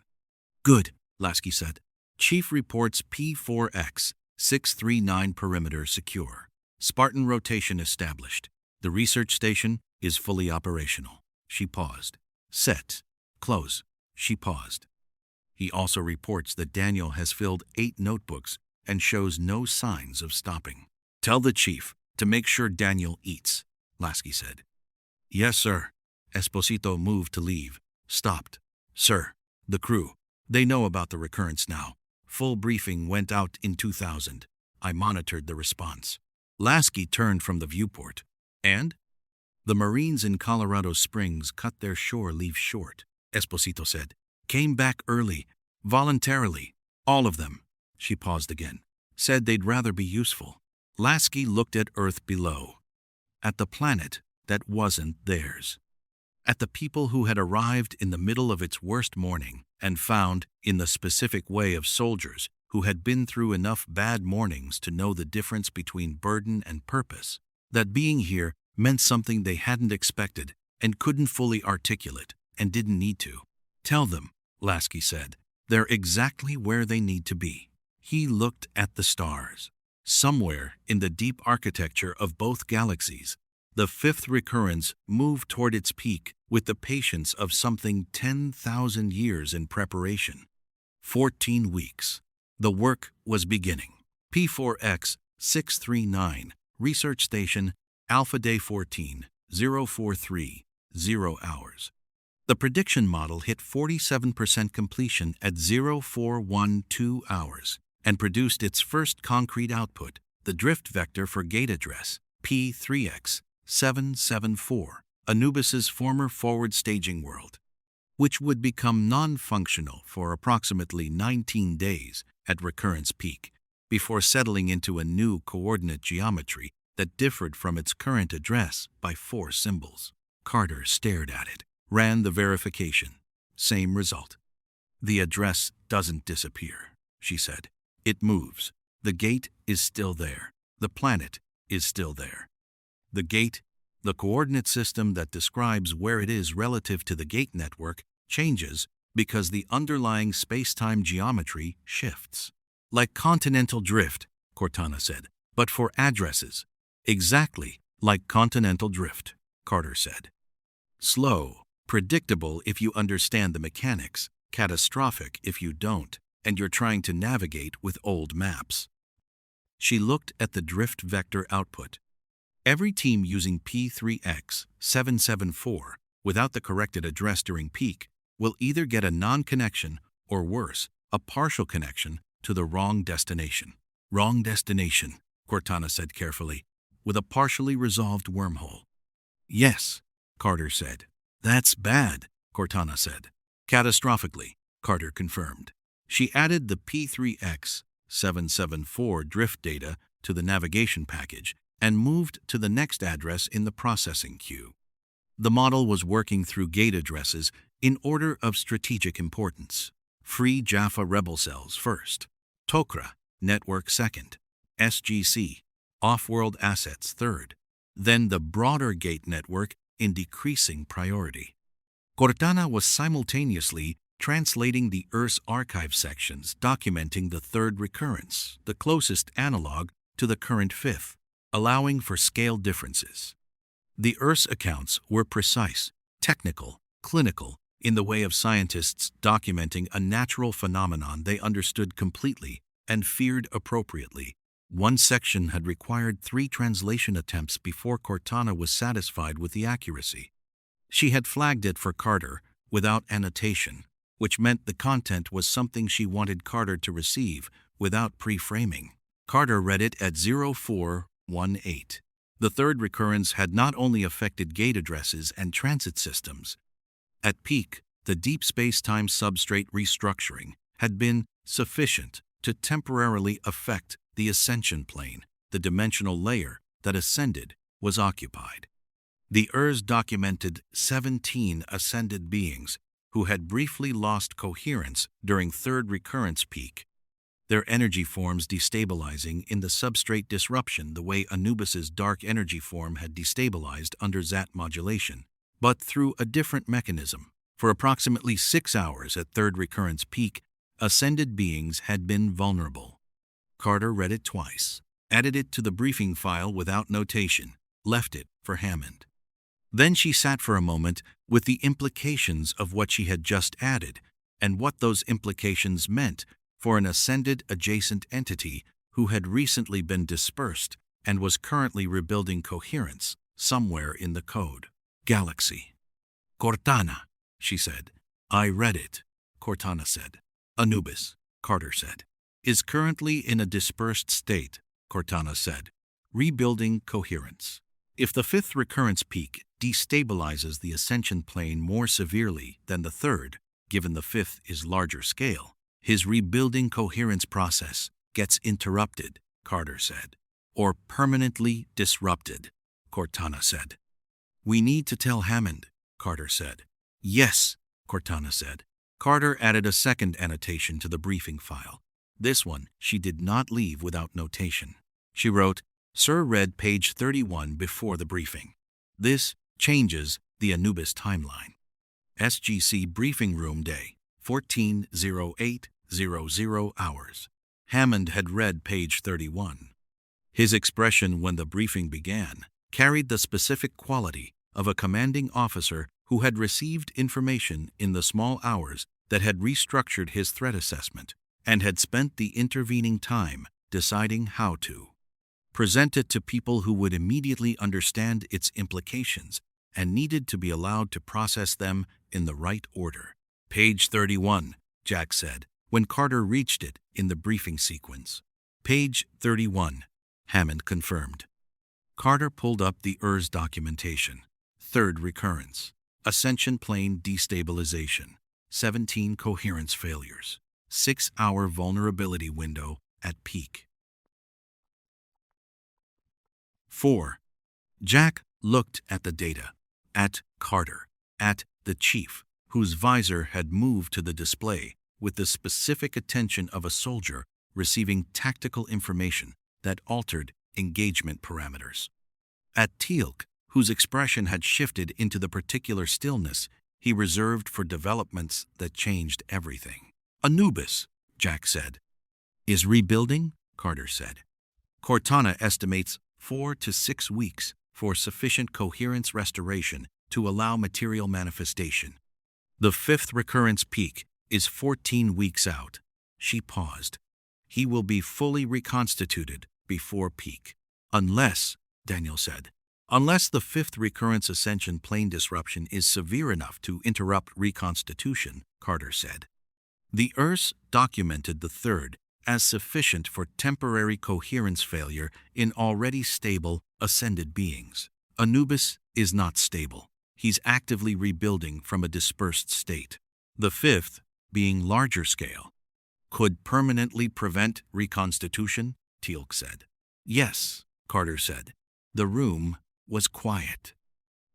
Good, Lasky said. Chief reports P4X 639 perimeter secure. Spartan rotation established. The research station is fully operational. She paused. Set. Close. She paused. He also reports that Daniel has filled 8 notebooks and shows no signs of stopping. Tell the chief to make sure Daniel eats, Lasky said. Yes, sir. Esposito moved to leave. Stopped. Sir, the crew, they know about the recurrence now. Full briefing went out in 2000. I monitored the response. Lasky turned from the viewport. And? The Marines in Colorado Springs cut their shore leave short, Esposito said. Came back early, voluntarily. All of them. She paused again. Said they'd rather be useful. Lasky looked at Earth below. At the planet that wasn't theirs. At the people who had arrived in the middle of its worst morning and found, in the specific way of soldiers who had been through enough bad mornings to know the difference between burden and purpose, that being here meant something they hadn't expected and couldn't fully articulate and didn't need to. Tell them, Lasky said, they're exactly where they need to be. He looked at the stars. Somewhere in the deep architecture of both galaxies, the fifth recurrence moved toward its peak with the patience of something 10,000 years in preparation. 14 weeks. The work was beginning. P4X 639, Research Station, Alpha Day 14, 043, 0 hours. The prediction model hit 47% completion at 0412 hours and produced its first concrete output, the drift vector for gate address, P3X 774, Anubis's former forward staging world, which would become non-functional for approximately 19 days at Recurrence peak, before settling into a new coordinate geometry that differed from its current address by 4 symbols. Carter stared at it, ran the verification. Same result. The address doesn't disappear, she said. It moves. The gate is still there. The planet is still there. The gate, the coordinate system that describes where it is relative to the gate network, changes because the underlying space-time geometry shifts. Like continental drift, Cortana said, but for addresses. Exactly like continental drift, Carter said. Slow, predictable if you understand the mechanics, catastrophic if you don't, and you're trying to navigate with old maps. She looked at the drift vector output. Every team using P3X 774 without the corrected address during peak will either get a non-connection or worse, a partial connection to the wrong destination. Wrong destination, Cortana said carefully, with a partially resolved wormhole. Yes, Carter said. That's bad, Cortana said. Catastrophically, Carter confirmed. She added the P3X 774 drift data to the navigation package and moved to the next address in the processing queue. The model was working through gate addresses in order of strategic importance. Free Jaffa rebel cells first, Tok'ra network second, SGC off-world assets third, then the broader gate network in decreasing priority. Cortana was simultaneously translating the Earth's archive sections documenting the third recurrence, the closest analog to the current fifth, allowing for scale differences. The Earth's accounts were precise, technical, clinical, in the way of scientists documenting a natural phenomenon they understood completely and feared appropriately. One section had required 3 translation attempts before Cortana was satisfied with the accuracy. She had flagged it for Carter without annotation, which meant the content was something she wanted Carter to receive without pre-framing. Carter read it at 0418. The third recurrence had not only affected gate addresses and transit systems. At peak, the deep space-time substrate restructuring had been sufficient to temporarily affect the ascension plane. The dimensional layer that ascended was occupied. The Urs documented 17 ascended beings who had briefly lost coherence during third recurrence peak, their energy forms destabilizing in the substrate disruption the way Anubis's dark energy form had destabilized under Zat modulation, but through a different mechanism. For approximately 6 hours at third recurrence peak, ascended beings had been vulnerable. Carter read it twice, added it to the briefing file without notation, left it for Hammond. Then she sat for a moment with the implications of what she had just added and what those implications meant for an ascended adjacent entity who had recently been dispersed and was currently rebuilding coherence somewhere in the code. Galaxy. Cortana, she said. I read it, Cortana said. Anubis, Carter said, is currently in a dispersed state, Cortana said, rebuilding coherence. If the fifth recurrence peak destabilizes the ascension plane more severely than the third, given the fifth is larger scale, his rebuilding coherence process gets interrupted, Carter said, or permanently disrupted, Cortana said. We need to tell Hammond, Carter said. Yes, Cortana said. Carter added a second annotation to the briefing file. This one she did not leave without notation. She wrote, Sir read page 31 before the briefing. This changes the Anubis timeline. SGC Briefing Room Day, 14:08:00 hours. Hammond had read page 31. His expression when the briefing began carried the specific quality of a commanding officer who had received information in the small hours that had restructured his threat assessment and had spent the intervening time deciding how to present it to people who would immediately understand its implications and needed to be allowed to process them in the right order. Page 31, Jack said, when Carter reached it in the briefing sequence. Page 31, Hammond confirmed. Carter pulled up the Urs documentation. Third recurrence. Ascension plane destabilization. 17 coherence failures. 6-hour vulnerability window at peak. 4. Jack looked at the data, at Carter, at the chief, whose visor had moved to the display with the specific attention of a soldier receiving tactical information that altered engagement parameters. At Teal'c, whose expression had shifted into the particular stillness he reserved for developments that changed everything. Anubis, Jack said. Is rebuilding? Carter said. Cortana estimates 4 to 6 weeks for sufficient coherence restoration to allow material manifestation. The fifth recurrence peak is 14 weeks out. She paused. He will be fully reconstituted before peak. Unless, Daniel said, unless the fifth recurrence ascension plane disruption is severe enough to interrupt reconstitution, Carter said. The Urs documented the third as sufficient for temporary coherence failure in already stable, ascended beings. Anubis is not stable. He's actively rebuilding from a dispersed state. The fifth, being larger scale, could permanently prevent reconstitution, Teal'c said. Yes, Carter said. The room was quiet.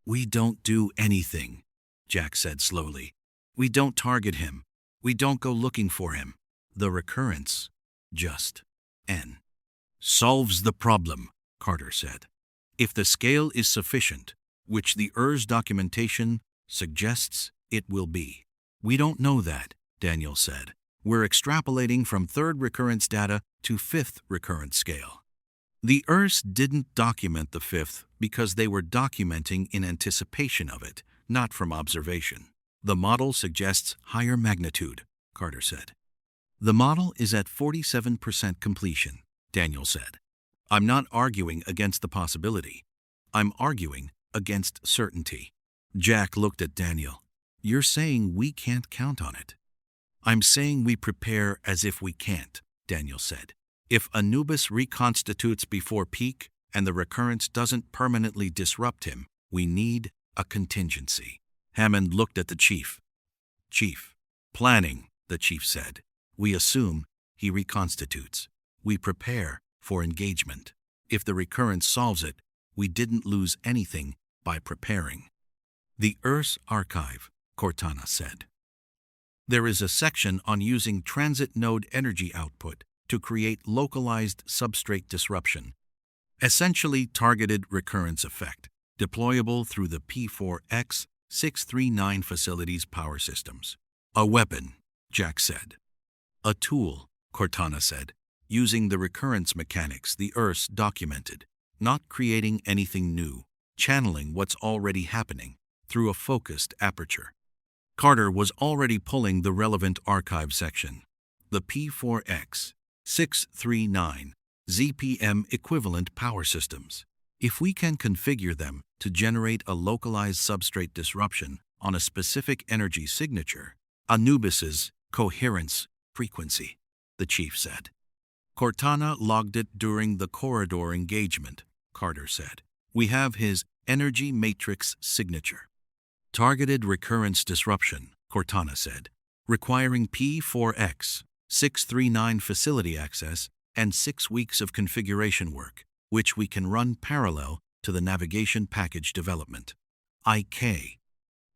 We don't do anything, Jack said slowly. We don't target him. We don't go looking for him. The recurrence just solves the problem, Carter said. If the scale is sufficient, which the Urs documentation suggests it will be, We don't know that, Daniel said. We're extrapolating from third recurrence data to fifth recurrence scale. The Urs didn't document the fifth because they were documenting in anticipation of it, not from observation. The model suggests higher magnitude, Carter said. The model is at 47% completion, Daniel said. I'm not arguing against the possibility. I'm arguing against certainty. Jack looked at Daniel. You're saying we can't count on it. I'm saying we prepare as if we can't, Daniel said. If Anubis reconstitutes before peak and the recurrence doesn't permanently disrupt him, we need a contingency. Hammond looked at the chief. Chief. Planning, the chief said. We assume he reconstitutes. We prepare for engagement. If the recurrence solves it, we didn't lose anything by preparing. The Urs Archive, Cortana said. There is a section on using transit node energy output to create localized substrate disruption, essentially targeted recurrence effect, deployable through the P4X 639 facility's power systems. A weapon, Jack said. A tool, Cortana said, using the recurrence mechanics the Urs documented, not creating anything new, channeling what's already happening through a focused aperture. Carter was already pulling the relevant archive section. The P4X 639 ZPM equivalent power systems. If we can configure them to generate a localized substrate disruption on a specific energy signature, Anubis's coherence frequency, the chief said. Cortana logged it during the corridor engagement, Carter said. We have his energy matrix signature. Targeted recurrence disruption, Cortana said, requiring P4X 639 facility access and 6 weeks of configuration work, which we can run parallel to the navigation package development. IK.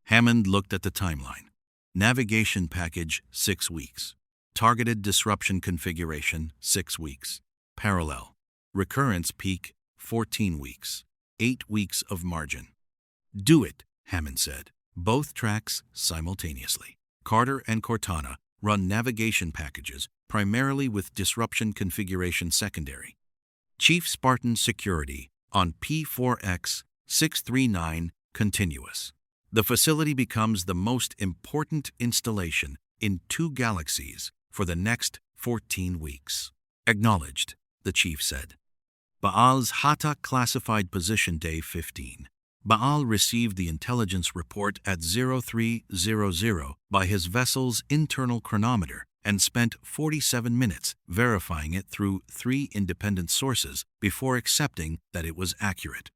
Hammond looked at the timeline. Navigation package 6 weeks. Targeted disruption configuration 6 weeks. Parallel. Recurrence peak 14 weeks. 8 weeks of margin. Do it, Hammond said. Both tracks simultaneously. Carter and Cortana run navigation packages primarily with disruption configuration secondary. Chief Spartan Security on P4X 639 continuous. The facility becomes the most important installation in 2 galaxies for the next 14 weeks. Acknowledged, the chief said. Baal's Hatta classified position day 15. Baal received the intelligence report at 0300 by his vessel's internal chronometer and spent 47 minutes verifying it through 3 independent sources before accepting that it was accurate.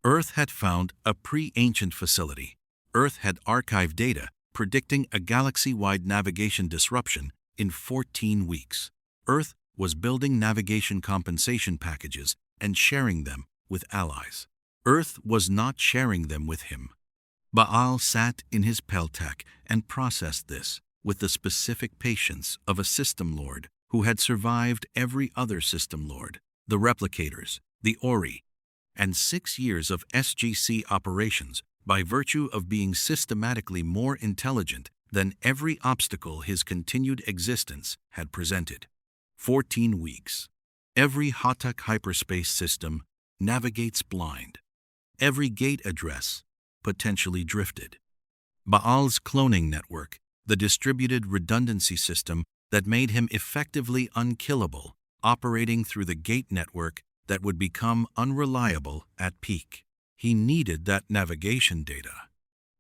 Earth had found a pre-ancient facility. Earth had archived data predicting a galaxy-wide navigation disruption in 14 weeks. Earth was building navigation compensation packages and sharing them with allies. Earth was not sharing them with him. Baal sat in his Peltac and processed this with the specific patience of a system lord who had survived every other system lord, the replicators, the Ori, and 6 years of SGC operations by virtue of being systematically more intelligent than every obstacle his continued existence had presented. 14 weeks. Every Hatak hyperspace system navigates blind. Every gate address potentially drifted. Baal's cloning network, the distributed redundancy system that made him effectively unkillable, operating through the gate network that would become unreliable at peak. He needed that navigation data.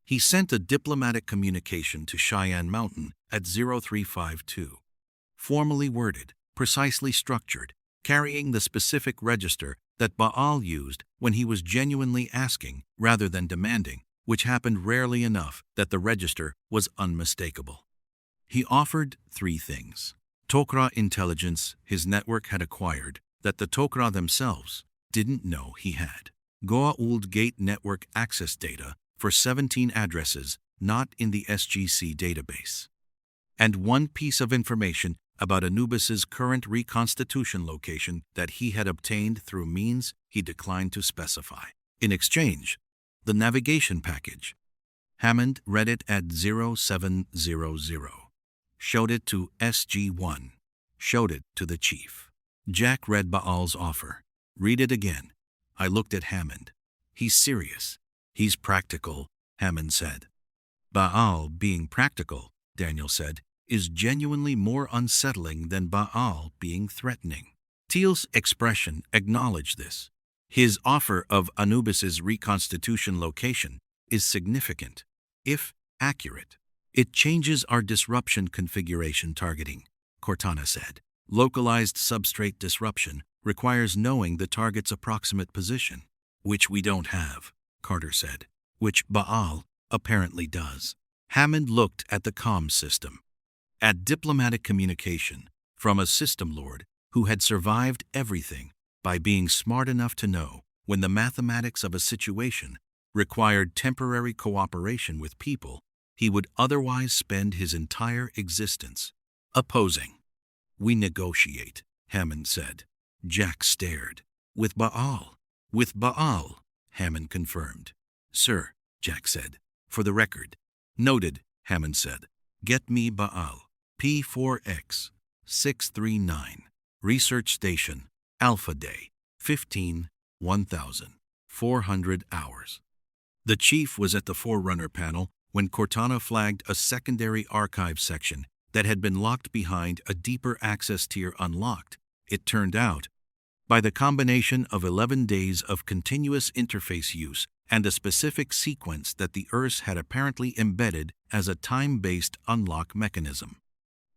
He sent a diplomatic communication to Cheyenne Mountain at 0352. Formally worded, precisely structured, carrying the specific register that Baal used when he was genuinely asking rather than demanding, which happened rarely enough that the register was unmistakable. He offered 3 things. Tok'ra intelligence his network had acquired that the Tok'ra themselves didn't know he had. Goa'uld Gate network access data for 17 addresses not in the SGC database. And 1 piece of information about Anubis's current reconstitution location that he had obtained through means he declined to specify. In exchange, the navigation package. Hammond read it at 0700. Showed it to SG-1. Showed it to the chief. Jack read Baal's offer. Read it again. I looked at Hammond. He's serious. He's practical, Hammond said. Baal being practical, Daniel said, is genuinely more unsettling than Baal being threatening. Teal's expression acknowledged this. His offer of Anubis's reconstitution location is significant, if accurate. It changes our disruption configuration targeting, Cortana said. Localized substrate disruption requires knowing the target's approximate position, which we don't have, Carter said, which Baal apparently does. Hammond looked at the comms system, at diplomatic communication from a system lord who had survived everything by being smart enough to know when the mathematics of a situation required temporary cooperation with people he would otherwise spend his entire existence opposing. We negotiate, Hammond said. Jack stared. With Baal. With Baal, Hammond confirmed. Sir, Jack said. For the record. Noted, Hammond said. Get me Baal. P4X 639. Research Station. Alpha Day. 1,400 hours. The chief was at the Forerunner panel when Cortana flagged a secondary archive section that had been locked behind a deeper access tier unlocked, it turned out, by the combination of 11 days of continuous interface use and a specific sequence that the URSS had apparently embedded as a time-based unlock mechanism.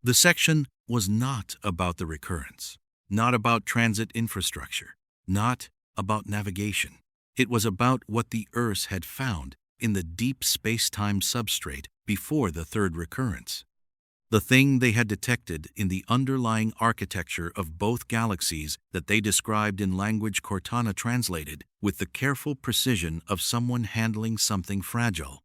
The section was not about the Recurrence, not about transit infrastructure, not about navigation. It was about what the URSS had found in the deep space-time substrate before the third Recurrence. The thing they had detected in the underlying architecture of both galaxies that they described in language Cortana translated with the careful precision of someone handling something fragile.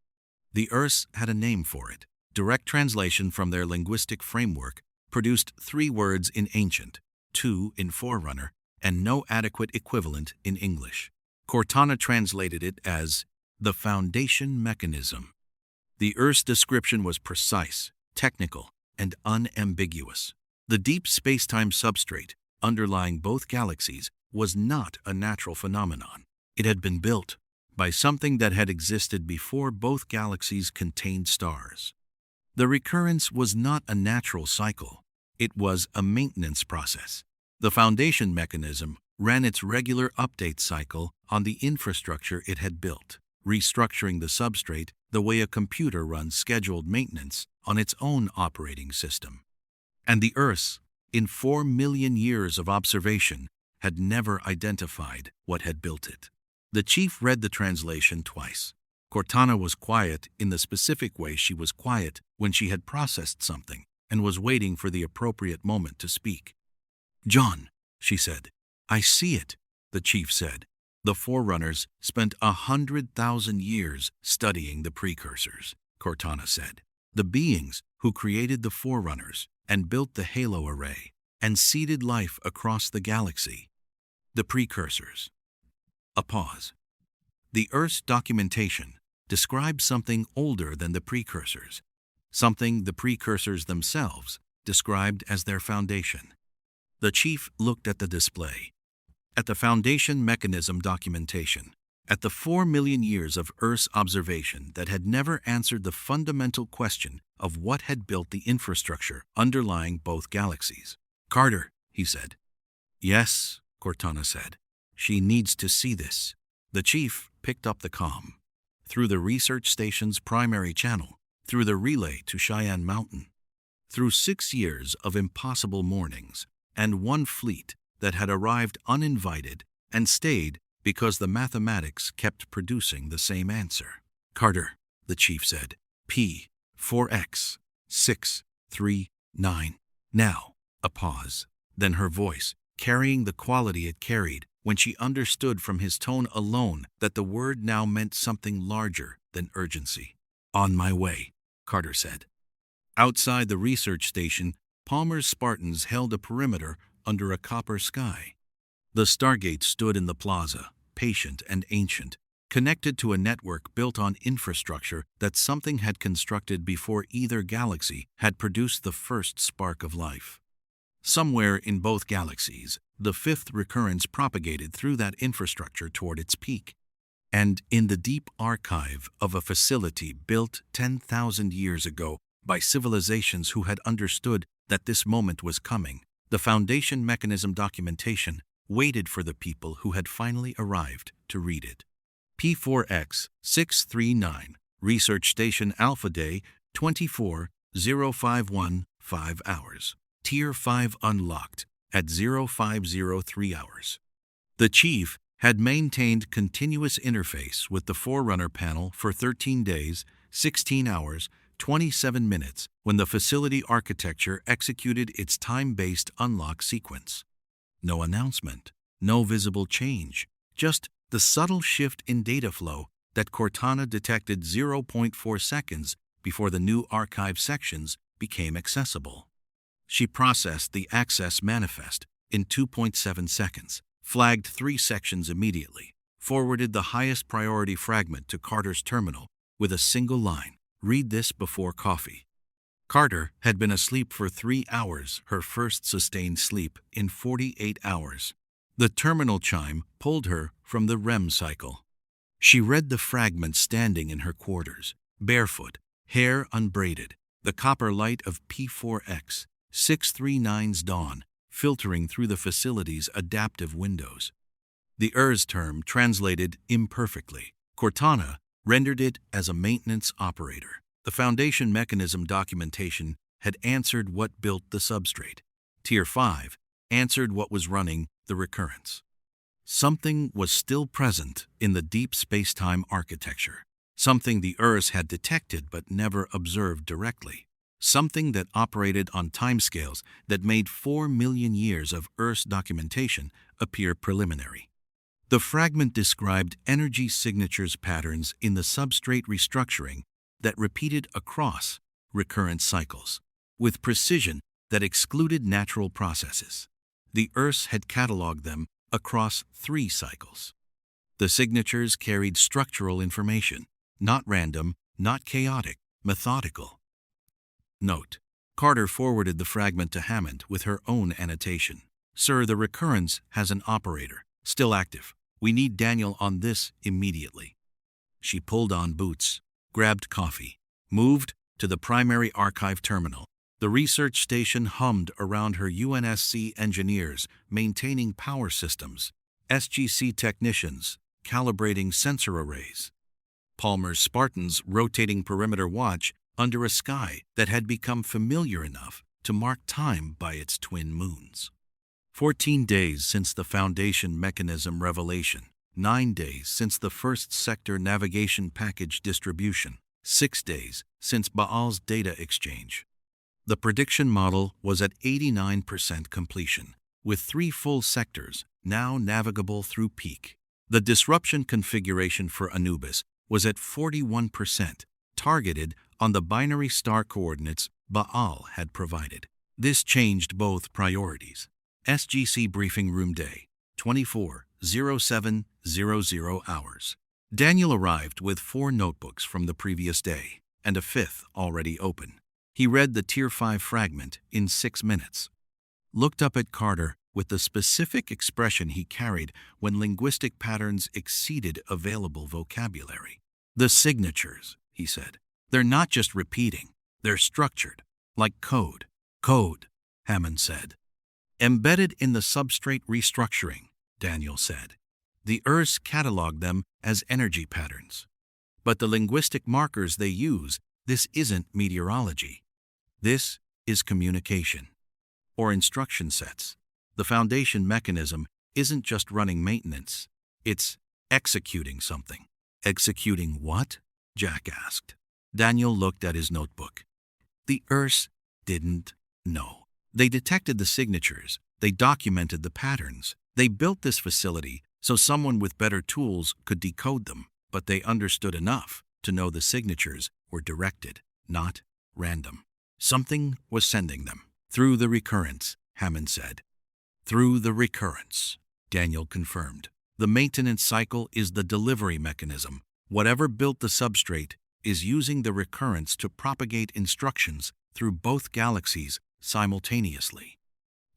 The URSS had a name for it. Direct translation from their linguistic framework produced 3 words in Ancient, 2 in Forerunner, and no adequate equivalent in English. Cortana translated it as the foundation mechanism. The URSS description was precise, technical, and unambiguous. The deep space-time substrate underlying both galaxies was not a natural phenomenon. It had been built by something that had existed before both galaxies contained stars. The recurrence was not a natural cycle. It was a maintenance process. The foundation mechanism ran its regular update cycle on the infrastructure it had built, restructuring the substrate the way a computer runs scheduled maintenance on its own operating system. And the URSS, in 4 million years of observation, had never identified what had built it. The chief read the translation twice. Cortana was quiet in the specific way she was quiet when she had processed something and was waiting for the appropriate moment to speak. John, she said. I see it, the chief said. The Forerunners spent 100,000 years studying the precursors, Cortana said. The beings who created the Forerunners and built the halo array and seeded life across the galaxy. The precursors. A pause. The Earth's documentation describes something older than the precursors, something the precursors themselves described as their foundation. The chief looked at the display, at the foundation mechanism documentation, at the 4 million years of Earth's observation that had never answered the fundamental question of what had built the infrastructure underlying both galaxies. Carter, he said. Yes, Cortana said. She needs to see this. The chief picked up the comm. Through the research station's primary channel, through the relay to Cheyenne Mountain, through 6 years of impossible mornings, and 1 fleet that had arrived uninvited and stayed because the mathematics kept producing the same answer. Carter, the chief said, P4X 639. Now, a pause. Then her voice, carrying the quality it carried when she understood from his tone alone that the word now meant something larger than urgency. On my way, Carter said. Outside the research station, Palmer's Spartans held a perimeter under a copper sky. The Stargate stood in the plaza, patient and ancient, connected to a network built on infrastructure that something had constructed before either galaxy had produced the first spark of life. Somewhere in both galaxies, the fifth recurrence propagated through that infrastructure toward its peak. And in the deep archive of a facility built 10,000 years ago by civilizations who had understood that this moment was coming, the Foundation mechanism documentation waited for the people who had finally arrived to read it. P4X 639, Research Station Alpha Day 24:0515 hours. Tier 5 unlocked at 0503 hours. The Chief had maintained continuous interface with the Forerunner panel for 13 days, 16 hours, 27 minutes when the facility architecture executed its time-based unlock sequence. No announcement, no visible change, just the subtle shift in data flow that Cortana detected 0.4 seconds before the new archive sections became accessible. She processed the access manifest in 2.7 seconds, flagged 3 sections immediately, forwarded the highest priority fragment to Carter's terminal with a single line, "Read this before coffee." Carter had been asleep for 3 hours, her first sustained sleep in 48 hours. The terminal chime pulled her from the REM cycle. She read the fragment standing in her quarters, barefoot, hair unbraided, the copper light of P4X 639's dawn filtering through the facility's adaptive windows. The ERS term translated imperfectly. Cortana rendered it as a maintenance operator. The Foundation mechanism documentation had answered what built the substrate. Tier 5 answered what was running the Recurrence. Something was still present in the deep space-time architecture. Something the ERS had detected but never observed directly. Something that operated on timescales that made 4 million years of ERS documentation appear preliminary. The fragment described energy signatures patterns in the substrate restructuring that repeated across recurrent cycles, with precision that excluded natural processes. The ERS had cataloged them across 3 cycles. The signatures carried structural information, not random, not chaotic, methodical. Note: Carter forwarded the fragment to Hammond with her own annotation. "Sir, the Recurrence has an operator, still active. We need Daniel on this immediately." She pulled on boots, grabbed coffee, moved to the primary archive terminal. The research station hummed around her UNSC engineers maintaining power systems, SGC technicians calibrating sensor arrays, Palmer's Spartans rotating perimeter watch under a sky that had become familiar enough to mark time by its twin moons. 14 days since the Foundation mechanism revelation, 9 days since the first sector navigation package distribution, 6 days since Baal's data exchange. The prediction model was at 89% completion, with 3 full sectors now navigable through peak. The disruption configuration for Anubis was at 41%, targeted on the binary star coordinates Baal had provided. This changed both priorities. SGC Briefing Room Day, 24:07:00 hours. Daniel arrived with 4 notebooks from the previous day, and a 5th already open. He read the Tier 5 fragment in 6 minutes. Looked up at Carter with the specific expression he carried when linguistic patterns exceeded available vocabulary. "The signatures," he said. "They're not just repeating, they're structured, like code." "Code," Hammond said. "Embedded in the substrate restructuring," Daniel said. "The ERS cataloged them as energy patterns. But the linguistic markers they use, this isn't meteorology. This is communication. Or instruction sets. The Foundation mechanism isn't just running maintenance, it's executing something." "Executing what?" Jack asked. Daniel looked at his notebook. The ERS didn't know. They detected the signatures, they documented the patterns, they built this facility so someone with better tools could decode them, but they understood enough to know the signatures were directed, not random. Something was sending them. "Through the Recurrence," Hammond said. "Through the Recurrence," Daniel confirmed. The maintenance cycle is the delivery mechanism. Whatever built the substrate is using the recurrence to propagate instructions through both galaxies simultaneously.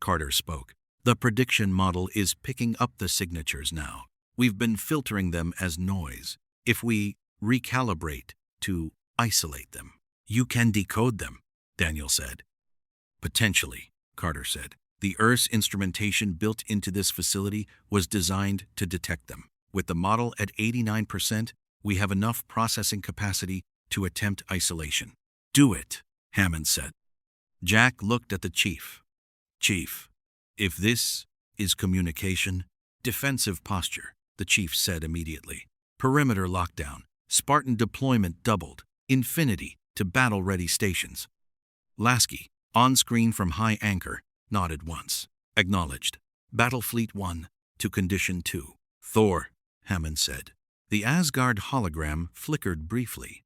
Carter spoke. The prediction model is picking up the signatures now. We've been filtering them as noise. If we recalibrate to isolate them, you can decode them, Daniel said. Potentially, Carter said. The Earth's instrumentation built into this facility was designed to detect them. With the model at 89%, we have enough processing capacity to attempt isolation. Do it, Hammond said. Jack looked at the chief. Chief, if this is communication, defensive posture, the chief said immediately. Perimeter lockdown, Spartan deployment doubled, infinity to battle-ready stations. Lasky, on screen from high anchor, nodded once. Acknowledged. Battle Fleet 1 to Condition 2. Thor, Hammond said. The Asgard hologram flickered briefly.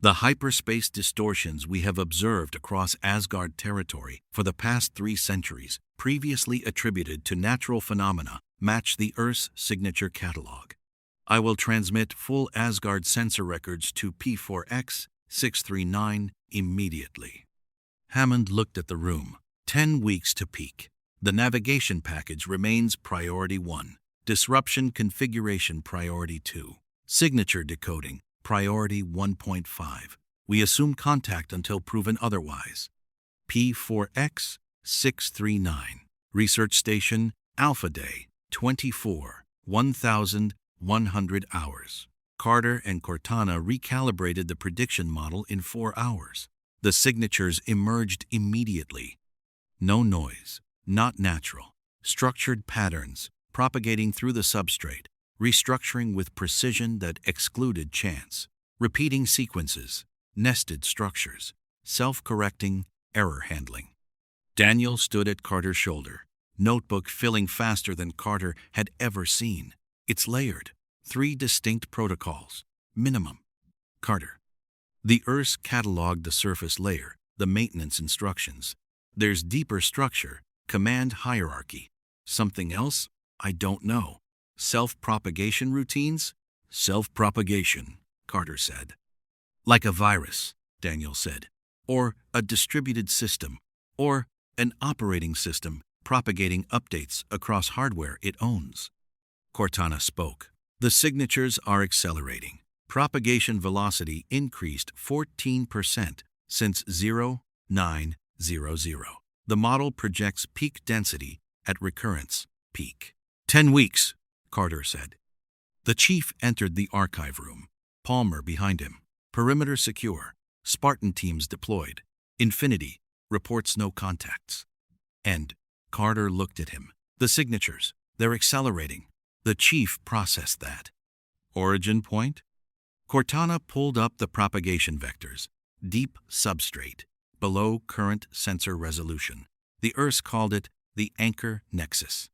The hyperspace distortions we have observed across Asgard territory for the past 3 centuries, previously attributed to natural phenomena, match the Earth's signature catalog. I will transmit full Asgard sensor records to P4X 639 immediately. Hammond looked at the room. 10 weeks to peak. The navigation package remains Priority 1. Disruption configuration Priority 2. Signature decoding Priority 1.5. We assume contact until proven otherwise. P4X 639. Research Station Alpha Day 24. 1,100 hours. Carter and Cortana recalibrated the prediction model in 4 hours. The signatures emerged immediately. No noise, not natural. Structured patterns, propagating through the substrate, restructuring with precision that excluded chance. Repeating sequences, nested structures, self-correcting, error handling. Daniel stood at Carter's shoulder, notebook filling faster than Carter had ever seen. It's layered. 3 distinct protocols. Minimum. Carter. The Earth's cataloged the surface layer, the maintenance instructions. There's deeper structure, command hierarchy. Something else? I don't know. Self-propagation routines? Self-propagation, Carter said. Like a virus, Daniel said. Or a distributed system. Or an operating system propagating updates across hardware it owns. Cortana spoke. The signatures are accelerating. Propagation velocity increased 14% since 0900. The model projects peak density at recurrence peak. 10 weeks, Carter said. The chief entered the archive room, Palmer behind him. Perimeter secure. Spartan teams deployed. Infinity reports no contacts. And Carter looked at him. The signatures, they're accelerating. The chief processed that. Origin point? Cortana pulled up the propagation vectors. Deep substrate, below current sensor resolution. The Earths called it the anchor nexus.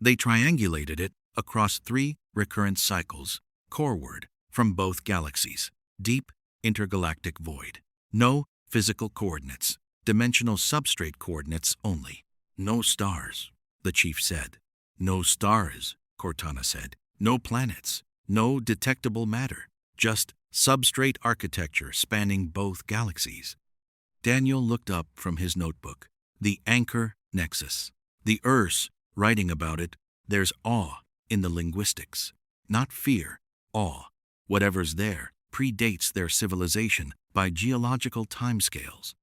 They triangulated it across 3 recurrence cycles, coreward, from both galaxies. Deep intergalactic void. No physical coordinates. Dimensional substrate coordinates only. No stars, the chief said. No stars, Cortana said. No planets. No detectable matter. Just substrate architecture spanning both galaxies. Daniel looked up from his notebook. The anchor nexus. The Earths writing about it, there's awe in the linguistics. Not fear, awe. Whatever's there predates their civilization by geological timescales.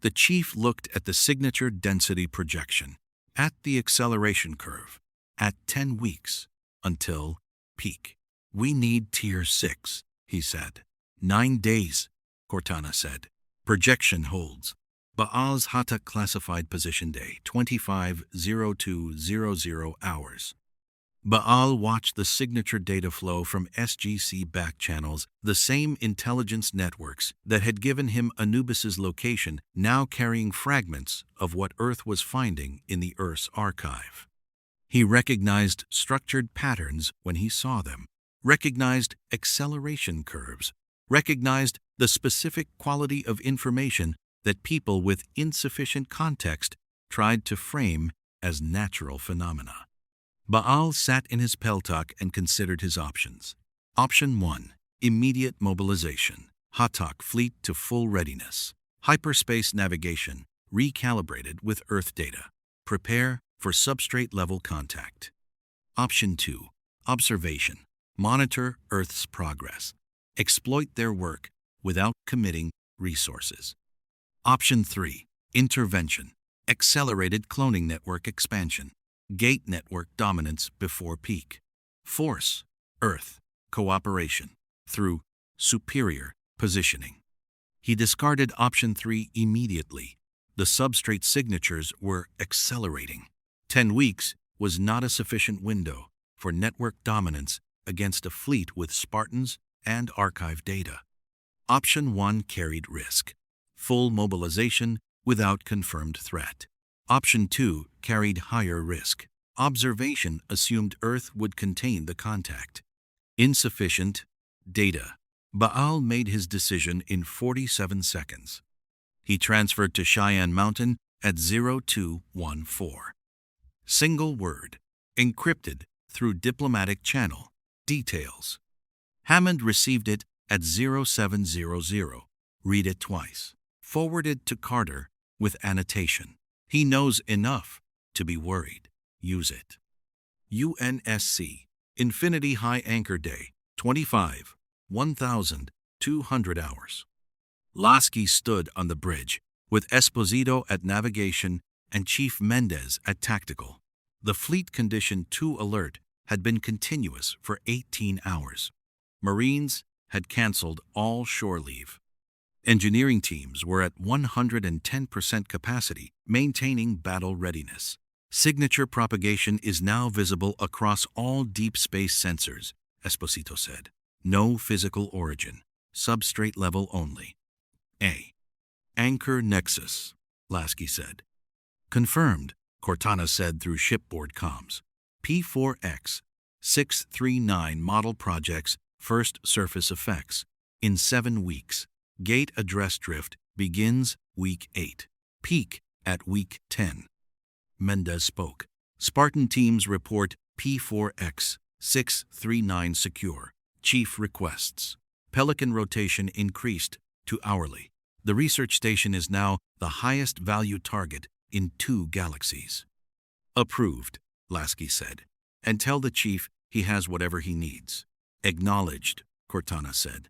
The chief looked at the signature density projection, at the acceleration curve, at 10 weeks, until peak. We need Tier 6, he said. 9 days, Cortana said. Projection holds. Baal's Hata classified position day, 25:02:00 hours. Baal watched the signature data flow from SGC back channels, the same intelligence networks that had given him Anubis's location, now carrying fragments of what Earth was finding in the Earth's archive. He recognized structured patterns when he saw them, recognized acceleration curves, recognized the specific quality of information that people with insufficient context tried to frame as natural phenomena. Baal sat in his peltak and considered his options. Option 1. Immediate mobilization. Hatak fleet to full readiness. Hyperspace navigation, recalibrated with Earth data. Prepare for substrate-level contact. Option 2. Observation. Monitor Earth's progress. Exploit their work without committing resources. Option 3. Intervention. Accelerated cloning network expansion. Gate network dominance before peak. Force Earth cooperation through superior positioning. He discarded option 3 immediately. The substrate signatures were accelerating. 10 weeks was not a sufficient window for network dominance against a fleet with Spartans and archive data. Option 1 carried risk. Full mobilization without confirmed threat. Option 2 carried higher risk. Observation assumed Earth would contain the contact. Insufficient data. Baal made his decision in 47 seconds. He transferred to Cheyenne Mountain at 0214. Single word. Encrypted through diplomatic channel. Details. Hammond received it at 0700. Read it twice. Forwarded to Carter with annotation. He knows enough to be worried. Use it. UNSC. Infinity High Anchor Day. 25. 1,200 hours. Lasky stood on the bridge, with Esposito at navigation and Chief Mendez at tactical. The fleet condition 2 alert had been continuous for 18 hours. Marines had canceled all shore leave. Engineering teams were at 110% capacity, maintaining battle readiness. Signature propagation is now visible across all deep space sensors, Esposito said. No physical origin, substrate level only. A. Anchor Nexus, Lasky said. Confirmed, Cortana said through shipboard comms. P4X 639 model projects first surface effects in 7 weeks. Gate address drift begins week 8. Peak at week 10. Mendez spoke. Spartan teams report P4X 639 secure. Chief requests. Pelican rotation increased to hourly. The research station is now the highest value target in 2 galaxies. Approved, Lasky said. And tell the chief he has whatever he needs. Acknowledged, Cortana said.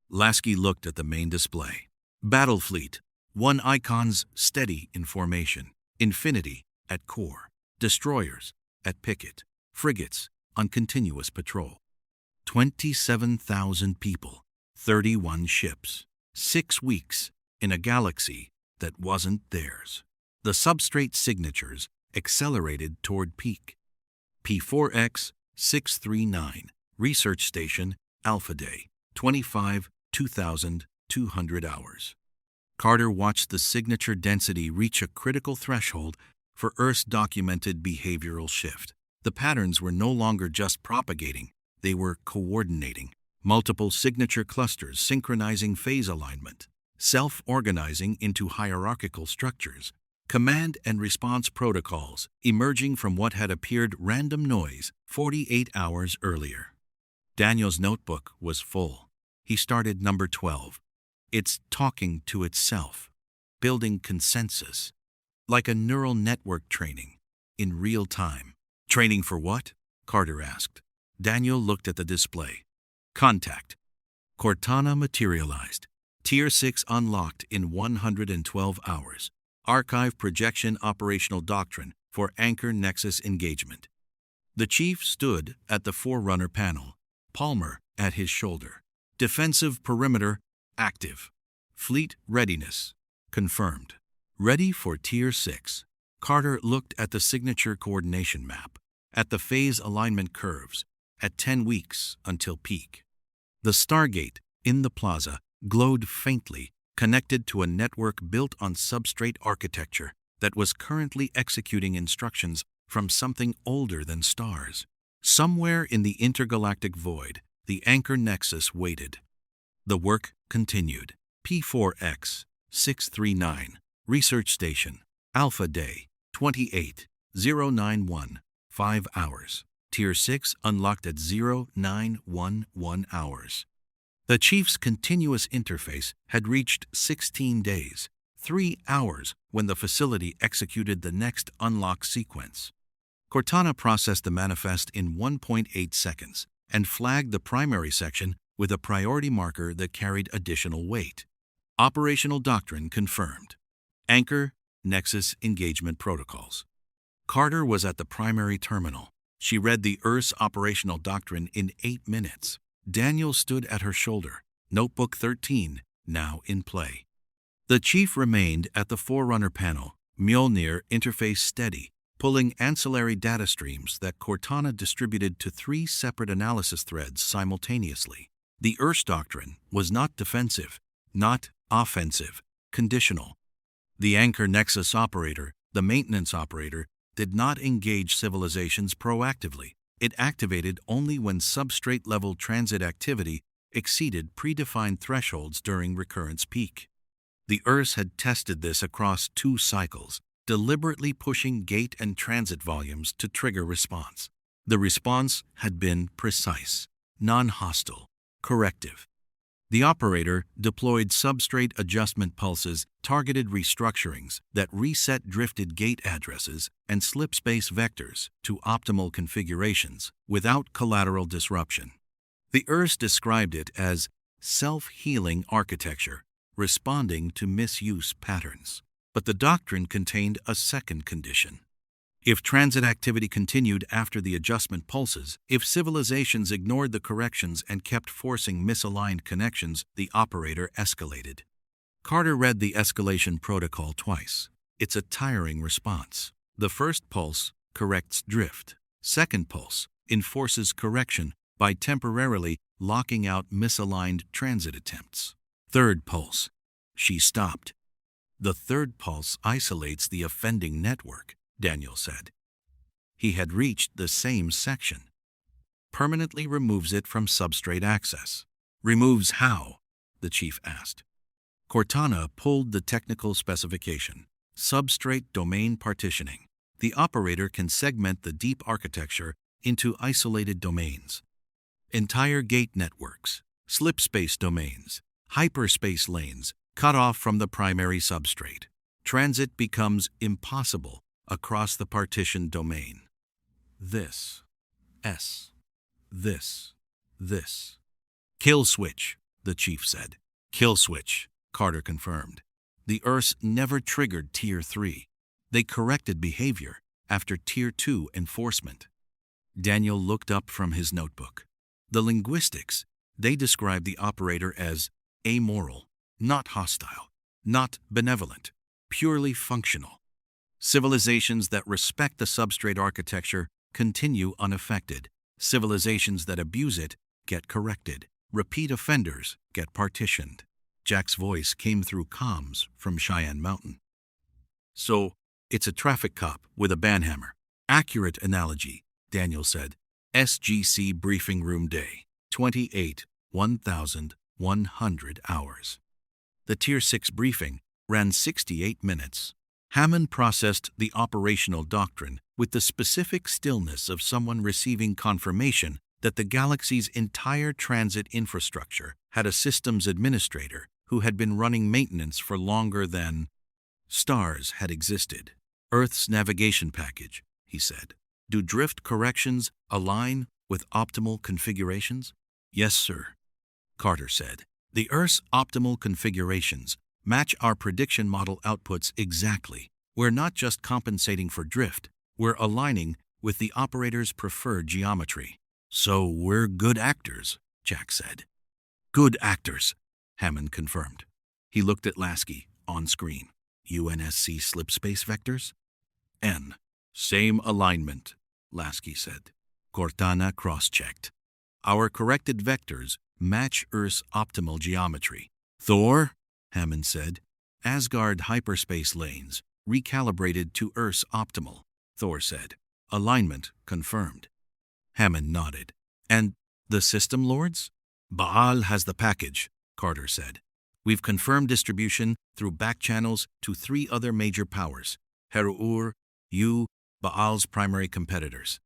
Lasky looked at the main display. Battle fleet. 1 icons steady in formation. Infinity at core. Destroyers at picket. Frigates on continuous patrol. 27,000 people. 31 ships. 6 weeks in a galaxy that wasn't theirs. The substrate signatures accelerated toward peak. P4X 639. Research Station, Alpha Day. 25, 2,200 hours. Carter watched the signature density reach a critical threshold for Earth's documented behavioral shift. The patterns were no longer just propagating, they were coordinating. Multiple signature clusters synchronizing phase alignment, self-organizing into hierarchical structures, command and response protocols emerging from what had appeared random noise 48 hours earlier. Daniel's notebook was full. He started number 12. It's talking to itself, building consensus, like a neural network training, in real time. Training for what? Carter asked. Daniel looked at the display. Contact. Cortana materialized. Tier 6 unlocked in 112 hours. Archive projection operational doctrine for Anchor Nexus engagement. The chief stood at the Forerunner panel, Palmer at his shoulder. Defensive perimeter active. Fleet readiness confirmed. Ready for Tier 6. Carter looked at the signature coordination map, at the phase alignment curves, at 10 weeks until peak. The Stargate in the plaza glowed faintly, connected to a network built on substrate architecture that was currently executing instructions from something older than stars. Somewhere in the intergalactic void, the Anchor Nexus waited. The work continued. P4X 639, Research Station, Alpha Day, 28, 091, 5 hours. Tier 6 unlocked at 0911 hours. The Chief's continuous interface had reached 16 days, 3 hours when the facility executed the next unlock sequence. Cortana processed the manifest in 1.8 seconds and flagged the primary section with a priority marker that carried additional weight. Operational doctrine confirmed. Anchor, Nexus engagement protocols. Carter was at the primary terminal. She read the Earth's operational doctrine in 8 minutes. Daniel stood at her shoulder, Notebook 13, now in play. The Chief remained at the Forerunner panel, Mjolnir interface steady, pulling ancillary data streams that Cortana distributed to 3 separate analysis threads simultaneously. The Earth's doctrine was not defensive, not offensive, conditional. The Anchor Nexus operator, the maintenance operator, did not engage civilizations proactively. It activated only when substrate-level transit activity exceeded predefined thresholds during Recurrence peak. The Earth had tested this across 2 cycles, deliberately pushing gate and transit volumes to trigger response. The response had been precise, non-hostile, corrective. The operator deployed substrate adjustment pulses, targeted restructurings that reset drifted gate addresses and slipspace vectors to optimal configurations without collateral disruption. The Earth described it as self-healing architecture, responding to misuse patterns. But the doctrine contained a second condition. If transit activity continued after the adjustment pulses, if civilizations ignored the corrections and kept forcing misaligned connections, the operator escalated. Carter read the escalation protocol twice. It's a tiring response. The first pulse corrects drift. Second pulse enforces correction by temporarily locking out misaligned transit attempts. Third pulse. She stopped. The third pulse isolates the offending network, Daniel said. He had reached the same section. Permanently removes it from substrate access. Removes how? The Chief asked. Cortana pulled the technical specification. Substrate domain partitioning. The operator can segment the deep architecture into isolated domains. Entire gate networks, slipspace domains, hyperspace lanes, cut off from the primary substrate. Transit becomes impossible across the partitioned domain. This. Kill switch, the Chief said. Kill switch, Carter confirmed. The Earths never triggered Tier 3. They corrected behavior after Tier 2 enforcement. Daniel looked up from his notebook. The linguistics, they described the operator as amoral, not hostile, not benevolent, purely functional. Civilizations that respect the substrate architecture continue unaffected. Civilizations that abuse it get corrected. Repeat offenders get partitioned. Jack's voice came through comms from Cheyenne Mountain. So, it's a traffic cop with a banhammer. Accurate analogy, Daniel said. SGC briefing room day, 28, 1,100 hours. The Tier 6 briefing ran 68 minutes. Hammond processed the operational doctrine with the specific stillness of someone receiving confirmation that the galaxy's entire transit infrastructure had a systems administrator who had been running maintenance for longer than stars had existed. Earth's navigation package, he said. Do drift corrections align with optimal configurations? Yes, sir, Carter said. The Earth's optimal configurations match our prediction model outputs exactly. We're not just compensating for drift, we're aligning with the operator's preferred geometry. So we're good actors, Jack said. Good actors, Hammond confirmed. He looked at Lasky on screen. UNSC slipspace vectors? N. Same alignment, Lasky said. Cortana cross-checked. Our corrected vectors match Earth's optimal geometry. Thor, Hammond said. Asgard hyperspace lanes recalibrated to Earth's optimal, Thor said. Alignment confirmed. Hammond nodded. And the system lords? Baal has the package, Carter said. We've confirmed distribution through back channels to 3 other major powers, Heru'ur, Yu, Baal's primary competitors.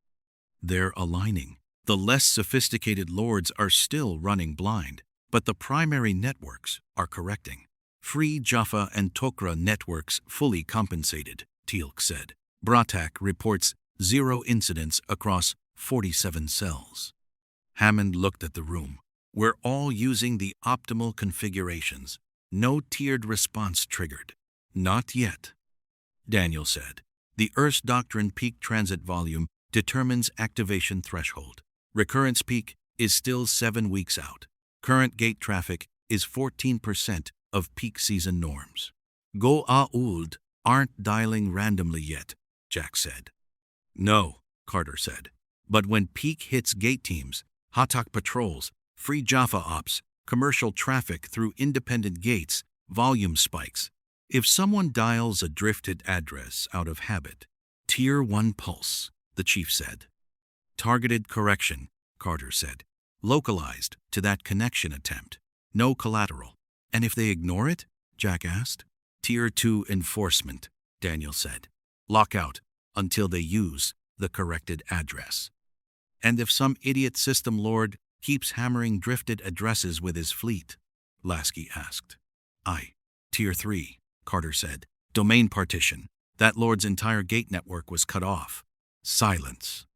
They're aligning. The less sophisticated lords are still running blind, but the primary networks are correcting. Free Jaffa and Tokra networks fully compensated, Teal'c said. Bratak reports 0 incidents across 47 cells. Hammond looked at the room. We're all using the optimal configurations. No tiered response triggered. Not yet, Daniel said. The Earth's doctrine peak transit volume determines activation threshold. Recurrence peak is still 7 weeks out. Current gate traffic is 14% of peak season norms. Goa'uld aren't dialing randomly yet, Jack said. No, Carter said. But when peak hits gate teams, Hatak patrols, free Jaffa ops, commercial traffic through independent gates, volume spikes. If someone dials a drifted address out of habit, Tier 1 pulse, the chief said. Targeted correction, Carter said. Localized to that connection attempt. No collateral. And if they ignore it? Jack asked. Tier 2 enforcement, Daniel said. Lockout until they use the corrected address. And if some idiot system lord keeps hammering drifted addresses with his fleet? Lasky asked. Tier 3, Carter said. Domain partition. That lord's entire gate network was cut off. Silence.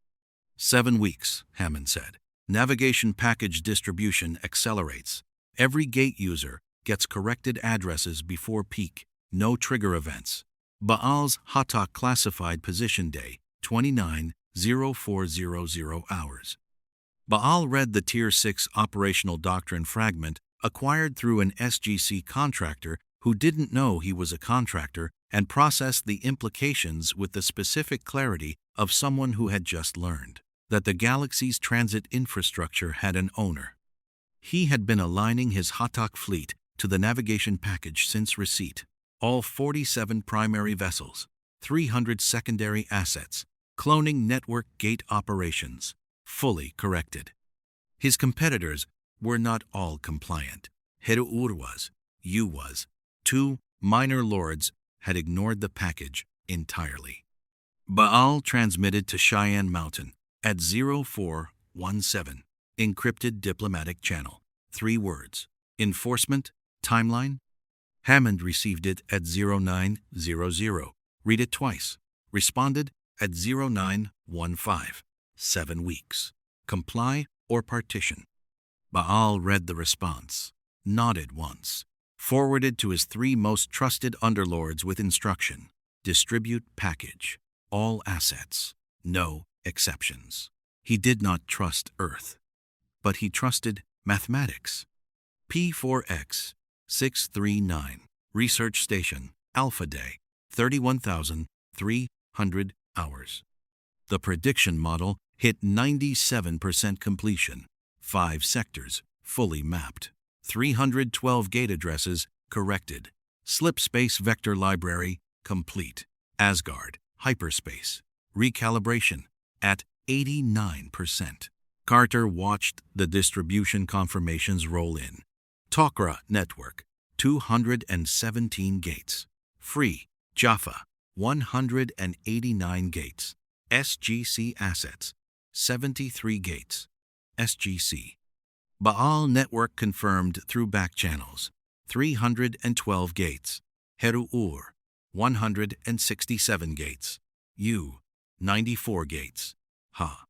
7 weeks, Hammond said. Navigation package distribution accelerates. Every gate user gets corrected addresses before peak. No trigger events. Baal's Hatak classified position day, 29:0400 hours. Baal read the Tier 6 operational doctrine fragment acquired through an SGC contractor who didn't know he was a contractor and processed the implications with the specific clarity of someone who had just learned that the galaxy's transit infrastructure had an owner. He had been aligning his Hatak fleet to the navigation package since receipt. All 47 primary vessels, 300 secondary assets, cloning network gate operations, fully corrected. His competitors were not all compliant. Heru'ur was, Yu was. 2 minor lords had ignored the package entirely. Baal transmitted to Cheyenne Mountain at 0417, encrypted diplomatic channel. 3 words. Enforcement, timeline. Hammond received it at 0900. Read it twice. Responded at 0915. 7 weeks. Comply or partition. Baal read the response, nodded once, forwarded to his 3 most trusted underlords with instruction. Distribute package. All assets. No exceptions. He did not trust Earth, but he trusted mathematics. P4X 639. Research Station. Alpha Day. 31,300 hours. The prediction model hit 97% completion. 5 sectors fully mapped. 312 gate addresses corrected. Slipspace vector library complete. Asgard hyperspace recalibration at 89%. Carter watched the distribution confirmations roll in. Tokra network 217 gates. Free Jaffa 189 gates. SGC assets 73 gates. SGC. Baal network confirmed through back channels. 312 gates. Heru'ur 167 gates. Yu 94 gates. Ha.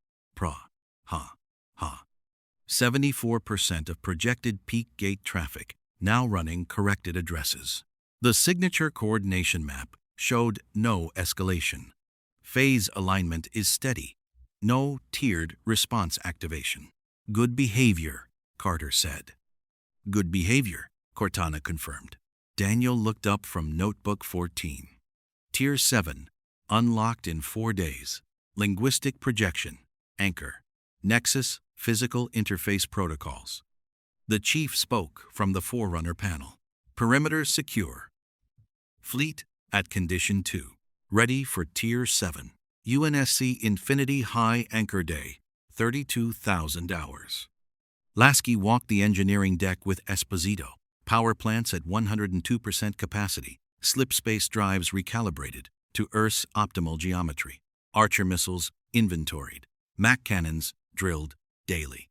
74% of projected peak gate traffic now running corrected addresses. The signature coordination map showed no escalation. Phase alignment is steady. No tiered response activation. Good behavior, Carter said. Good behavior, Cortana confirmed. Daniel looked up from Notebook 14. Tier 7, unlocked in 4 days. Linguistic projection, anchor. Nexus, physical interface protocols. The chief spoke from the Forerunner panel. Perimeter secure. Fleet at condition 2. Ready for Tier 7. UNSC Infinity High Anchor Day, 32,000 hours. Lasky walked the engineering deck with Esposito. Power plants at 102% capacity. Slipspace drives recalibrated to Earth's optimal geometry. Archer missiles inventoried. Mac cannons drilled daily.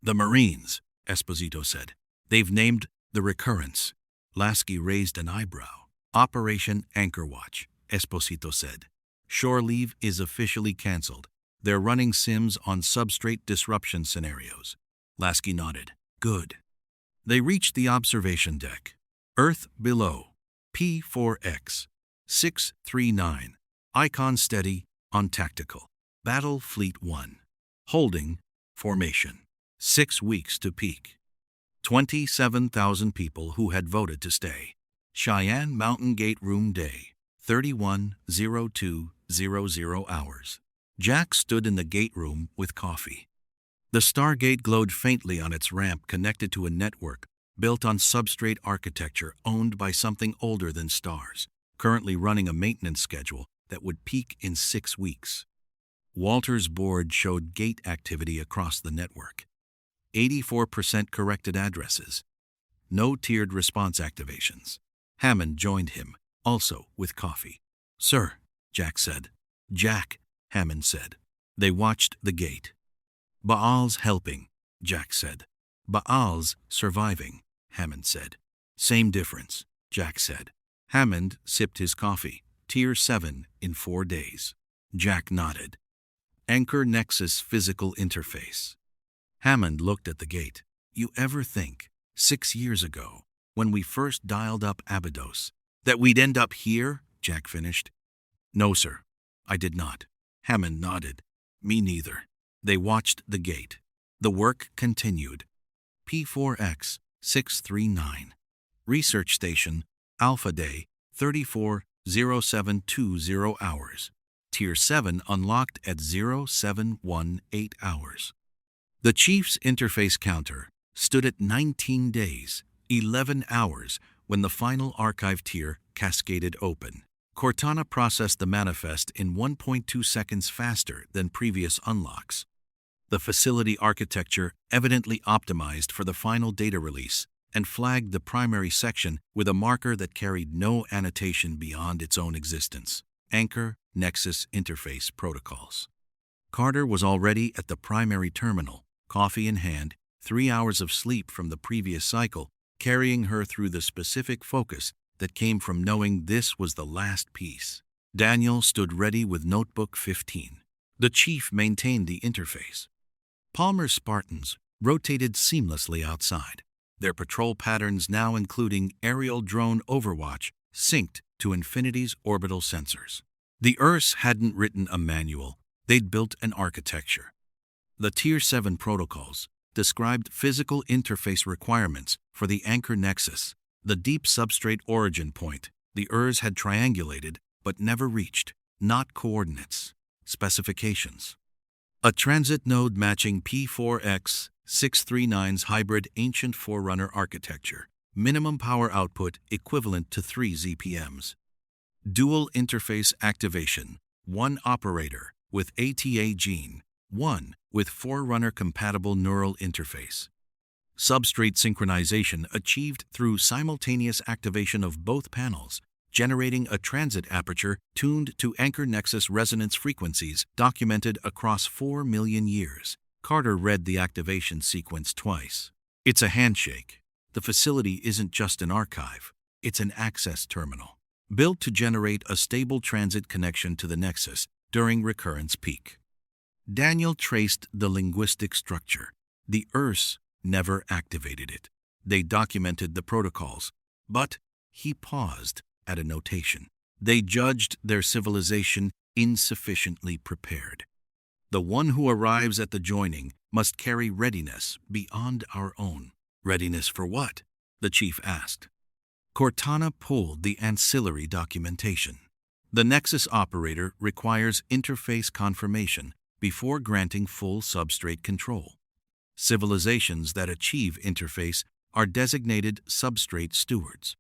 The Marines, Esposito said. They've named the Recurrence. Lasky raised an eyebrow. Operation Anchor Watch, Esposito said. Shore leave is officially canceled. They're running sims on substrate disruption scenarios. Lasky nodded. Good. They reached the observation deck. Earth below. P4X. 639. Icon steady on tactical. Battle Fleet 1. Holding. Formation. 6 weeks to peak. 27,000 people who had voted to stay. Cheyenne Mountain Gate Room Day. 31:02:00 hours. Jack stood in the gate room with coffee. The Stargate glowed faintly on its ramp connected to a network built on substrate architecture owned by something older than stars, currently running a maintenance schedule that would peak in 6 weeks. Walter's board showed gate activity across the network. 84% corrected addresses. No tiered response activations. Hammond joined him, also with coffee. Sir, Jack said. Jack, Hammond said. They watched the gate. Baal's helping, Jack said. Baal's surviving, Hammond said. Same difference, Jack said. Hammond sipped his coffee. Tier 7 in 4 days. Jack nodded. Anchor Nexus physical interface. Hammond looked at the gate. You ever think, 6 years ago, when we first dialed up Abydos, that we'd end up here? Jack finished. No, sir. I did not. Hammond nodded. Me neither. They watched the gate. The work continued. P4X 639. Research Station, Alpha Day, 34:07:20 hours. Tier 7 unlocked at 0718 hours. The Chief's interface counter stood at 19 days, 11 hours, when the final archive tier cascaded open. Cortana processed the manifest in 1.2 seconds faster than previous unlocks. The facility architecture evidently optimized for the final data release and flagged the primary section with a marker that carried no annotation beyond its own existence. Anchor Nexus Interface Protocols. Carter was already at the primary terminal, coffee in hand, 3 hours of sleep from the previous cycle, carrying her through the specific focus that came from knowing this was the last piece. Daniel stood ready with Notebook 15. The Chief maintained the interface. Palmer's Spartans rotated seamlessly outside, their patrol patterns now including aerial drone overwatch synced to Infinity's orbital sensors. The Urs hadn't written a manual, they'd built an architecture. The Tier 7 protocols described physical interface requirements for the Anchor Nexus, the deep substrate origin point the Urs had triangulated but never reached, not coordinates, specifications. A transit node matching P4X 639's hybrid Ancient-Forerunner architecture, minimum power output equivalent to 3 ZPMs. Dual interface activation, 1 operator with ATA gene, 1 with Forerunner-compatible neural interface. Substrate synchronization achieved through simultaneous activation of both panels, generating a transit aperture tuned to Anchor Nexus resonance frequencies documented across 4 million years. Carter read the activation sequence twice. It's a handshake. The facility isn't just an archive. It's an access terminal, built to generate a stable transit connection to the Nexus during Recurrence peak. Daniel traced the linguistic structure. The Urs never activated it. They documented the protocols, but he paused at a notation. They judged their civilization insufficiently prepared. The one who arrives at the joining must carry readiness beyond our own. Readiness for what? The Chief asked. Cortana pulled the ancillary documentation. The Nexus operator requires interface confirmation before granting full substrate control. Civilizations that achieve interface are designated substrate stewards.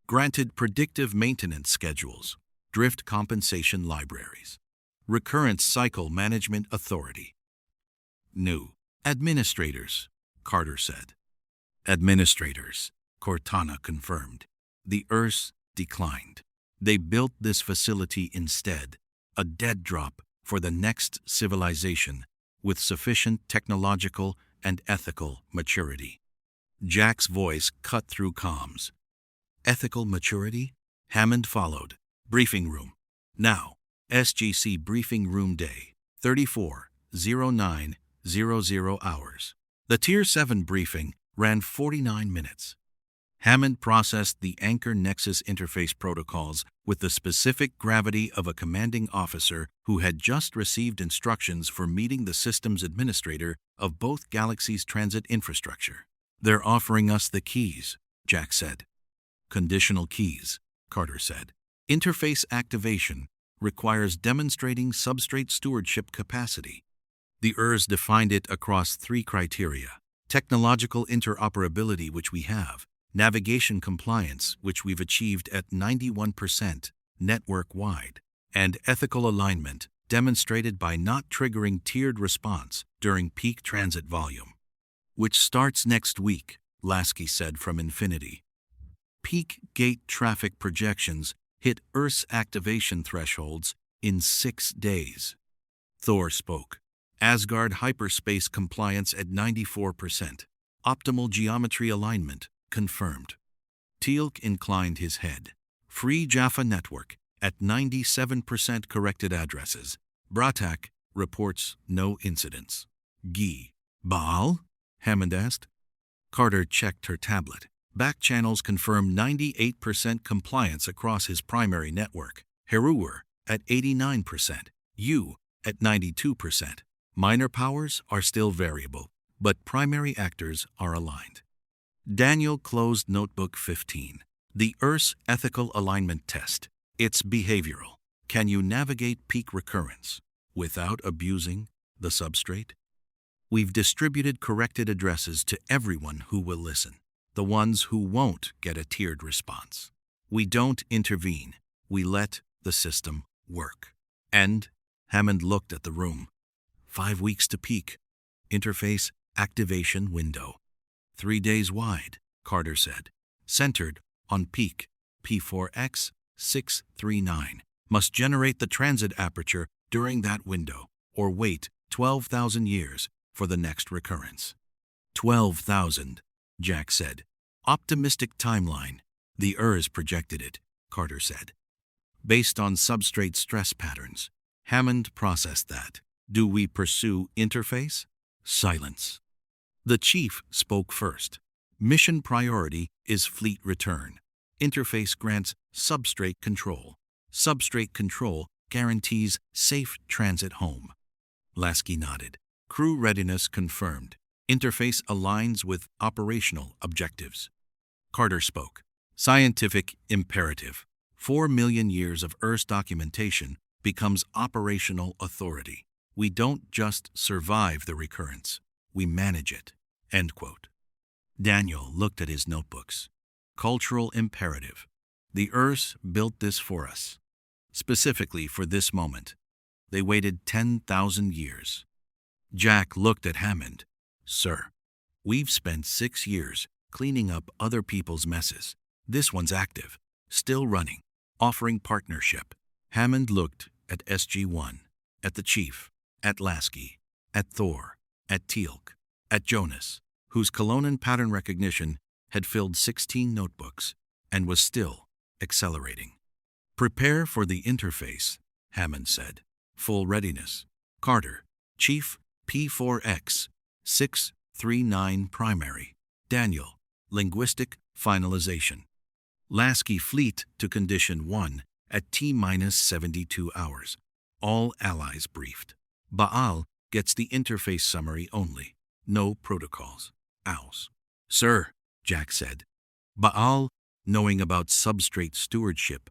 Granted predictive maintenance schedules, drift compensation libraries. Recurrence Cycle Management Authority. New administrators, Carter said. Administrators, Cortana confirmed. The Urs declined. They built this facility instead, a dead drop for the next civilization with sufficient technological and ethical maturity. Jack's voice cut through comms. Ethical maturity? Hammond followed. Briefing room. Now, SGC briefing room day, 34:09:00 hours. The Tier 7 briefing ran 49 minutes. Hammond processed the Anchor Nexus interface protocols with the specific gravity of a commanding officer who had just received instructions for meeting the systems administrator of both galaxies' transit infrastructure. "They're offering us the keys," Jack said. "Conditional keys," Carter said. "Interface activation requires demonstrating substrate stewardship capacity." The URS defined it across 3 criteria: technological interoperability, which we have; navigation compliance, which we've achieved at 91% network-wide; and ethical alignment, demonstrated by not triggering tiered response during peak transit volume. "Which starts next week," Lasky said from Infinity. Peak gate traffic projections hit Earth's activation thresholds in 6 days. Thor spoke. Asgard hyperspace compliance at 94%. Optimal geometry alignment confirmed. Teal'c inclined his head. Free Jaffa network at 97% corrected addresses. Bratak reports no incidents. Gi. Baal? Hammond asked. Carter checked her tablet. Back channels confirm 98% compliance across his primary network. Heruer at 89%. U at 92%. Minor powers are still variable, but primary actors are aligned. Daniel closed Notebook 15. The Earth's ethical alignment test. It's behavioral. Can you navigate peak recurrence without abusing the substrate? We've distributed corrected addresses to everyone who will listen. The ones who won't get a tiered response. We don't intervene. We let the system work. And Hammond looked at the room. 5 weeks to peak. Interface activation window. 3 days wide, Carter said. Centered on peak. P4X 639 must generate the transit aperture during that window, or wait 12,000 years for the next recurrence. 12,000, Jack said. Optimistic timeline. The URS projected it, Carter said. Based on substrate stress patterns. Hammond processed that. Do we pursue interface? Silence. The chief spoke first. Mission priority is fleet return. Interface grants substrate control. Substrate control guarantees safe transit home. Lasky nodded. Crew readiness confirmed. Interface aligns with operational objectives. Carter spoke. Scientific imperative. 4 million years of Earth's documentation becomes operational authority. We don't just survive the recurrence, we manage it. End quote. Daniel looked at his notebooks. Cultural imperative. The Earth built this for us. Specifically for this moment. They waited 10,000 years. Jack looked at Hammond. Sir, we've spent 6 years cleaning up other people's messes. This one's active, still running, offering partnership. Hammond looked at SG-1, at the chief, at Lasky, at Thor, at Teal'c, at Jonas, whose Colonan pattern recognition had filled 16 notebooks and was still accelerating. Prepare for the interface, Hammond said. Full readiness. Carter, Chief, P4X, 639 primary. Daniel, linguistic finalization. Lasky fleet to condition 1 at T-minus 72 hours. All allies briefed. Baal gets the interface summary only. No protocols. Aus. Sir, Jack said. Baal knowing about substrate stewardship.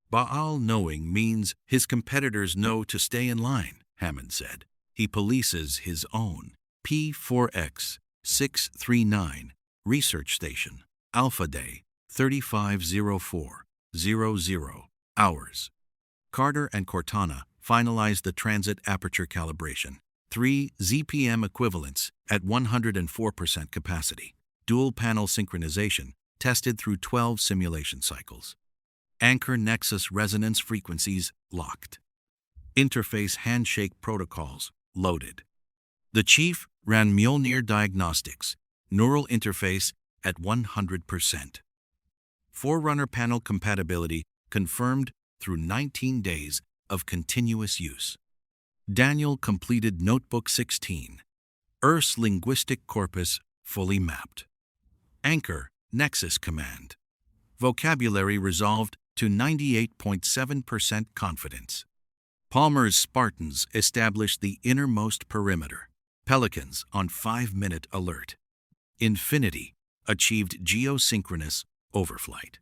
Baal knowing means his competitors know to stay in line, Hammond said. He polices his own. P4X 639 Research Station. Alpha Day 3504:00 hours. Carter and Cortana finalized the transit aperture calibration. 3 ZPM equivalents at 104% capacity. Dual panel synchronization tested through 12 simulation cycles. Anchor Nexus resonance frequencies locked. Interface handshake protocols loaded. The chief ran Mjolnir diagnostics, neural interface at 100%. Forerunner panel compatibility confirmed through 19 days of continuous use. Daniel completed Notebook 16. Earth's linguistic corpus fully mapped. Anchor Nexus command. Vocabulary resolved to 98.7% confidence. Palmer's Spartans established the innermost perimeter. Pelicans on 5-minute alert. Infinity achieved geosynchronous overflight.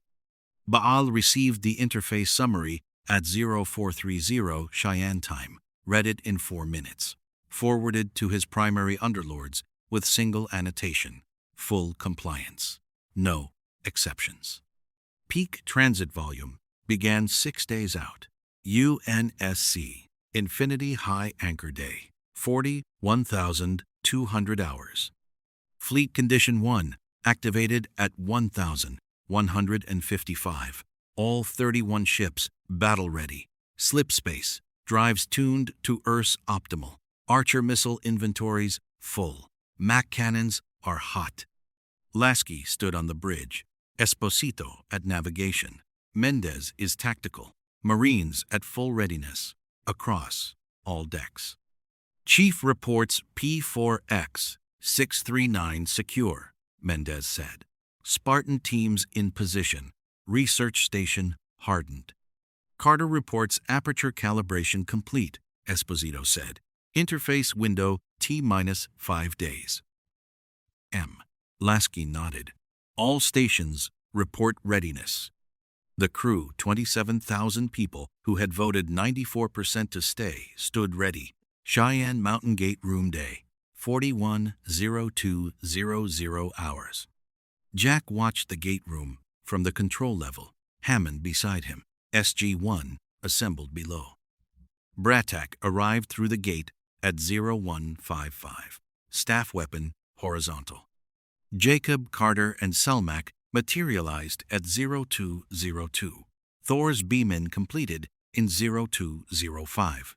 Baal received the interface summary at 0430 Cheyenne time, read it in 4 minutes, forwarded to his primary underlords with single annotation, full compliance, no exceptions. Peak transit volume began 6 days out. UNSC, Infinity High Anchor Day, 41,200 hours. Fleet Condition 1, activated at 1,155. All 31 ships battle-ready. Slipspace, drives tuned to Earth's optimal. Archer missile inventories full. Mac cannons are hot. Lasky stood on the bridge. Esposito at navigation. Mendez is tactical. Marines at full readiness. Across all decks. Chief reports P4X 639 secure, Mendez said. Spartan teams in position. Research station hardened. Carter reports aperture calibration complete, Esposito said. Interface window T-5 days. Lasky nodded. All stations report readiness. The crew, 27,000 people who had voted 94% to stay, stood ready. Cheyenne Mountain Gate Room Day, 410200 hours. Jack watched the gate room from the control level, Hammond beside him, SG-1 assembled below. Bratak arrived through the gate at 0155, staff weapon horizontal. Jacob, Carter, and Selmack materialized at 0202. Thor's beam-in completed in 0205.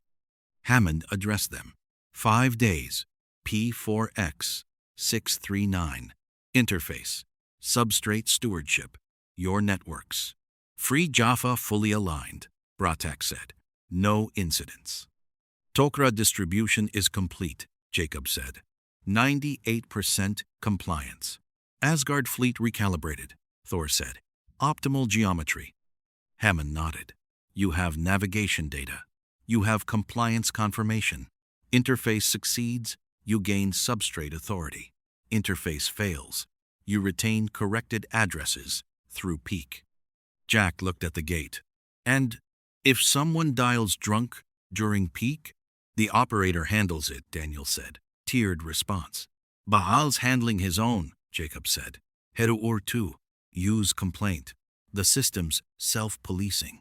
Hammond addressed them. 5 days. P4X 639. Interface. Substrate stewardship. Your networks. Free Jaffa fully aligned, Bratak said. No incidents. Tok'ra distribution is complete, Jacob said. 98% compliance. Asgard fleet recalibrated, Thor said. Optimal geometry. Hammond nodded. You have navigation data. You have compliance confirmation. Interface succeeds, you gain substrate authority. Interface fails, you retain corrected addresses through peak. Jack looked at the gate. And if someone dials drunk during peak, the operator handles it, Daniel said. Tiered response. Baal's handling his own, Jacob said. Heru'ur 2. Use complaint. The system's self-policing.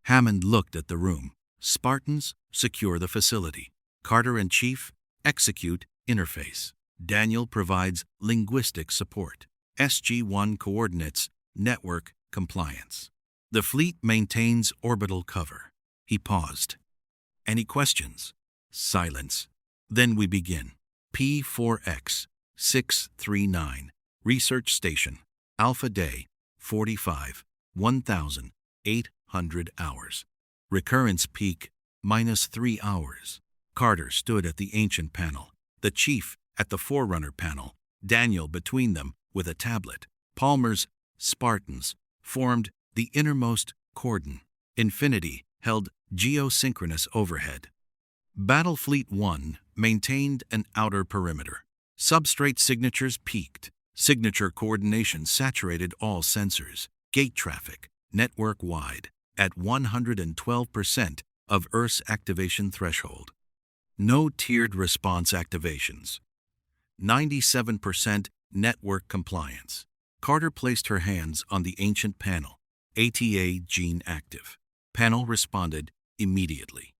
Hammond looked at the room. Spartans, secure the facility. Carter and Chief, execute interface. Daniel provides linguistic support. SG-1 coordinates, network compliance. The fleet maintains orbital cover. He paused. Any questions? Silence. Then we begin. P4X 639. Research Station. Alpha Day 45. 1,800 hours. Recurrence peak -3 hours. Carter stood at the Ancient panel. The Chief at the Forerunner panel. Daniel between them with a tablet. Palmer's Spartans formed the innermost cordon. Infinity held geosynchronous overhead. Battlefleet 1 maintained an outer perimeter. Substrate signatures peaked. Signature coordination saturated all sensors. Gate traffic, network-wide, at 112% of Earth's activation threshold. No tiered response activations. 97% network compliance. Carter placed her hands on the Ancient panel. ATA gene active. Panel responded immediately.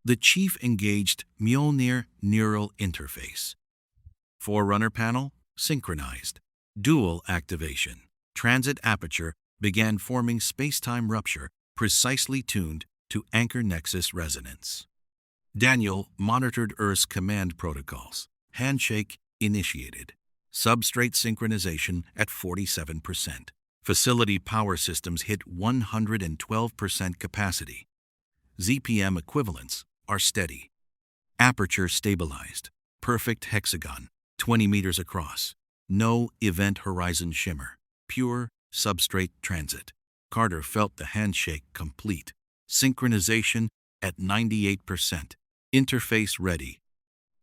The Chief engaged Mjolnir neural interface. Forerunner panel synchronized. Dual activation. Transit aperture began forming space-time rupture precisely tuned to anchor nexus resonance. Daniel monitored Earth's command protocols. Handshake initiated. Substrate synchronization at 47%. Facility power systems hit 112% capacity. ZPM equivalents are steady. Aperture stabilized. Perfect hexagon, 20 meters across. No event horizon shimmer. Pure substrate transit. Carter felt the handshake complete. Synchronization at 98%. Interface ready.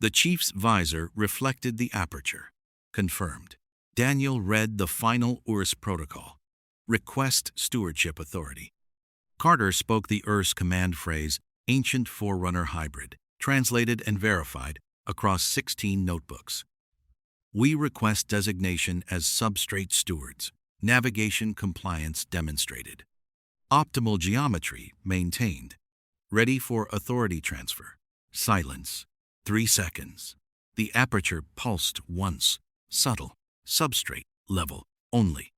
The chief's visor reflected the aperture. Confirmed. Daniel read the final URS protocol. Request Stewardship Authority. Carter spoke the URS command phrase, Ancient-Forerunner Hybrid, translated and verified across 16 notebooks. We request designation as substrate stewards. Navigation compliance demonstrated. Optimal geometry maintained. Ready for authority transfer. Silence. 3 seconds. The aperture pulsed once. Subtle. Substrate level only.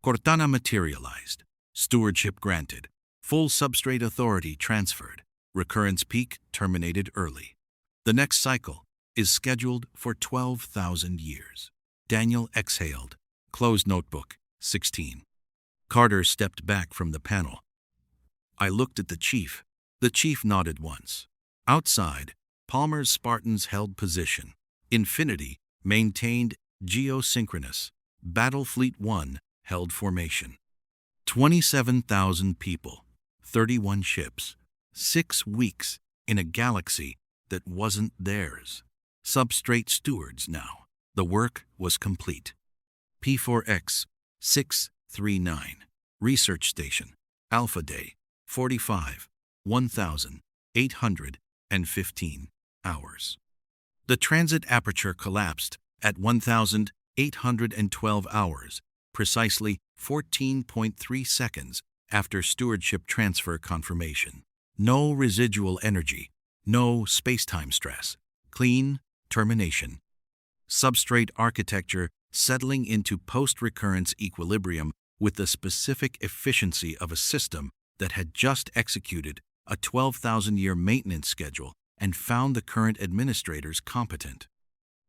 Cortana materialized. Stewardship granted. Full substrate authority transferred. Recurrence peak terminated early. The next cycle is scheduled for 12,000 years. Daniel exhaled. Closed notebook. 16. Carter stepped back from the panel. I looked at the chief. The chief nodded once. Outside, Palmer's Spartans held position. Infinity maintained geosynchronous. Battlefleet 1 held formation. 27,000 people, 31 ships, 6 weeks in a galaxy that wasn't theirs. Substrate stewards now. The work was complete. P4X 639. Research Station. Alpha Day. 45. 1,815 hours. The transit aperture collapsed at 1,812 hours, precisely 14.3 seconds after stewardship transfer confirmation. No residual energy, no spacetime stress. Clean termination. Substrate architecture settling into post-recurrence equilibrium with the specific efficiency of a system that had just executed a 12,000-year maintenance schedule and found the current administrators competent.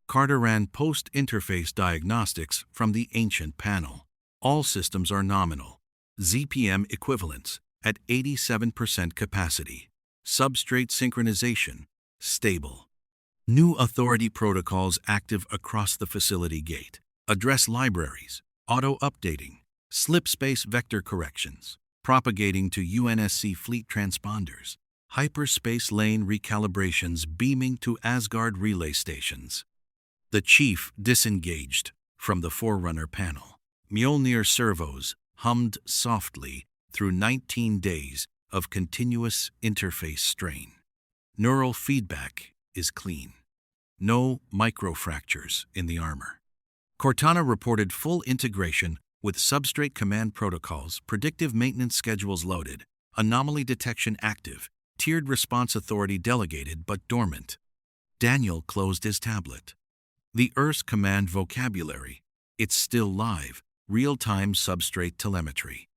Carter ran post-interface diagnostics from the ancient panel. All systems are nominal. ZPM equivalents at 87% capacity. Substrate synchronization stable. New authority protocols active across the facility gate. Address libraries, auto-updating, slipspace vector corrections, propagating to UNSC fleet transponders, hyperspace lane recalibrations beaming to Asgard relay stations. The chief disengaged from the Forerunner panel. Mjolnir servos hummed softly through 19 days of continuous interface strain. Neural feedback is clean. No microfractures in the armor. Cortana reported full integration with substrate command protocols, predictive maintenance schedules loaded, anomaly detection active, tiered response authority delegated but dormant. Daniel closed his tablet. The Earth's command vocabulary. It's still live, real-time substrate telemetry.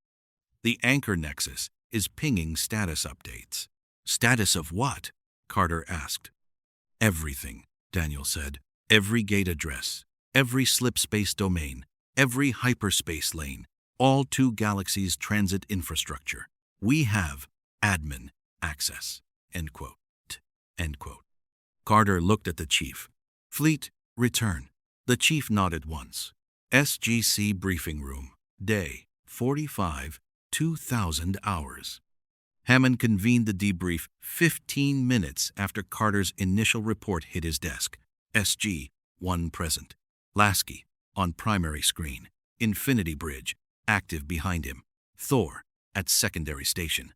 The anchor nexus is pinging status updates. Status of what? Carter asked. Everything, Daniel said. Every gate address, every slipspace domain, every hyperspace lane, all 2 galaxies' transit infrastructure. We have admin access. End quote. End quote. Carter looked at the chief. Fleet, return. The chief nodded once. SGC briefing room. Day 45, 2,000 hours. Hammond convened the debrief 15 minutes after Carter's initial report hit his desk. SG-1 present. Lasky, on primary screen. Infinity Bridge, active behind him. Thor, at secondary station.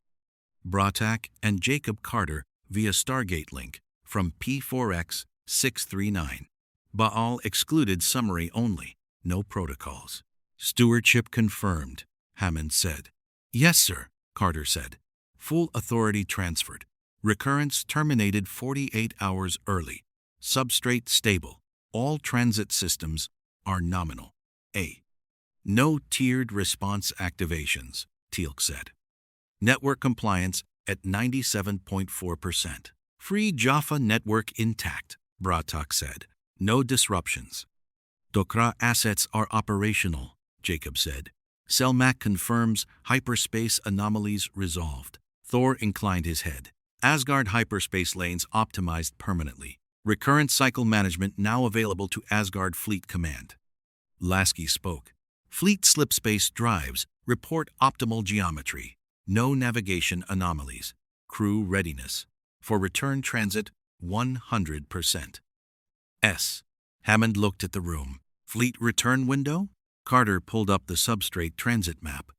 Bratak and Jacob Carter via Stargate link from P4X 639. Baal excluded summary only, no protocols. Stewardship confirmed, Hammond said. Yes, sir, Carter said. Full authority transferred. Recurrence terminated 48 hours early. Substrate stable. All transit systems are nominal. A. No tiered response activations, Teal'c said. Network compliance at 97.4%. Free Jaffa network intact, Bratak said. No disruptions. Dokra assets are operational, Jacob said. Selmak confirms hyperspace anomalies resolved. Thor inclined his head. Asgard hyperspace lanes optimized permanently. Recurrent cycle management now available to Asgard Fleet Command. Lasky spoke. Fleet slipspace drives report optimal geometry. No navigation anomalies. Crew readiness. For return transit, 100%. Hammond looked at the room. Fleet return window? Carter pulled up the substrate transit map.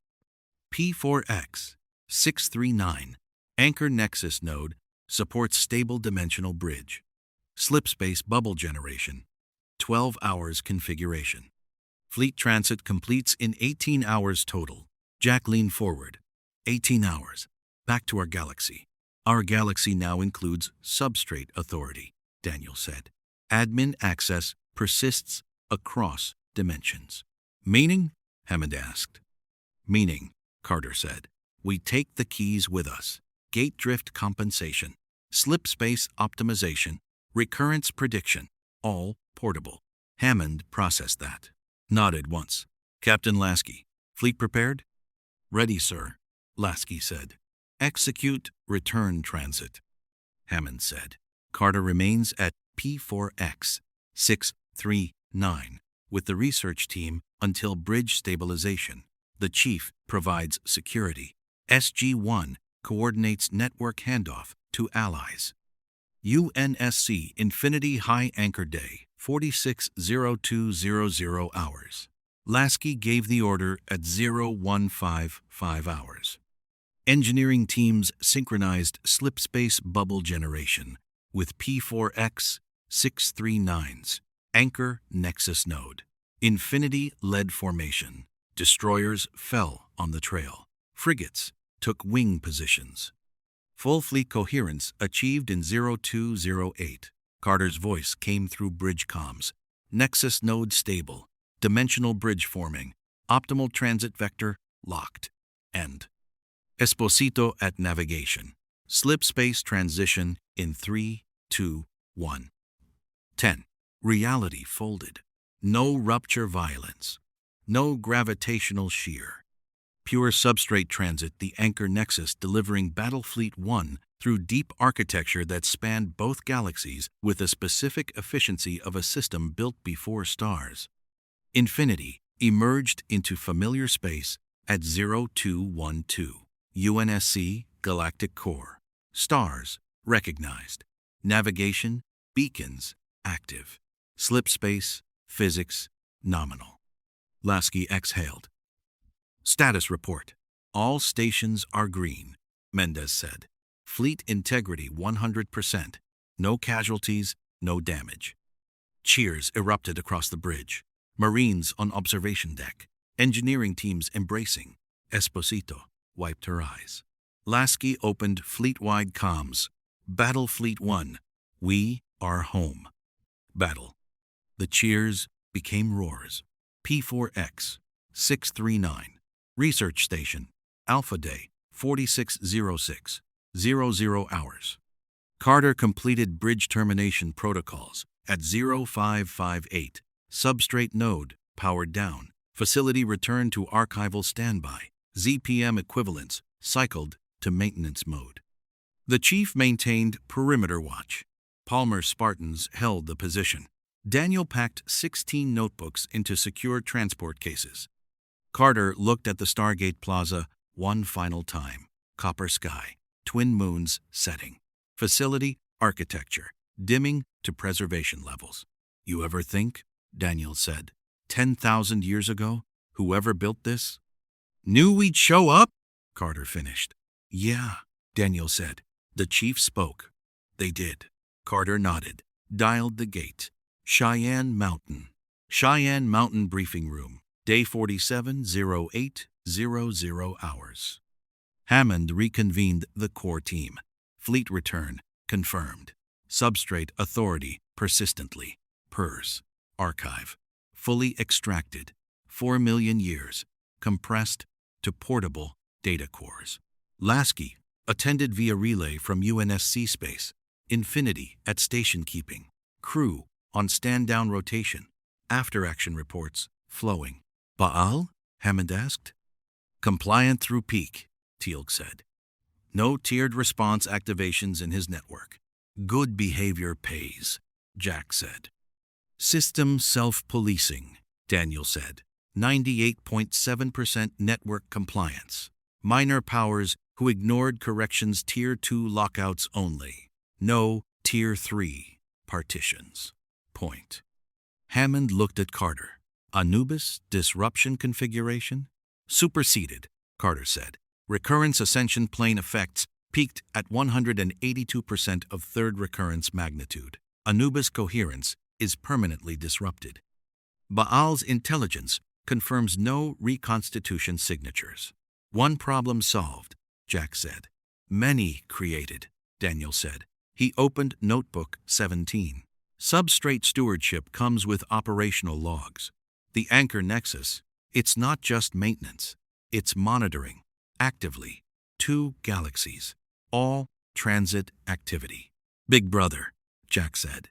P4X 639. Anchor Nexus node supports stable dimensional bridge. Slipspace bubble generation. 12 hours configuration. Fleet transit completes in 18 hours total. Jack leaned forward. 18 hours. Back to our galaxy. Our galaxy now includes substrate authority, Daniel said. Admin access persists across dimensions. Meaning? Hammond asked. Meaning, Carter said. We take the keys with us. Gate drift compensation, slipspace optimization, recurrence prediction, all portable. Hammond processed that. Nodded once. Captain Lasky, fleet prepared? Ready, sir, Lasky said. Execute return transit, Hammond said. Carter remains at P4X 639 with the research team until bridge stabilization. The chief provides security. SG-1 coordinates network handoff to allies. UNSC Infinity High Anchor Day, 460200 hours. Lasky gave the order at 0155 hours. Engineering teams synchronized slipspace bubble generation with P4X 639's Anchor Nexus node. Infinity led formation. Destroyers fell on the trail. Frigates took wing positions. Full fleet coherence achieved in 0208. Carter's voice came through bridge comms. Nexus node stable. Dimensional bridge forming. Optimal transit vector locked. End. Esposito at navigation. Slipspace transition in 3, 2, 1. 10. Reality folded. No rupture violence. No gravitational shear. Pure substrate transit, the Anchor Nexus delivering Battlefleet 1 through deep architecture that spanned both galaxies with a specific efficiency of a system built before stars. Infinity emerged into familiar space at 0212. UNSC Galactic Core. Stars recognized. Navigation beacons active. Slipspace physics nominal. Lasky exhaled. Status report. All stations are green, Mendez said. Fleet integrity 100%. No casualties, no damage. Cheers erupted across the bridge. Marines on observation deck. Engineering teams embracing. Esposito wiped her eyes. Lasky opened fleet-wide comms. Battlefleet 1. We are home. Battle. The cheers became roars. P4X 639. Research Station. Alpha Day 4606. 00 hours. Carter completed bridge termination protocols at 0558. Substrate node powered down. Facility returned to archival standby. ZPM equivalents cycled to maintenance mode. The chief maintained perimeter watch. Palmer's Spartans held the position. Daniel packed 16 notebooks into secure transport cases. Carter looked at the Stargate Plaza one final time. Copper sky, twin moons setting. Facility architecture, dimming to preservation levels. You ever think, Daniel said, 10,000 years ago, whoever built this knew we'd show up? Carter finished. Yeah, Daniel said. The chief spoke. They did. Carter nodded, dialed the gate. Cheyenne Mountain briefing room. Day 470800 hours. Hammond reconvened the core team. Fleet return confirmed. Substrate authority persistently. PERS. Archive. Fully extracted. 4 million years. Compressed to portable data cores. Lasky attended via relay from UNSC space. Infinity at station keeping. Crew on stand-down rotation. After-action reports flowing. Baal? Hammond asked. Compliant through peak, Teal'c said. No tiered response activations in his network. Good behavior pays, Jack said. System self-policing, Daniel said. 98.7% network compliance. Minor powers who ignored corrections Tier 2 lockouts only. No Tier 3 partitions. Point. Hammond looked at Carter. Anubis disruption configuration? Superseded, Carter said. Recurrence ascension plane effects peaked at 182% of third recurrence magnitude. Anubis coherence is permanently disrupted. Baal's intelligence confirms no reconstitution signatures. One problem solved, Jack said. Many created, Daniel said. He opened Notebook 17. Substrate stewardship comes with operational logs. The anchor nexus, it's not just maintenance. It's monitoring, actively, 2 galaxies, all transit activity. Big brother, Jack said.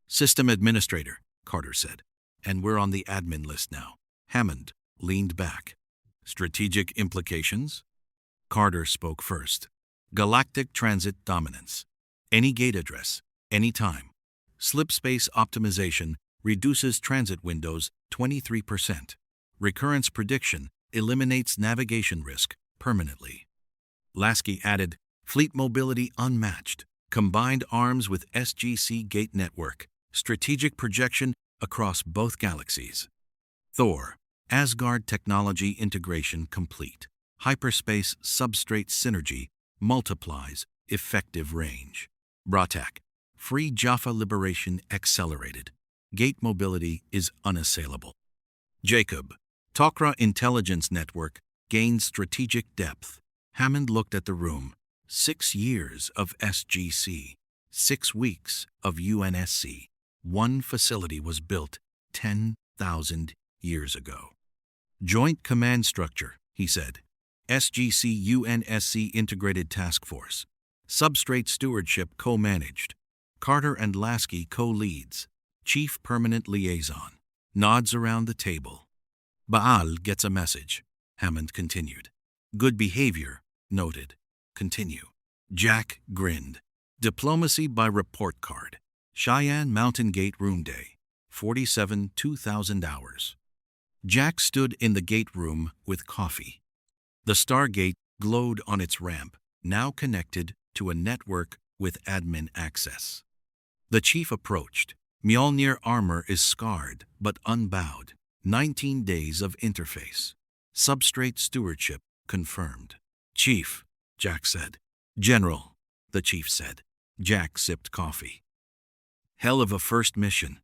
System administrator, Carter said. And we're on the admin list now. Hammond leaned back. Strategic implications? Carter spoke first. Galactic transit dominance. Any gate address, any time. Slipspace optimization reduces transit windows 23%. Recurrence prediction eliminates navigation risk permanently. Lasky added, fleet mobility unmatched. Combined arms with SGC gate network. Strategic projection across both galaxies. Thor, Asgard technology integration complete. Hyperspace substrate synergy multiplies effective range. Bratak, free Jaffa liberation accelerated. Gate mobility is unassailable. Jacob, Tok'ra intelligence network gains strategic depth. Hammond looked at the room. 6 years of SGC, 6 weeks of UNSC. One facility was built 10,000 years ago. Joint command structure, he said. SGC UNSC Integrated Task Force. Substrate stewardship co-managed. Carter and Lasky co-leads. Chief permanent liaison. Nods around the table. Baal gets a message, Hammond continued. Good behavior, noted. Continue. Jack grinned. Diplomacy by report card. Cheyenne Mountain Gate Room Day. 47 2000 hours. Jack stood in the gate room with coffee. The Stargate glowed on its ramp, now connected to a network with admin access. The chief approached. Mjolnir armor is scarred but unbowed. 19 days of interface. Substrate stewardship confirmed. Chief, Jack said. General, the chief said. Jack sipped coffee. Hell of a first mission.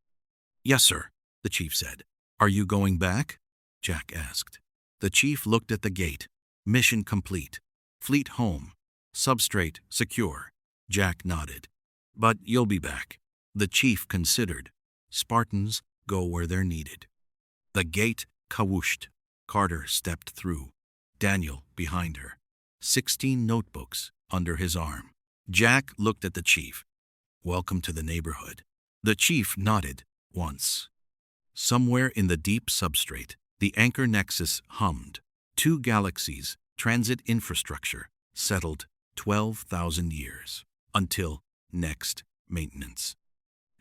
Yes, sir, the chief said. Are you going back? Jack asked. The chief looked at the gate. Mission complete. Fleet home. Substrate secure. Jack nodded. But you'll be back. The chief considered. Spartans go where they're needed. The gate kawooshed. Carter stepped through. Daniel behind her. 16 notebooks under his arm. Jack looked at the chief. Welcome to the neighborhood. The chief nodded once. Somewhere in the deep substrate, the anchor nexus hummed. 2 galaxies, transit infrastructure, settled 12,000 years. Until next maintenance.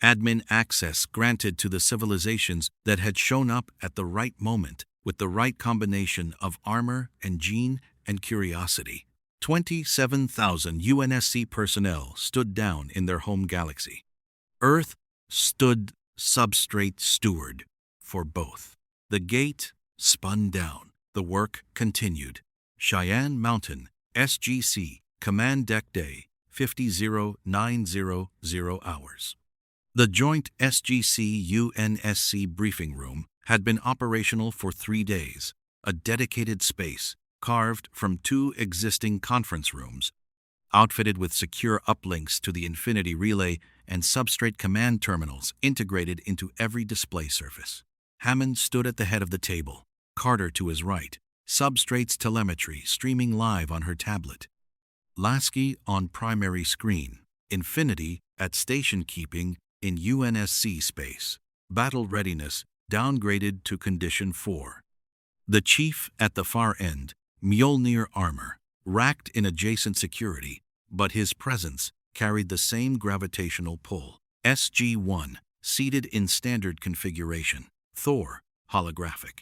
Admin access granted to the civilizations that had shown up at the right moment with the right combination of armor and gene and curiosity. 27,000 UNSC personnel stood down in their home galaxy. Earth stood substrate steward for both. The gate spun down. The work continued. Cheyenne Mountain, SGC, Command Deck Day, 50,900 hours. The joint SGC-UNSC briefing room had been operational for 3 days, a dedicated space carved from 2 existing conference rooms, outfitted with secure uplinks to the Infinity Relay and substrate command terminals integrated into every display surface. Hammond stood at the head of the table, Carter to his right, substrate's telemetry streaming live on her tablet. Lasky on primary screen, Infinity at station keeping in UNSC space. Battle readiness downgraded to condition 4. The chief at the far end, Mjolnir armor, racked in adjacent security, but his presence carried the same gravitational pull. SG-1, seated in standard configuration. Thor, holographic.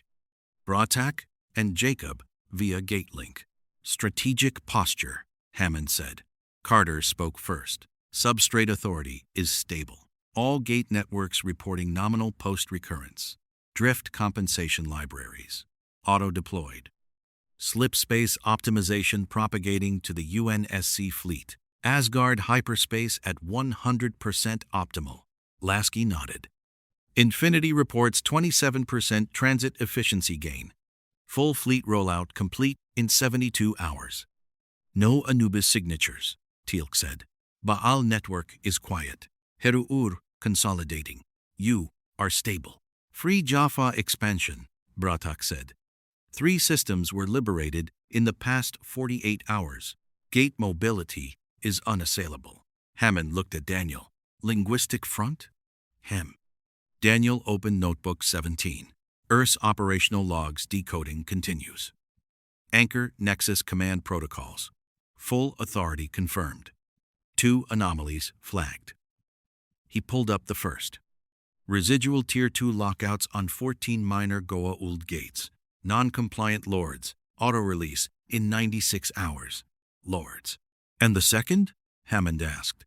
Bratak and Jacob via gatelink. Strategic posture, Hammond said. Carter spoke first. Substrate authority is stable. All gate networks reporting nominal post-recurrence. Drift compensation libraries. Auto-deployed. Slipspace optimization propagating to the UNSC fleet. Asgard hyperspace at 100% optimal. Lasky nodded. Infinity reports 27% transit efficiency gain. Full fleet rollout complete in 72 hours. No Anubis signatures, Teal'c said. Baal network is quiet. Heru'ur consolidating. You are stable. Free Jaffa expansion, Bratak said. 3 systems were liberated in the past 48 hours. Gate mobility is unassailable. Hammond looked at Daniel. Linguistic front? Hem. Daniel opened Notebook 17. Earth's operational logs decoding continues. Anchor Nexus command protocols. Full authority confirmed. 2 anomalies flagged. He pulled up the first. Residual Tier 2 lockouts on 14 minor Goa'uld gates. Non-compliant lords. Auto-release in 96 hours. Lords. And the second? Hammond asked.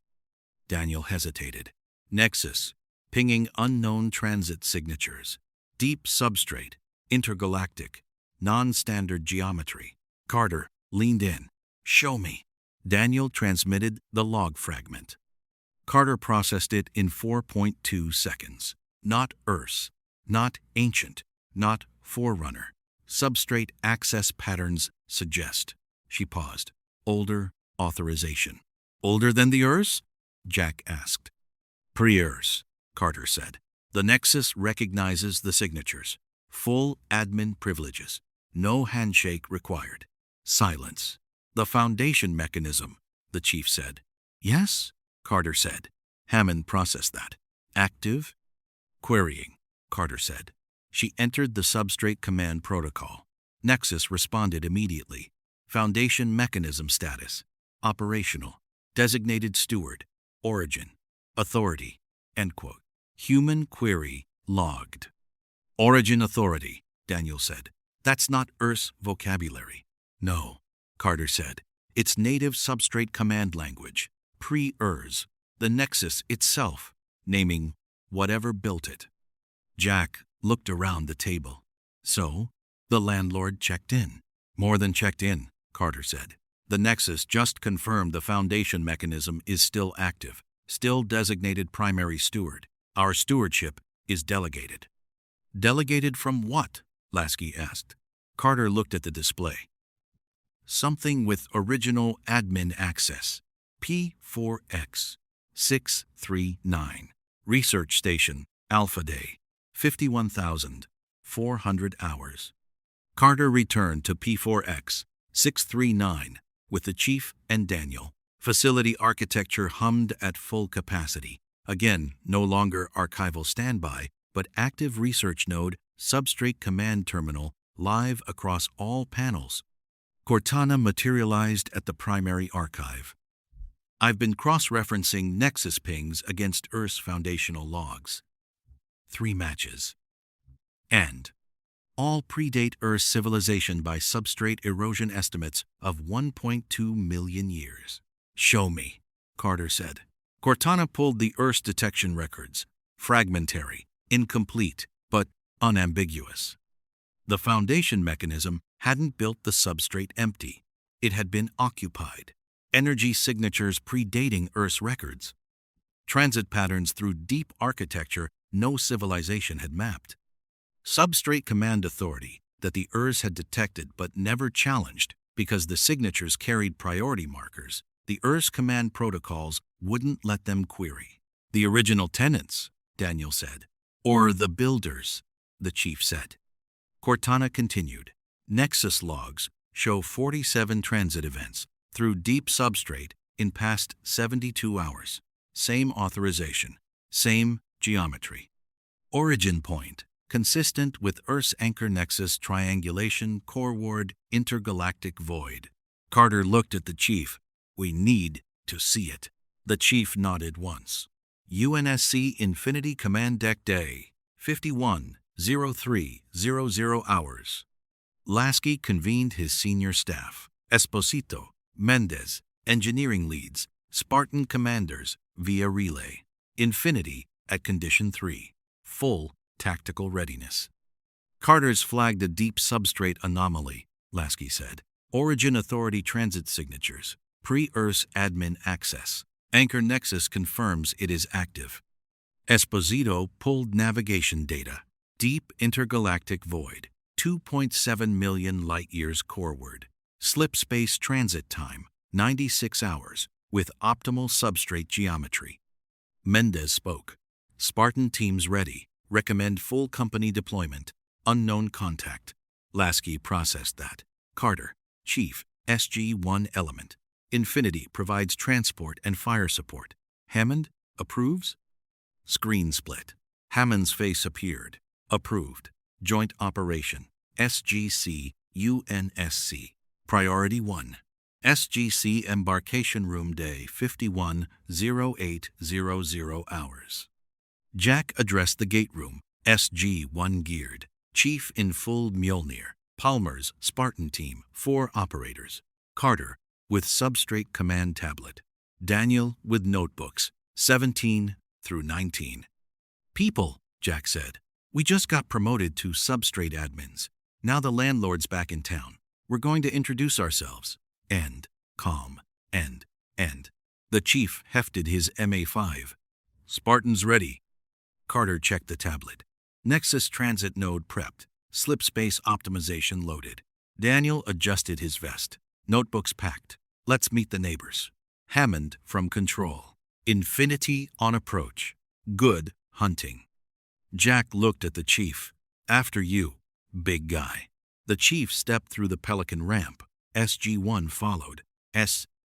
Daniel hesitated. Nexus. Pinging unknown transit signatures. Deep substrate. Intergalactic. Non-standard geometry. Carter leaned in. Show me. Daniel transmitted the log fragment. Carter processed it in 4.2 seconds. Not Earth's. Not Ancient. Not Forerunner. Substrate access patterns suggest. She paused. Older authorization. Older than the Earth's? Jack asked. Pre-Earth's, Carter said. The Nexus recognizes the signatures. Full admin privileges. No handshake required. Silence. The foundation mechanism, the chief said. Yes, Carter said. Hammond processed that. Active? Querying, Carter said. She entered the substrate command protocol. Nexus responded immediately. Foundation mechanism status. Operational. Designated steward. Origin. Authority. End quote. Human query logged. Origin authority, Daniel said. That's not Earth's vocabulary. No, Carter said. It's native substrate command language. Pre-Urs. The Nexus itself. Naming whatever built it. Jack looked around the table. So, the landlord checked in. More than checked in, Carter said. The Nexus just confirmed the foundation mechanism is still active. Still designated primary steward. Our stewardship is delegated. Delegated from what? Lasky asked. Carter looked at the display. Something with original admin access. P4X 639. Research Station, Alpha Day. 51,400 hours. Carter returned to P4X 639 with the chief and Daniel. Facility architecture hummed at full capacity. Again, no longer archival standby, but active research node, substrate command terminal, live across all panels. Cortana materialized at the primary archive. I've been cross-referencing Nexus pings against Earth's foundational logs. 3 matches. And all predate Earth's civilization by substrate erosion estimates of 1.2 million years. Show me, Carter said. Cortana pulled the Earth's detection records. Fragmentary, incomplete, but unambiguous. The foundation mechanism hadn't built the substrate empty. It had been occupied. Energy signatures predating Earth's records. Transit patterns through deep architecture no civilization had mapped. Substrate command authority that the Earths had detected but never challenged because the signatures carried priority markers. The Earth's command protocols wouldn't let them query. The original tenants, Daniel said. Or the builders, the chief said. Cortana continued. Nexus logs show 47 transit events through deep substrate in past 72 hours. same authorization, same geometry. Origin point, consistent with Earth's anchor nexus triangulation coreward intergalactic void. Carter looked at the chief. We need to see it. The chief nodded once. UNSC Infinity Command Deck Day, 51:03:00 hours. Lasky convened his senior staff. Esposito, Mendez, engineering leads, Spartan commanders, via relay. Infinity at Condition 3. Full tactical readiness. Carter's flagged a deep substrate anomaly, Lasky said. Origin Authority transit signatures. Pre-Earth's admin access. Anchor Nexus confirms it is active. Esposito pulled navigation data. Deep intergalactic void. 2.7 million light-years coreward. Slipspace transit time, 96 hours, with optimal substrate geometry. Mendez spoke. Spartan teams ready. Recommend full company deployment. Unknown contact. Lasky processed that. Carter, Chief, SG-1 element. Infinity provides transport and fire support. Hammond, approves? Screen split. Hammond's face appeared. Approved. Joint operation. SGC, UNSC. Priority 1. SGC Embarkation Room Day 51:08:00 hours. Jack addressed the gate room. SG-1 geared. Chief in full Mjolnir. Palmer's Spartan team, 4 operators. Carter with substrate command tablet. Daniel with notebooks, 17 through 19. People, Jack said. We just got promoted to substrate admins. Now the landlord's back in town. We're going to introduce ourselves. End. Calm. End. The chief hefted his MA5. Spartans ready. Carter checked the tablet. Nexus transit node prepped. Slipspace optimization loaded. Daniel adjusted his vest. Notebooks packed. Let's meet the neighbors. Hammond from control. Infinity on approach. Good hunting. Jack looked at the chief. After you, big guy. The chief stepped through the Pelican ramp. SG-1 followed.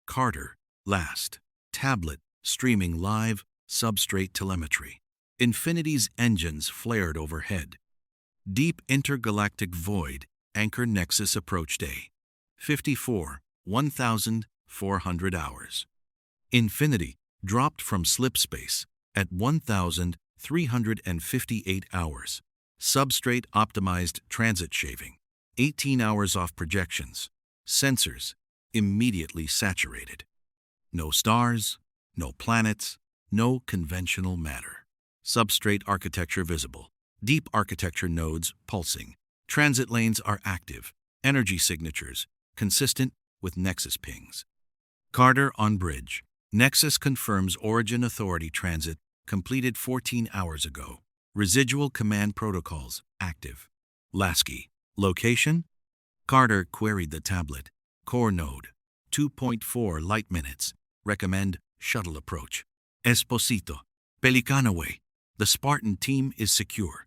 Carter, last. Tablet, streaming live, substrate telemetry. Infinity's engines flared overhead. Deep intergalactic void, anchor nexus approach day. 1,400 hours. Infinity dropped from slipspace at 1,358 hours. Substrate optimized transit shaving. 18 hours off projections. Sensors immediately saturated. No stars, no planets, no conventional matter. Substrate architecture visible. Deep architecture nodes pulsing. Transit lanes are active. Energy signatures consistent with Nexus pings. Carter on bridge. Nexus confirms Origin Authority transit completed 14 hours ago. Residual command protocols active. Lasky. Location? Carter queried the tablet. Core node. 2.4 light minutes. Recommend shuttle approach. Esposito. Pelicano way. The Spartan team is secure.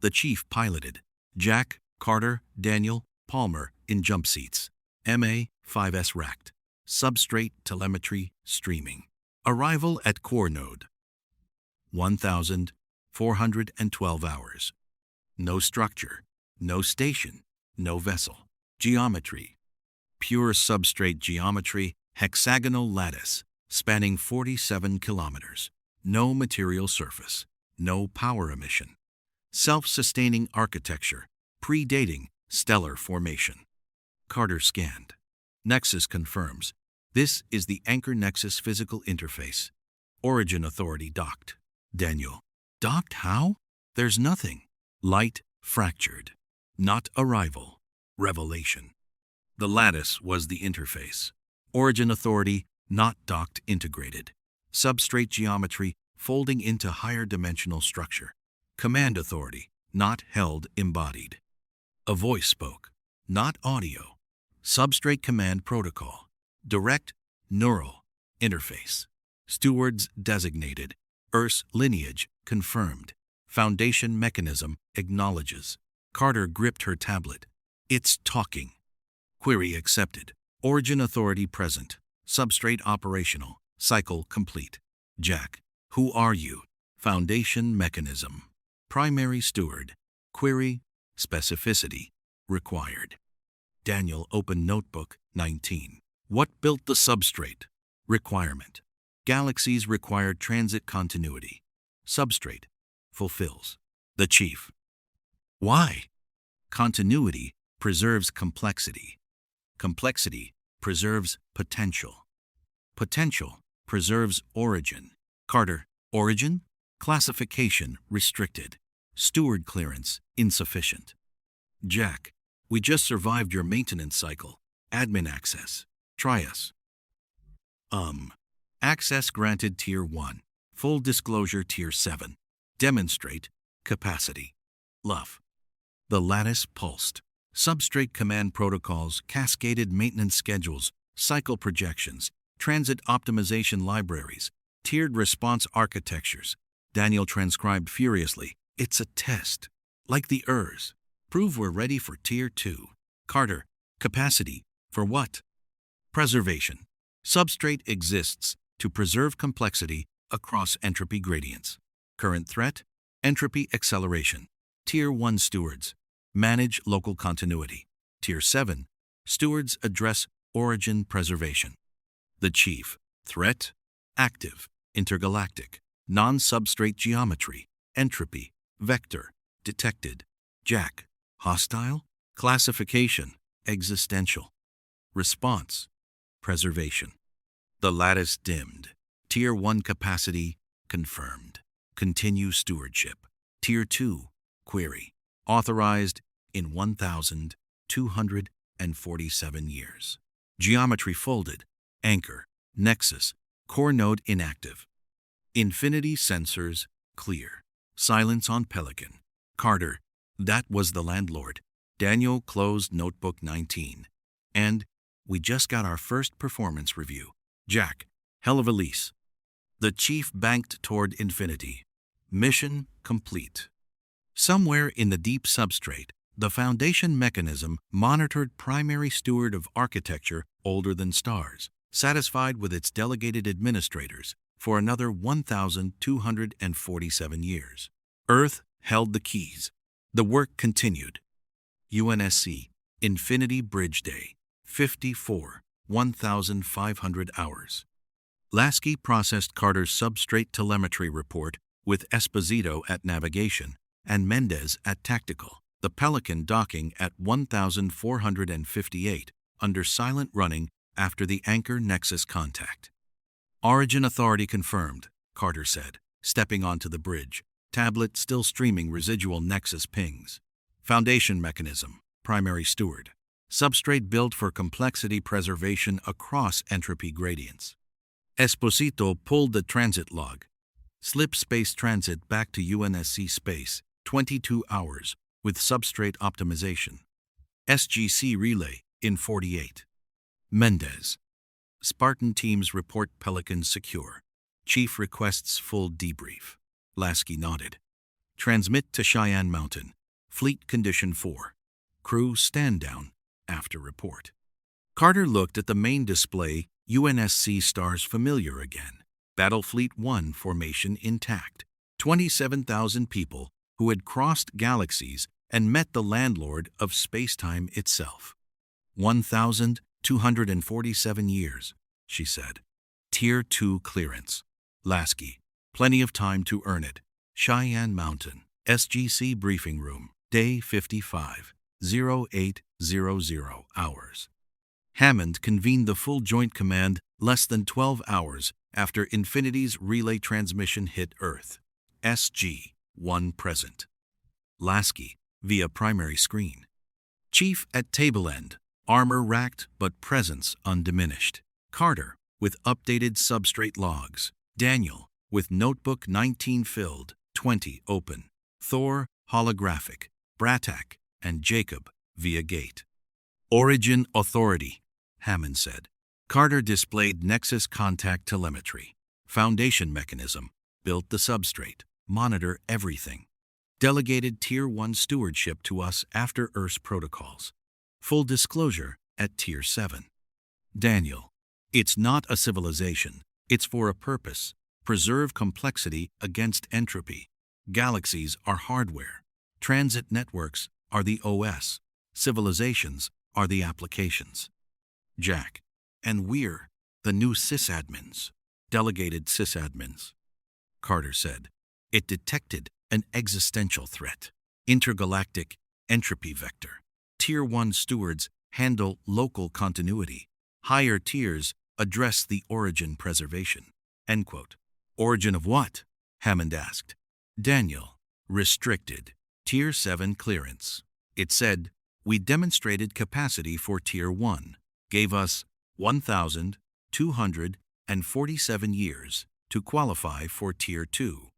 The chief piloted. Jack, Carter, Daniel, Palmer in jump seats. MA-5S racked. Substrate telemetry streaming. Arrival at core node. 1,412 hours. No structure, no station, no vessel. Geometry. Pure substrate geometry, hexagonal lattice, spanning 47 kilometers. No material surface, no power emission. Self-sustaining architecture, predating stellar formation. Carter scanned. Nexus confirms. This is the Anchor Nexus physical interface. Origin Authority docked. Daniel. Docked how? There's nothing. Light fractured. Not arrival. Revelation. The lattice was the interface. Origin Authority not docked integrated. Substrate geometry folding into higher dimensional structure. Command Authority not held embodied. A voice spoke. Not audio. Substrate command protocol. Direct neural interface. Stewards designated. Earth's lineage confirmed. Foundation mechanism acknowledges. Carter gripped her tablet. It's talking. Query accepted. Origin Authority present. Substrate operational. Cycle complete. Jack, who are you? Foundation mechanism. Primary steward. Query, specificity, required. Daniel, open notebook 19. What built the substrate? Requirement. Galaxies require transit continuity. Substrate. Fulfills. The Chief. Why? Continuity preserves complexity. Complexity preserves potential. Potential preserves origin. Carter, origin? Classification restricted. Steward clearance insufficient. Jack, we just survived your maintenance cycle. Admin access. Try us. Access granted Tier 1. Full disclosure Tier 7. Demonstrate capacity. Luff. The lattice pulsed. Substrate command protocols, cascaded maintenance schedules, cycle projections, transit optimization libraries, tiered response architectures. Daniel transcribed furiously. It's a test. Like the ERS. Prove we're ready for Tier 2. Carter, capacity. For what? Preservation. Substrate exists to preserve complexity across entropy gradients. Current threat? Entropy acceleration. Tier 1 stewards. Manage local continuity. Tier 7. Stewards address origin preservation. The Chief. Threat? Active. Intergalactic. Non-substrate geometry. Entropy. Vector. Detected. Jack. Hostile? Classification. Existential. Response. Preservation. The lattice dimmed. Tier 1 capacity confirmed. Continue stewardship. Tier 2. Query. Authorized in 1,247 years. Geometry folded. Anchor. Nexus. Core node inactive. Infinity sensors clear. Silence on Pelican. Carter. That was the landlord. Daniel closed notebook 19. And we just got our first performance review. Jack. Hell of a lease. The Chief banked toward infinity. Mission complete. Somewhere in the deep substrate, the Foundation mechanism monitored primary steward of architecture older than stars, satisfied with its delegated administrators for another 1,247 years. Earth held the keys. The work continued. UNSC, Infinity Bridge Day, 54, 1,500 hours. Lasky processed Carter's substrate telemetry report with Esposito at navigation and Mendez at tactical. The Pelican docking at 1,458 under silent running after the Anchor Nexus contact. Origin authority confirmed, Carter said, stepping onto the bridge, tablet still streaming residual Nexus pings. Foundation mechanism, primary steward. Substrate built for complexity preservation across entropy gradients. Esposito pulled the transit log. Slipspace transit back to UNSC space, 22 hours, with substrate optimization. SGC relay in 48. Mendez. Spartan teams report Pelican secure. Chief requests full debrief. Lasky nodded. Transmit to Cheyenne Mountain. Fleet condition 4. Crew stand down after report. Carter looked at the main display. UNSC stars familiar again. Battlefleet 1 formation intact. 27,000 people who had crossed galaxies and met the landlord of spacetime itself. 1,247 years, she said. Tier 2 clearance. Lasky. Plenty of time to earn it. Cheyenne Mountain. SGC briefing room. Day 55. 0800 hours. Hammond convened the full Joint Command less than 12 hours after Infinity's relay transmission hit Earth. SG-1 present. Lasky, via primary screen. Chief at table end, armor racked but presence undiminished. Carter, with updated substrate logs. Daniel, with notebook 19 filled, 20 open. Thor, holographic. Bratak, and Jacob, via gate. Origin authority, Hammond said. Carter displayed Nexus contact telemetry. Foundation mechanism, built the substrate, monitor everything. Delegated Tier 1 stewardship to us after Earth's protocols. Full disclosure at Tier 7. Daniel, it's not a civilization, It's for a purpose. Preserve complexity against entropy. Galaxies are hardware. Transit networks are the OS. Civilizations are the applications. Jack. And we're the new sysadmins. Delegated sysadmins. Carter said. It detected an existential threat. Intergalactic entropy vector. Tier 1 stewards handle local continuity. Higher tiers address the origin preservation. End quote. Origin of what? Hammond asked. Daniel. Restricted. Tier 7 clearance. It said, we demonstrated capacity for Tier 1. Gave us 1,247 years to qualify for Tier 2.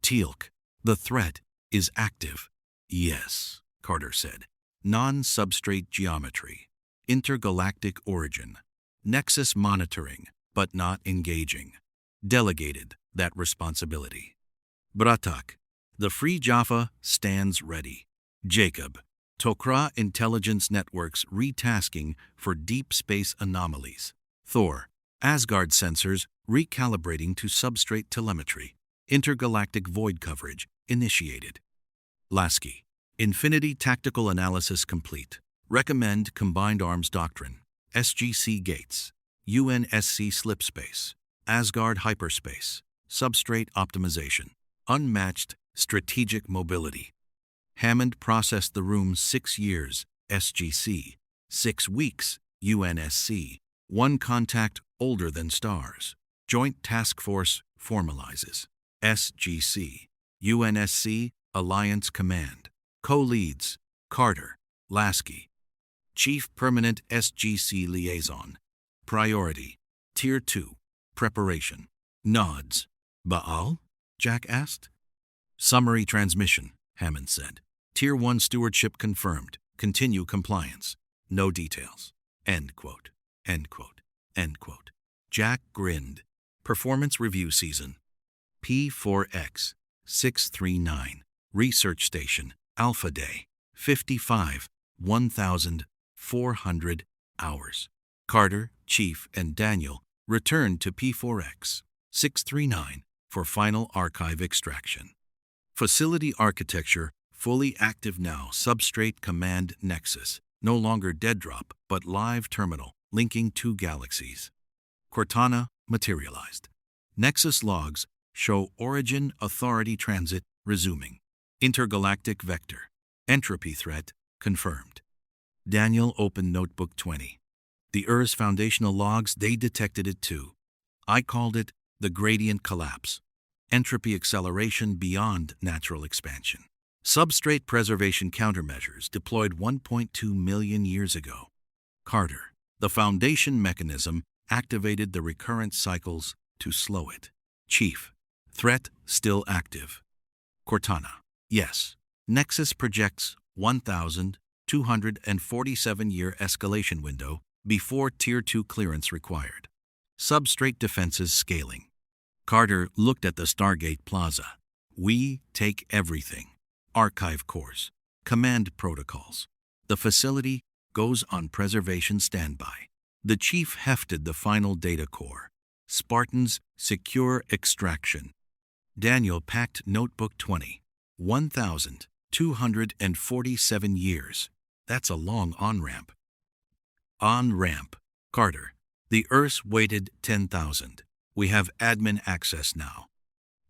Teal'c. The threat is active. Yes, Carter said. Non-substrate geometry. Intergalactic origin. Nexus monitoring, but not engaging. Delegated that responsibility. Bratak. The Free Jaffa stands ready. Jacob. Tok'ra intelligence networks retasking for deep space anomalies. Thor. Asgard sensors recalibrating to substrate telemetry. Intergalactic void coverage initiated. Lasky. Infinity tactical analysis complete. Recommend combined arms doctrine. SGC gates. UNSC slipspace. Asgard hyperspace. Substrate optimization. Unmatched strategic mobility. Hammond processed the room 6 years, SGC. 6 weeks, UNSC. 1 contact older than stars. Joint Task Force formalizes. SGC. UNSC Alliance Command. Co-leads, Carter, Lasky. Chief Permanent SGC Liaison. Priority, Tier 2. Preparation. Nods. Baal? Jack asked. Summary transmission, Hammond said. Tier 1 stewardship confirmed. Continue compliance. No details. End quote. End quote. End quote. Jack grinned. Performance review season. P4X 639. Research Station. Alpha Day. 55. 1,400 hours. Carter, Chief, and Daniel returned to P4X 639 for final archive extraction. Facility architecture fully active now. Substrate command nexus. No longer dead drop, but live terminal linking 2 galaxies. Cortana materialized. Nexus logs show origin authority transit resuming. Intergalactic vector. Entropy threat confirmed. Daniel opened Notebook 20. The Earth's foundational logs, they detected it too. I called it the gradient collapse. Entropy acceleration beyond natural expansion. Substrate preservation countermeasures deployed 1.2 million years ago. Carter. The foundation mechanism activated the recurrence cycles to slow it. Chief. Threat still active. Cortana. Yes. Nexus projects 1,247-year escalation window before Tier 2 clearance required. Substrate defenses scaling. Carter looked at the Stargate Plaza. We take everything. Archive cores. Command protocols. The facility goes on preservation standby. The chief hefted the final data core. Spartans secure extraction. Daniel packed Notebook 20. 1,247 years. That's a long on-ramp. On-ramp. Carter. The Earth's waited 10,000. We have admin access now.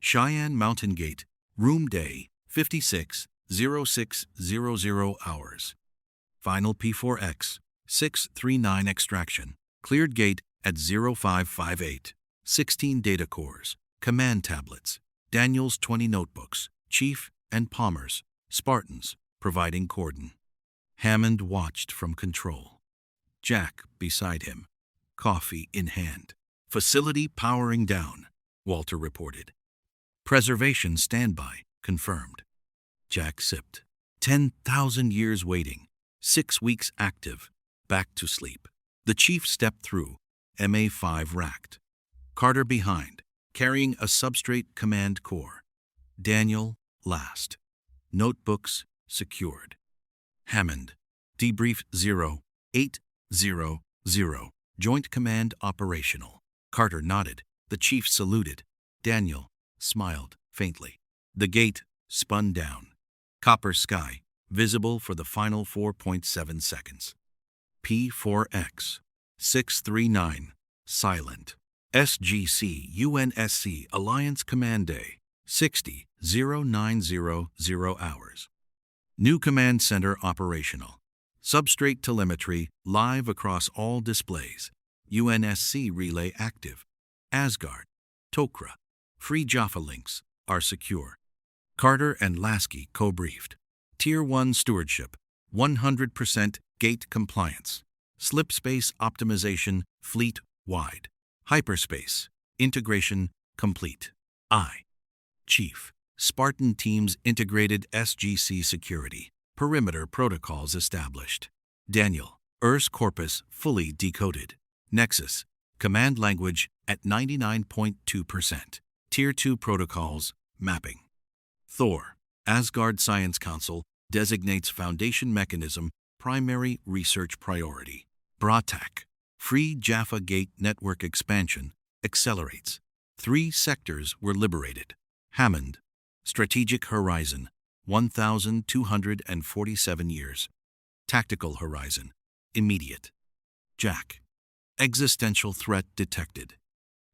Cheyenne Mountain Gate. Room day. 56,0600 hours. Final P4X. 639 extraction. Cleared gate at 0558. 16 data cores. Command tablets. Daniel's 20 notebooks. Chief and Palmer's. Spartans. Providing cordon. Hammond watched from control. Jack beside him. Coffee in hand. Facility powering down, Walter reported. Preservation standby, confirmed. Jack sipped. 10,000 years waiting. 6 weeks active. Back to sleep. The chief stepped through, MA5 racked. Carter behind, carrying a substrate command core. Daniel last. Notebooks secured. Hammond. Debrief 0800. Joint command operational. Carter nodded. The chief saluted. Daniel smiled faintly. The gate spun down. Copper sky, visible for the final 4.7 seconds. P4X 639, silent. SGC UNSC Alliance Command Day, 60,0900 hours. New command center operational. Substrate telemetry live across all displays. UNSC relay active. Asgard, Tok'ra, Free Jaffa links are secure. Carter and Lasky co-briefed. Tier 1 stewardship, 100% gate compliance. Slipspace optimization fleet-wide. Hyperspace integration complete. Chief, Spartan teams integrated SGC security. Perimeter protocols established. Daniel, Earth's corpus fully decoded. Nexus, command language at 99.2%. Tier 2 protocols mapping. Thor, Asgard Science Council designates foundation mechanism primary research priority. Bratak, Free Jaffa Gate network expansion accelerates. 3 sectors were liberated. Hammond, Strategic Horizon, 1,247 years. Tactical Horizon, immediate. Jack, Existential threat detected.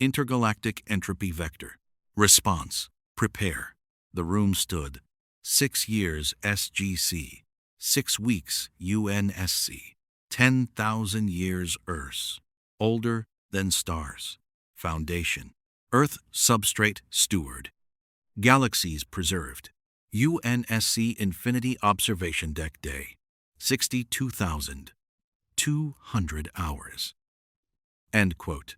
Intergalactic entropy vector. Response, prepare. The room stood. 6 years SGC, 6 weeks UNSC, 10,000 years Earth. Older than stars. Foundation. Earth substrate steward. Galaxies preserved. UNSC Infinity Observation Deck Day. 62,200 hours. End quote.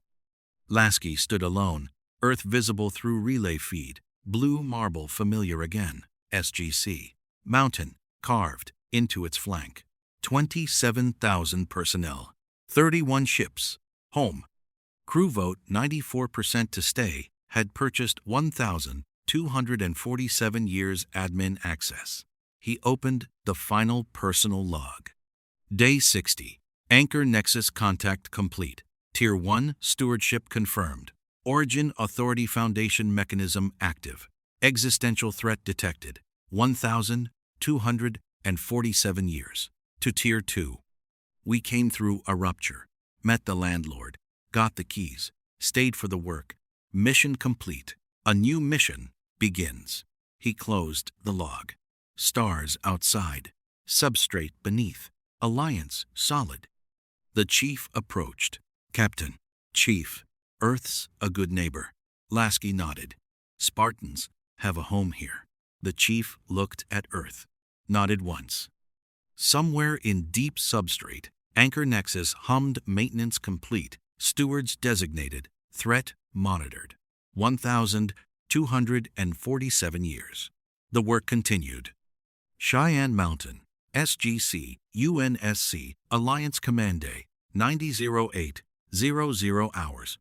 Lasky stood alone, Earth visible through relay feed. Blue marble familiar again. SGC. Mountain, carved into its flank. 27,000 personnel. 31 ships. Home. Crew vote 94% to stay. Had purchased 1,247 years admin access. He opened the final personal log. Day 60. Anchor Nexus contact complete. Tier 1 stewardship confirmed. Origin Authority Foundation mechanism active. Existential threat detected. 1,247 years. To Tier 2. We came through a rupture. Met the landlord. Got the keys. Stayed for the work. Mission complete. A new mission begins. He closed the log. Stars outside. Substrate beneath. Alliance solid. The chief approached. Captain. Chief. Earth's a good neighbor. Lasky nodded. Spartans have a home here. The chief looked at Earth. Nodded once. Somewhere in deep substrate, Anchor Nexus hummed maintenance complete. Stewards designated. Threat monitored. 1,247 years. The work continued. Cheyenne Mountain. SGC, UNSC, Alliance Command Day, 900800 hours.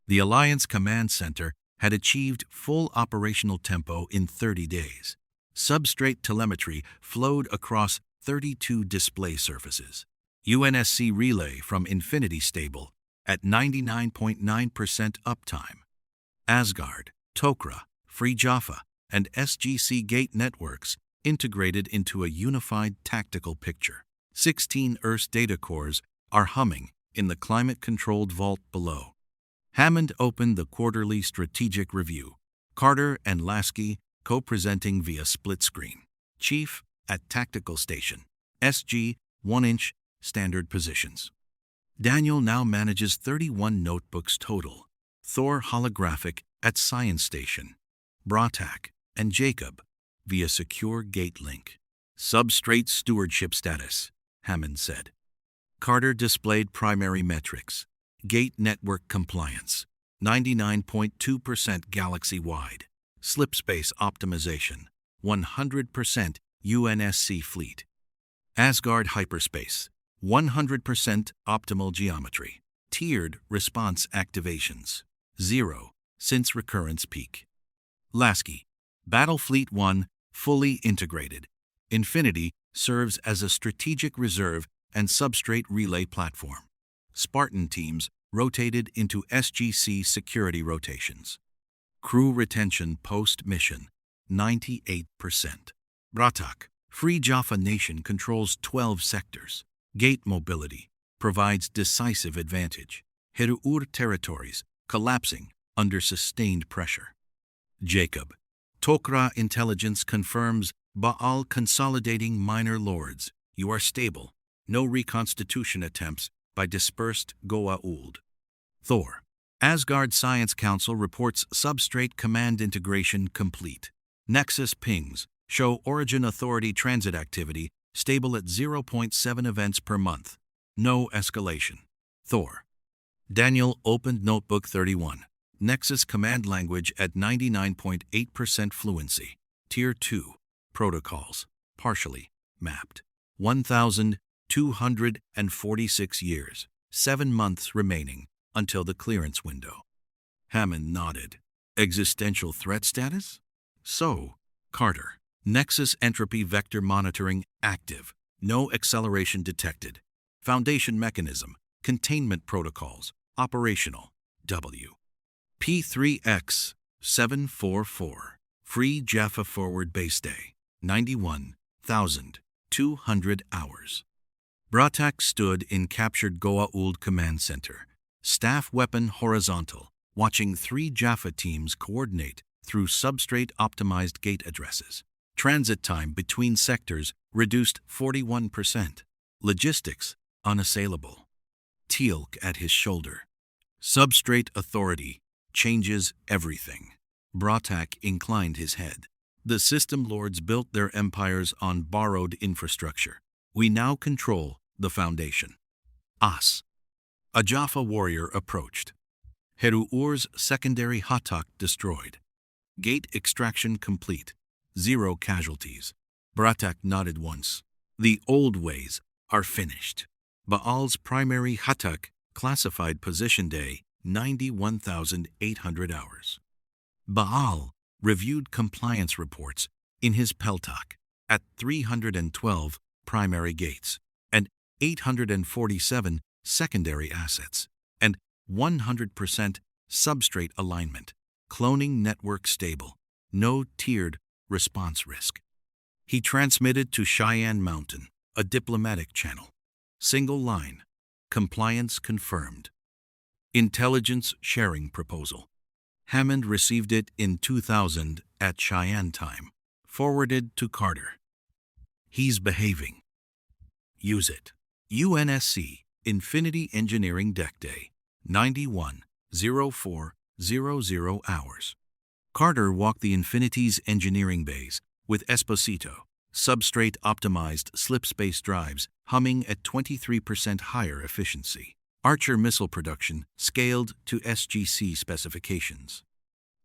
The Alliance Command Center had achieved full operational tempo in 30 days. Substrate telemetry flowed across 32 display surfaces. UNSC relay from Infinity stable at 99.9% uptime. Asgard, Tok'ra, Free Jaffa, and SGC gate networks integrated into a unified tactical picture. 16 Earth data cores are humming in the climate-controlled vault below. Hammond opened the quarterly strategic review. Carter and Lasky co-presenting via split screen. Chief at tactical station. SG 1-inch standard positions. Daniel now manages 31 notebooks total. Thor holographic at science station. Bratak and Jacob via secure gate link. Substrate stewardship status, Hammond said. Carter displayed primary metrics. Gate network compliance, 99.2% galaxy-wide. Slipspace optimization, 100% UNSC fleet. Asgard hyperspace, 100% optimal geometry. Tiered response activations, 0 since Recurrence peak. Lasky, Battle Fleet 1 fully integrated. Infinity serves as a strategic reserve and substrate relay platform. Spartan teams rotated into SGC security rotations. Crew retention post-mission, 98%. Bratak, Free Jaffa Nation controls 12 sectors. Gate mobility provides decisive advantage. Heru'ur territories collapsing under sustained pressure. Jacob, Tok'ra intelligence confirms Baal consolidating minor lords. You are stable. No reconstitution attempts by dispersed Goa'uld. Thor, Asgard Science Council reports substrate command integration complete. Nexus pings show Origin Authority transit activity stable at 0.7 events per month. No escalation. Thor, Daniel opened Notebook 31. Nexus command language at 99.8% fluency. Tier 2. Protocols. Partially mapped. 1,246 years. 7 months remaining until the clearance window. Hammond nodded. Existential threat status? So, Carter. Nexus entropy vector monitoring active. No acceleration detected. Foundation mechanism. Containment protocols. Operational. W. P3X 744. Free Jaffa forward base day. 91,200 hours. Bratak stood in captured Goa'uld command center. Staff weapon horizontal, watching 3 Jaffa teams coordinate through substrate-optimized gate addresses. Transit time between sectors reduced 41%. Logistics unassailable. Teal'c at his shoulder. Substrate authority changes everything. Bratak inclined his head. The system lords built their empires on borrowed infrastructure. We now control the foundation. As. A Jaffa warrior approached. Heru'ur's secondary Hatak destroyed. Gate extraction complete. 0 casualties. Bratak nodded once. The old ways are finished. Baal's primary Hatak classified position day 91,800 hours. Baal reviewed compliance reports in his Peltak at 312 primary gates and 847 secondary assets and 100% substrate alignment, cloning network stable, no tiered response risk. He transmitted to Cheyenne Mountain, a diplomatic channel. Single line, compliance confirmed. Intelligence sharing proposal. Hammond received it in 2000 at Cheyenne time. Forwarded to Carter. He's behaving. Use it. UNSC, Infinity Engineering Deck Day, 91,0400 hours. Carter walked the Infinity's engineering bays with Esposito, substrate-optimized slipspace drives humming at 23% higher efficiency. Archer missile production scaled to SGC specifications.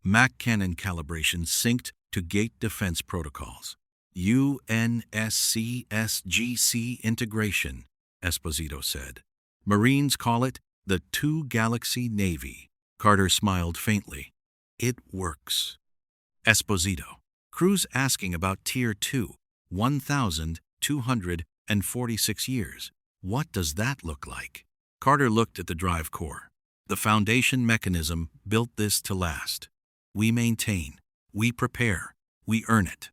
MAC cannon calibration synced to gate defense protocols. UNSC SGC integration, Esposito said. Marines call it the Two-Galaxy Navy. Carter smiled faintly. It works. Esposito. Crew's asking about Tier 2, 1,246 years. What does that look like? Carter looked at the drive core. The foundation mechanism built this to last. We maintain, we prepare, we earn it.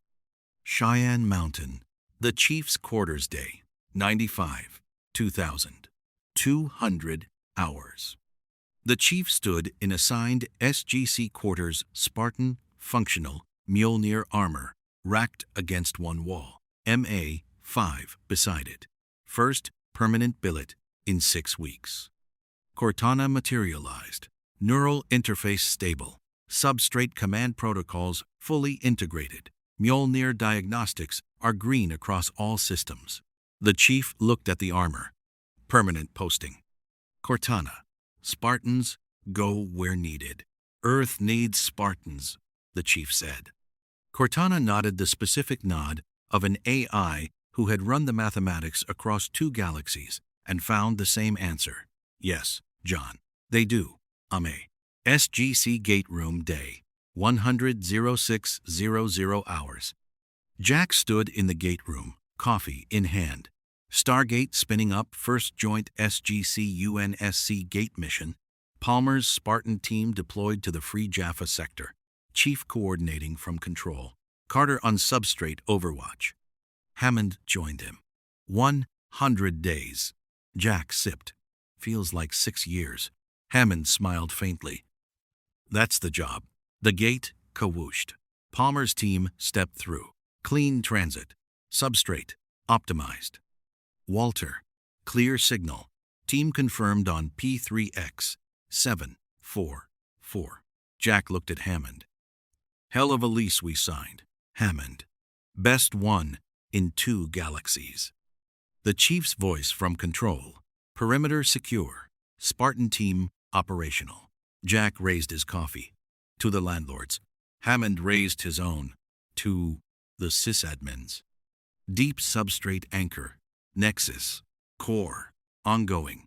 Cheyenne Mountain, the Chief's Quarters Day, 95, 2,000, 200 hours. The Chief stood in assigned SGC quarters, Spartan, functional, Mjolnir armor, racked against one wall. MA-5 beside it. First permanent billet in 6 weeks. Cortana materialized. Neural interface stable. Substrate command protocols fully integrated. Mjolnir diagnostics are green across all systems. The Chief looked at the armor. Permanent posting. Cortana. Spartans, go where needed. Earth needs Spartans, the Chief said. Cortana nodded the specific nod of an AI who had run the mathematics across 2 galaxies and found the same answer. Yes, John, they do. Ame. SGC Gate Room Day, 100,0600 hours. Jack stood in the gate room, coffee in hand. Stargate spinning up first joint SGC-UNSC Gate mission. Palmer's Spartan team deployed to the Free Jaffa sector. Chief coordinating from control. Carter on substrate overwatch. Hammond joined him. 100 days. Jack sipped. Feels like 6 years. Hammond smiled faintly. That's the job. The gate kawooshed. Palmer's team stepped through. Clean transit. Substrate optimized. Walter, clear signal. Team confirmed on P3X 744. Jack looked at Hammond. Hell of a lease we signed. Hammond. Best one in 2 galaxies. The chief's voice from control. Perimeter secure. Spartan team operational. Jack raised his coffee. To the landlords. Hammond raised his own. To the sysadmins. Deep substrate anchor. Nexus. Core. Ongoing.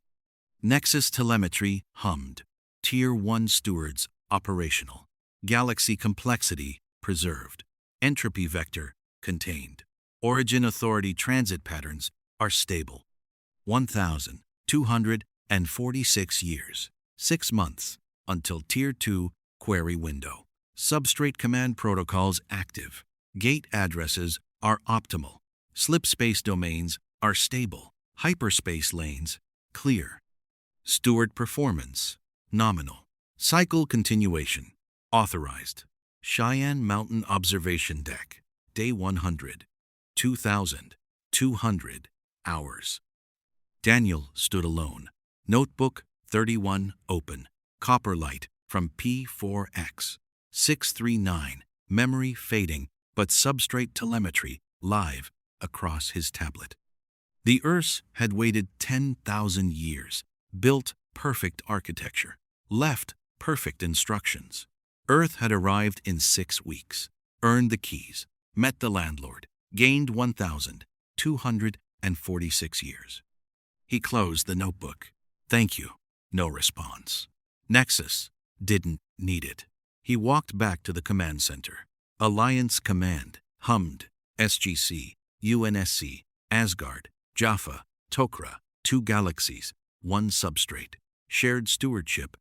Nexus telemetry hummed. Tier 1 stewards operational. Galaxy complexity preserved. Entropy vector contained. Origin authority transit patterns are stable. 1,246 years. 6 months until Tier 2 query window. Substrate command protocols active. Gate addresses are optimal. Slipspace domains are stable. Hyperspace lanes clear. Steward performance nominal. Cycle continuation authorized. Cheyenne Mountain Observation Deck. Day 100. 2,200 hours. Daniel stood alone. Notebook 31 open. Copper light from P4X. 639. Memory fading, but substrate telemetry live across his tablet. The Earths had waited 10,000 years, built perfect architecture, left perfect instructions. Earth had arrived in 6 weeks, earned the keys, met the landlord, gained 1,246 years. He closed the notebook. Thank you. No response. Nexus didn't need it. He walked back to the command center. Alliance Command hummed. SGC, UNSC, Asgard, Jaffa, Tok'ra, 2 galaxies, 1 substrate, shared stewardship.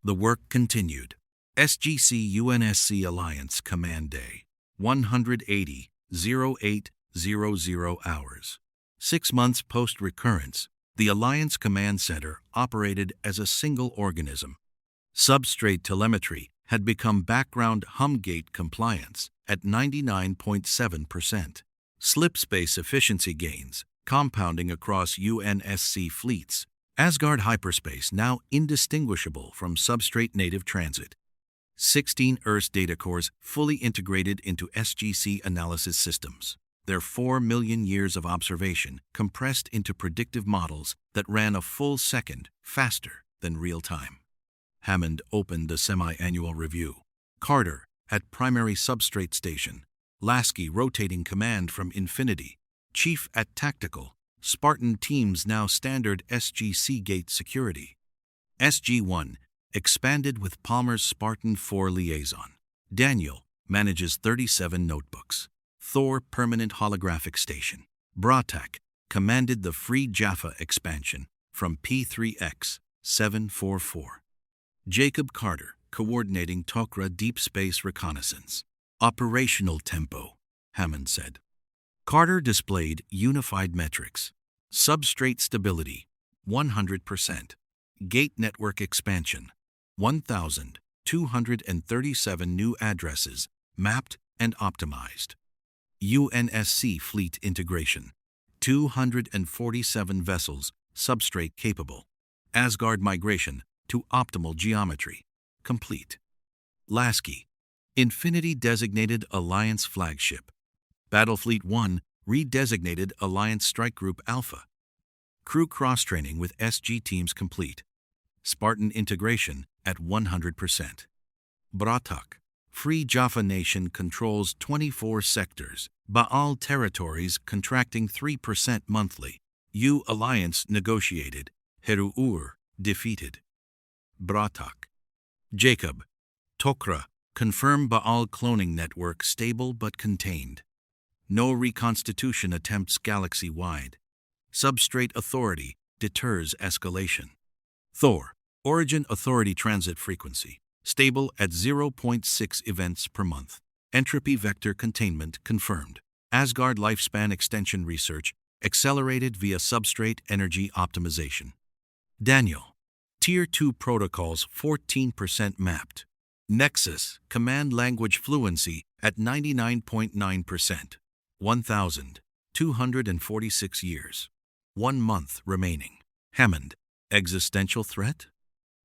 The work continued. SGC UNSC Alliance Command Day, 180,0800 hours. 6 months post-recurrence, the Alliance Command Center operated as a single organism. Substrate telemetry had become background HumGate compliance at 99.7%. Slipspace efficiency gains compounding across UNSC fleets. Asgard hyperspace now indistinguishable from substrate native transit. 16 Earth data cores fully integrated into SGC analysis systems. Their 4 million years of observation compressed into predictive models that ran a full second faster than real time. Hammond opened the semi-annual review. Carter at primary substrate station. Lasky rotating command from Infinity. Chief at tactical. Spartan teams now standard SGC gate security. SG-1 expanded with Palmer's Spartan 4 liaison. Daniel manages 37 notebooks. Thor permanent holographic station. Bratak commanded the Free Jaffa expansion from P3X 744. Jacob Carter coordinating Tok'ra deep space reconnaissance. Operational tempo, Hammond said. Carter displayed unified metrics. Substrate stability, 100%. Gate network expansion, 1,237 new addresses mapped and optimized. UNSC fleet integration, 247 vessels substrate capable. Asgard migration to optimal geometry, complete. Lasky, Infinity designated Alliance flagship. Battlefleet 1 redesignated Alliance Strike Group Alpha. Crew cross-training with SG teams complete. Spartan integration at 100%. Bratak, Free Jaffa Nation controls 24 sectors. Baal territories contracting 3% monthly. U Alliance negotiated. Heru'ur defeated. Bratak. Jacob, Tok'ra, confirm Baal cloning network stable but contained. No reconstitution attempts galaxy-wide. Substrate authority deters escalation. Thor, origin authority transit frequency, stable at 0.6 events per month. Entropy vector containment confirmed. Asgard lifespan extension research accelerated via substrate energy optimization. Daniel, Tier 2 protocols 14% mapped. Nexus, command language fluency at 99.9%. 1,246 years. 1 month remaining. Hammond, existential threat?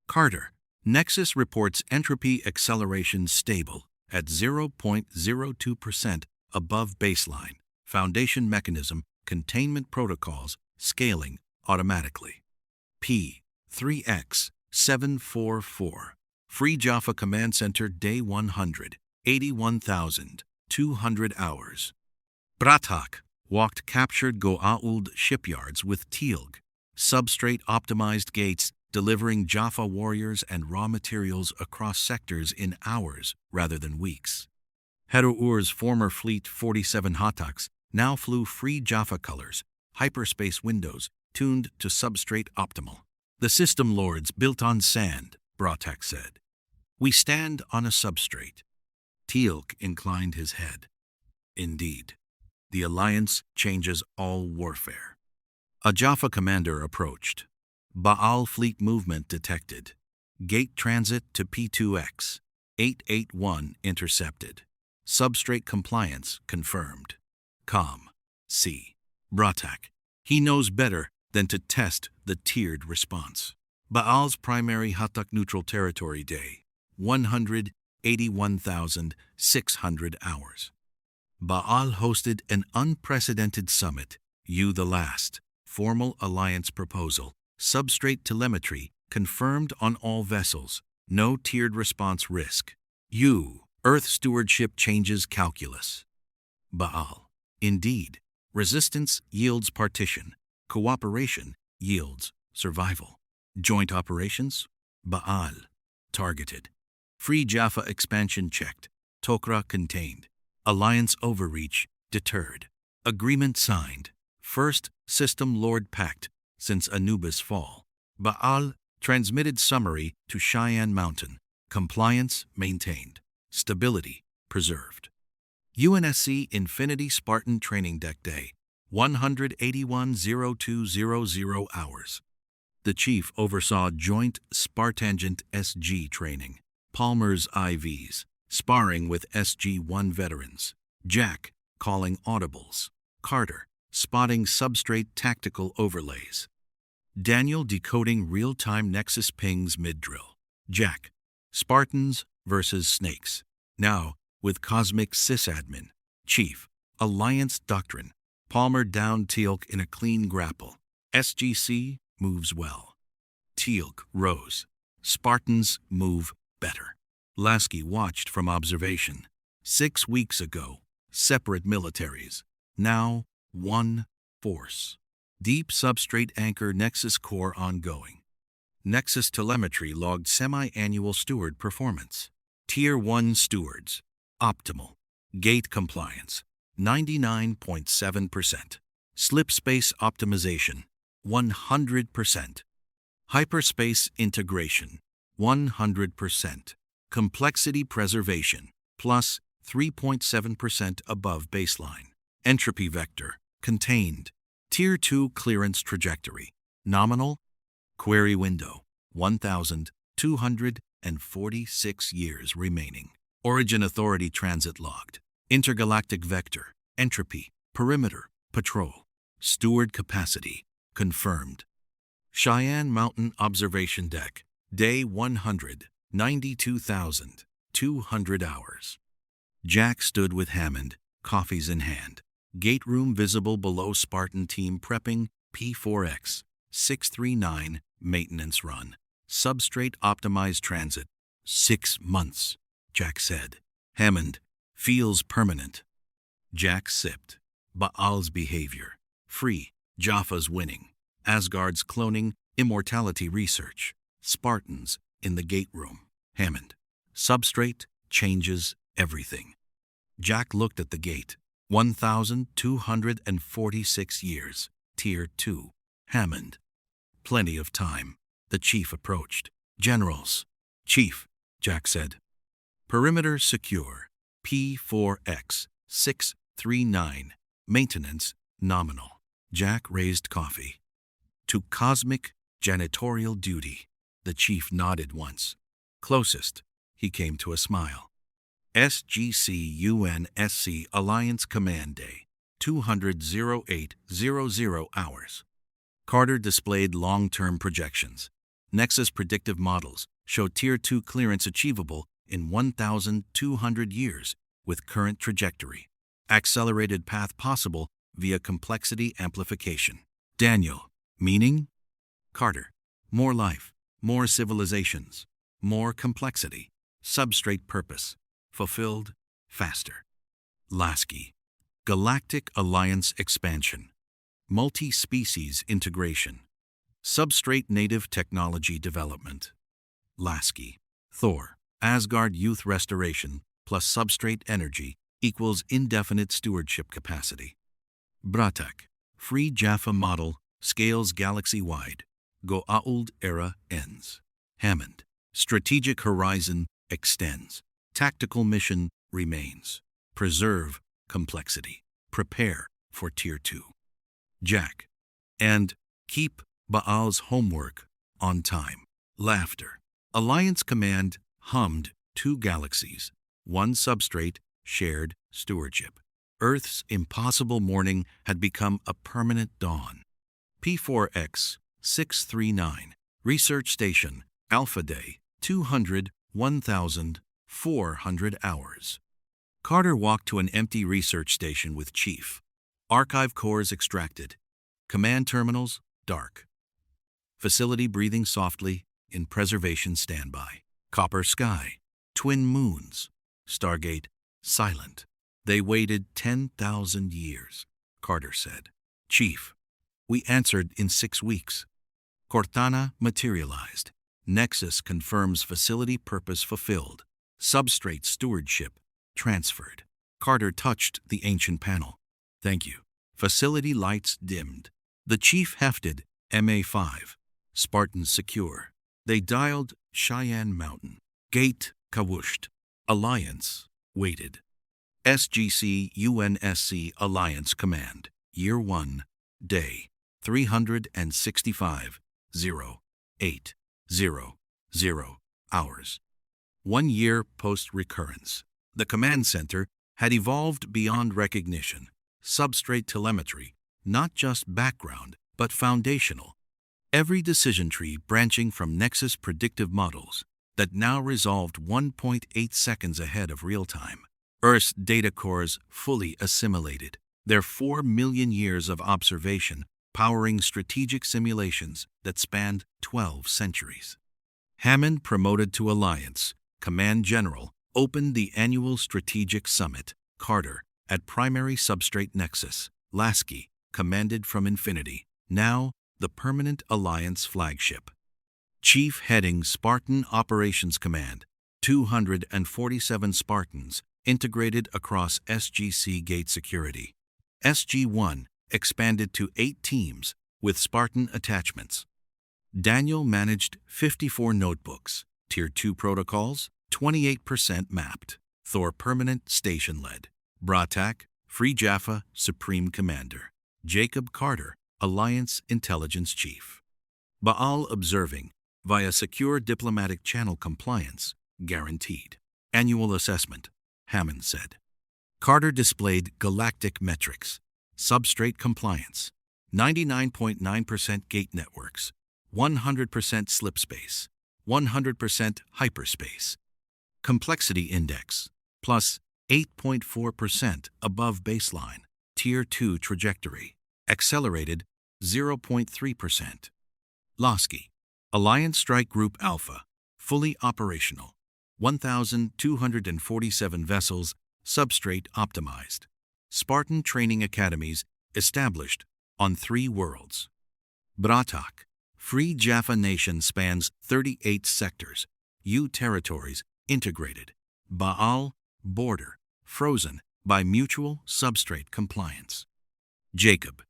Carter, Nexus reports entropy acceleration stable at 0.02% above baseline. Foundation mechanism, containment protocols, scaling automatically. P3X744. Free Jaffa Command Center Day 100, 81,200 hours. Bratak walked captured Goa'uld shipyards with Teal'c. Substrate optimized gates delivering Jaffa warriors and raw materials across sectors in hours rather than weeks. Heru'ur's former fleet 47 Hataks now flew free Jaffa colors, hyperspace windows tuned to substrate optimal. The system lords built on sand, Bratak said. We stand on a substrate. Teal'c inclined his head. Indeed, the alliance changes all warfare. A Jaffa commander approached. Baal fleet movement detected. Gate transit to P2X. 881 intercepted. Substrate compliance confirmed. C. Bratak. He knows better than to test the tiered response. Baal's primary Hatak neutral territory day. 181,600 hours. Baal hosted an unprecedented summit. You the last. Formal alliance proposal. Substrate telemetry confirmed on all vessels. No tiered response risk. Earth stewardship changes calculus. Baal. Indeed. Resistance yields partition. Cooperation yields survival. Joint operations? Baal. Targeted. Free Jaffa expansion checked. Tok'ra contained. Alliance overreach deterred. Agreement signed. First System Lord Pact since Anubis' fall. Baal transmitted summary to Cheyenne Mountain. Compliance maintained. Stability preserved. UNSC Infinity Spartan Training Deck Day. 181,0200 hours. The Chief oversaw joint Spartangent SG training. Palmer's IVs, sparring with SG-1 veterans. Jack, calling audibles. Carter, spotting substrate tactical overlays. Daniel decoding real-time Nexus pings mid-drill. Jack, Spartans versus Snakes. Now, with Cosmic Sysadmin. Chief, Alliance Doctrine. Palmer downed Teal'c in a clean grapple. SGC moves well. Teal'c rose. Spartans move better. Lasky watched from observation. 6 weeks ago, separate militaries. Now, one force. Deep substrate anchor Nexus core ongoing. Nexus telemetry logged semi-annual steward performance. Tier 1 stewards. Optimal. Gate compliance. 99.7%. Slipspace optimization. 100%. Hyperspace integration. 100%. Complexity preservation. Plus 3.7% above baseline. Entropy vector. Contained. Tier 2 clearance trajectory. Nominal. Query window. 1,246 years remaining. Origin authority transit logged. Intergalactic vector. Entropy. Perimeter. Patrol. Steward capacity. Confirmed. Cheyenne Mountain Observation Deck. Day 100. 92,200 hours. Jack stood with Hammond, coffees in hand. Gate room visible below Spartan team prepping P4X 639 maintenance run. Substrate optimized transit. 6 months, Jack said. Hammond, feels permanent. Jack sipped. Baal's behavior. Free. Jaffa's winning. Asgard's cloning. Immortality research. Spartans in the gate room. Hammond. Substrate changes everything. Jack looked at the gate. 1,246 years. Tier 2. Hammond. Plenty of time. The chief approached. Generals. Chief, Jack said. Perimeter secure. P4X 639. Maintenance nominal. Jack raised coffee. To cosmic janitorial duty. The chief nodded once. Closest, he came to a smile. SGC UNSC Alliance Command Day, 200-0800 hours. Carter displayed long-term projections. Nexus predictive models showed Tier 2 clearance achievable in 1,200 years with current trajectory. Accelerated path possible via complexity amplification. Daniel, meaning? Carter, more life, more civilizations, more complexity, substrate purpose, fulfilled faster. Lasky, Galactic Alliance expansion, multi-species integration, substrate native technology development. Lasky, Thor, Asgard youth restoration plus substrate energy equals indefinite stewardship capacity. Bratak, Free Jaffa model, scales galaxy-wide. Goa'uld era ends. Hammond, strategic horizon extends. Tactical mission remains. Preserve complexity. Prepare for Tier 2. Jack, and keep Baal's homework on time. Laughter. Alliance Command hummed 2 galaxies, 1 substrate, shared stewardship. Earth's impossible morning had become a permanent dawn. P4X 639. Research Station, Alpha Day, 1,400 hours. Carter walked to an empty research station with Chief. Archive cores extracted. Command terminals, dark. Facility breathing softly, in preservation standby. Copper sky, twin moons. Stargate, silent. They waited 10,000 years, Carter said. Chief, we answered in 6 weeks. Cortana materialized. Nexus confirms facility purpose fulfilled. Substrate stewardship transferred. Carter touched the ancient panel. Thank you. Facility lights dimmed. The chief hefted MA5. Spartans secure. They dialed Cheyenne Mountain. Gate kawushed. Alliance waited. SGC UNSC Alliance Command. Year 1. Day 365. 0800 hours. 1 year post-recurrence. The command center had evolved beyond recognition. Substrate telemetry, not just background, but foundational. Every decision tree branching from Nexus predictive models that now resolved 1.8 seconds ahead of real time. Earth's data cores fully assimilated. Their 4 million years of observation powering strategic simulations that spanned 12 centuries. Hammond, promoted to Alliance Command General, opened the annual Strategic Summit. Carter, at Primary Substrate Nexus. Lasky, commanded from Infinity, now the permanent Alliance flagship. Chief heading Spartan Operations Command. 247 Spartans integrated across SGC Gate security. SG-1 expanded to 8 teams with Spartan attachments. Daniel managed 54 notebooks. Tier 2 protocols, 28% mapped. Thor permanent station led. Bratak, Free Jaffa Supreme Commander. Jacob Carter, Alliance Intelligence Chief. Baal observing, via secure diplomatic channel compliance, guaranteed. Annual assessment, Hammond said. Carter displayed galactic metrics. Substrate compliance, 99.9% gate networks, 100% slipspace, 100% hyperspace. Complexity index, plus 8.4% above baseline. Tier 2 trajectory, accelerated 0.3%. Lasky, Alliance Strike Group Alpha, fully operational. 1,247 vessels, substrate optimized. Spartan training academies established on 3 worlds. Bratak, Free Jaffa Nation spans 38 sectors. U territories integrated. Baal, border, frozen by mutual substrate compliance. Jacob,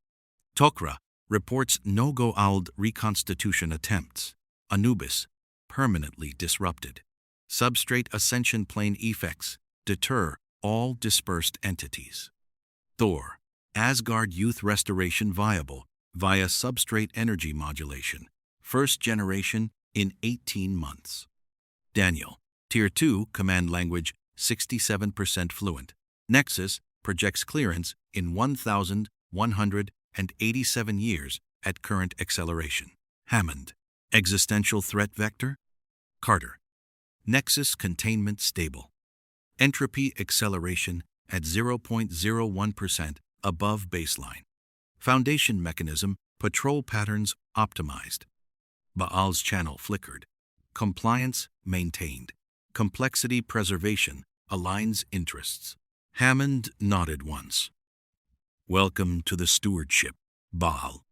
Tok'ra, reports no-go-old reconstitution attempts. Anubis, permanently disrupted. Substrate ascension plane effects deter all dispersed entities. Thor, Asgard youth restoration viable via substrate energy modulation. First generation in 18 months. Daniel, Tier 2 command language 67% fluent. Nexus projects clearance in 1,187 years at current acceleration. Hammond, existential threat vector. Carter, Nexus containment stable. Entropy acceleration at 0.01% above baseline. Foundation mechanism patrol patterns optimized. Baal's channel flickered. Compliance maintained. Complexity preservation aligns interests. Hammond nodded once. Welcome to the stewardship, Baal.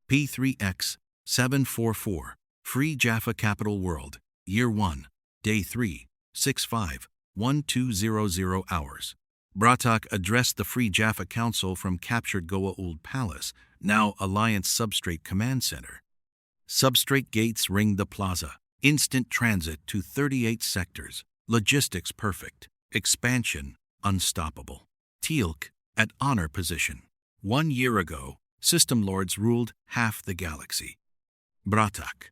P3X 744, Free Jaffa Capital World, Year 1, Day 3, 65-1200 hours. Bratak addressed the Free Jaffa Council from captured Goa'uld Palace, now Alliance Substrate Command Center. Substrate gates ring the plaza. Instant transit to 38 sectors. Logistics perfect. Expansion unstoppable. Teal'c at honor position. 1 year ago, system lords ruled half the galaxy. Bratak.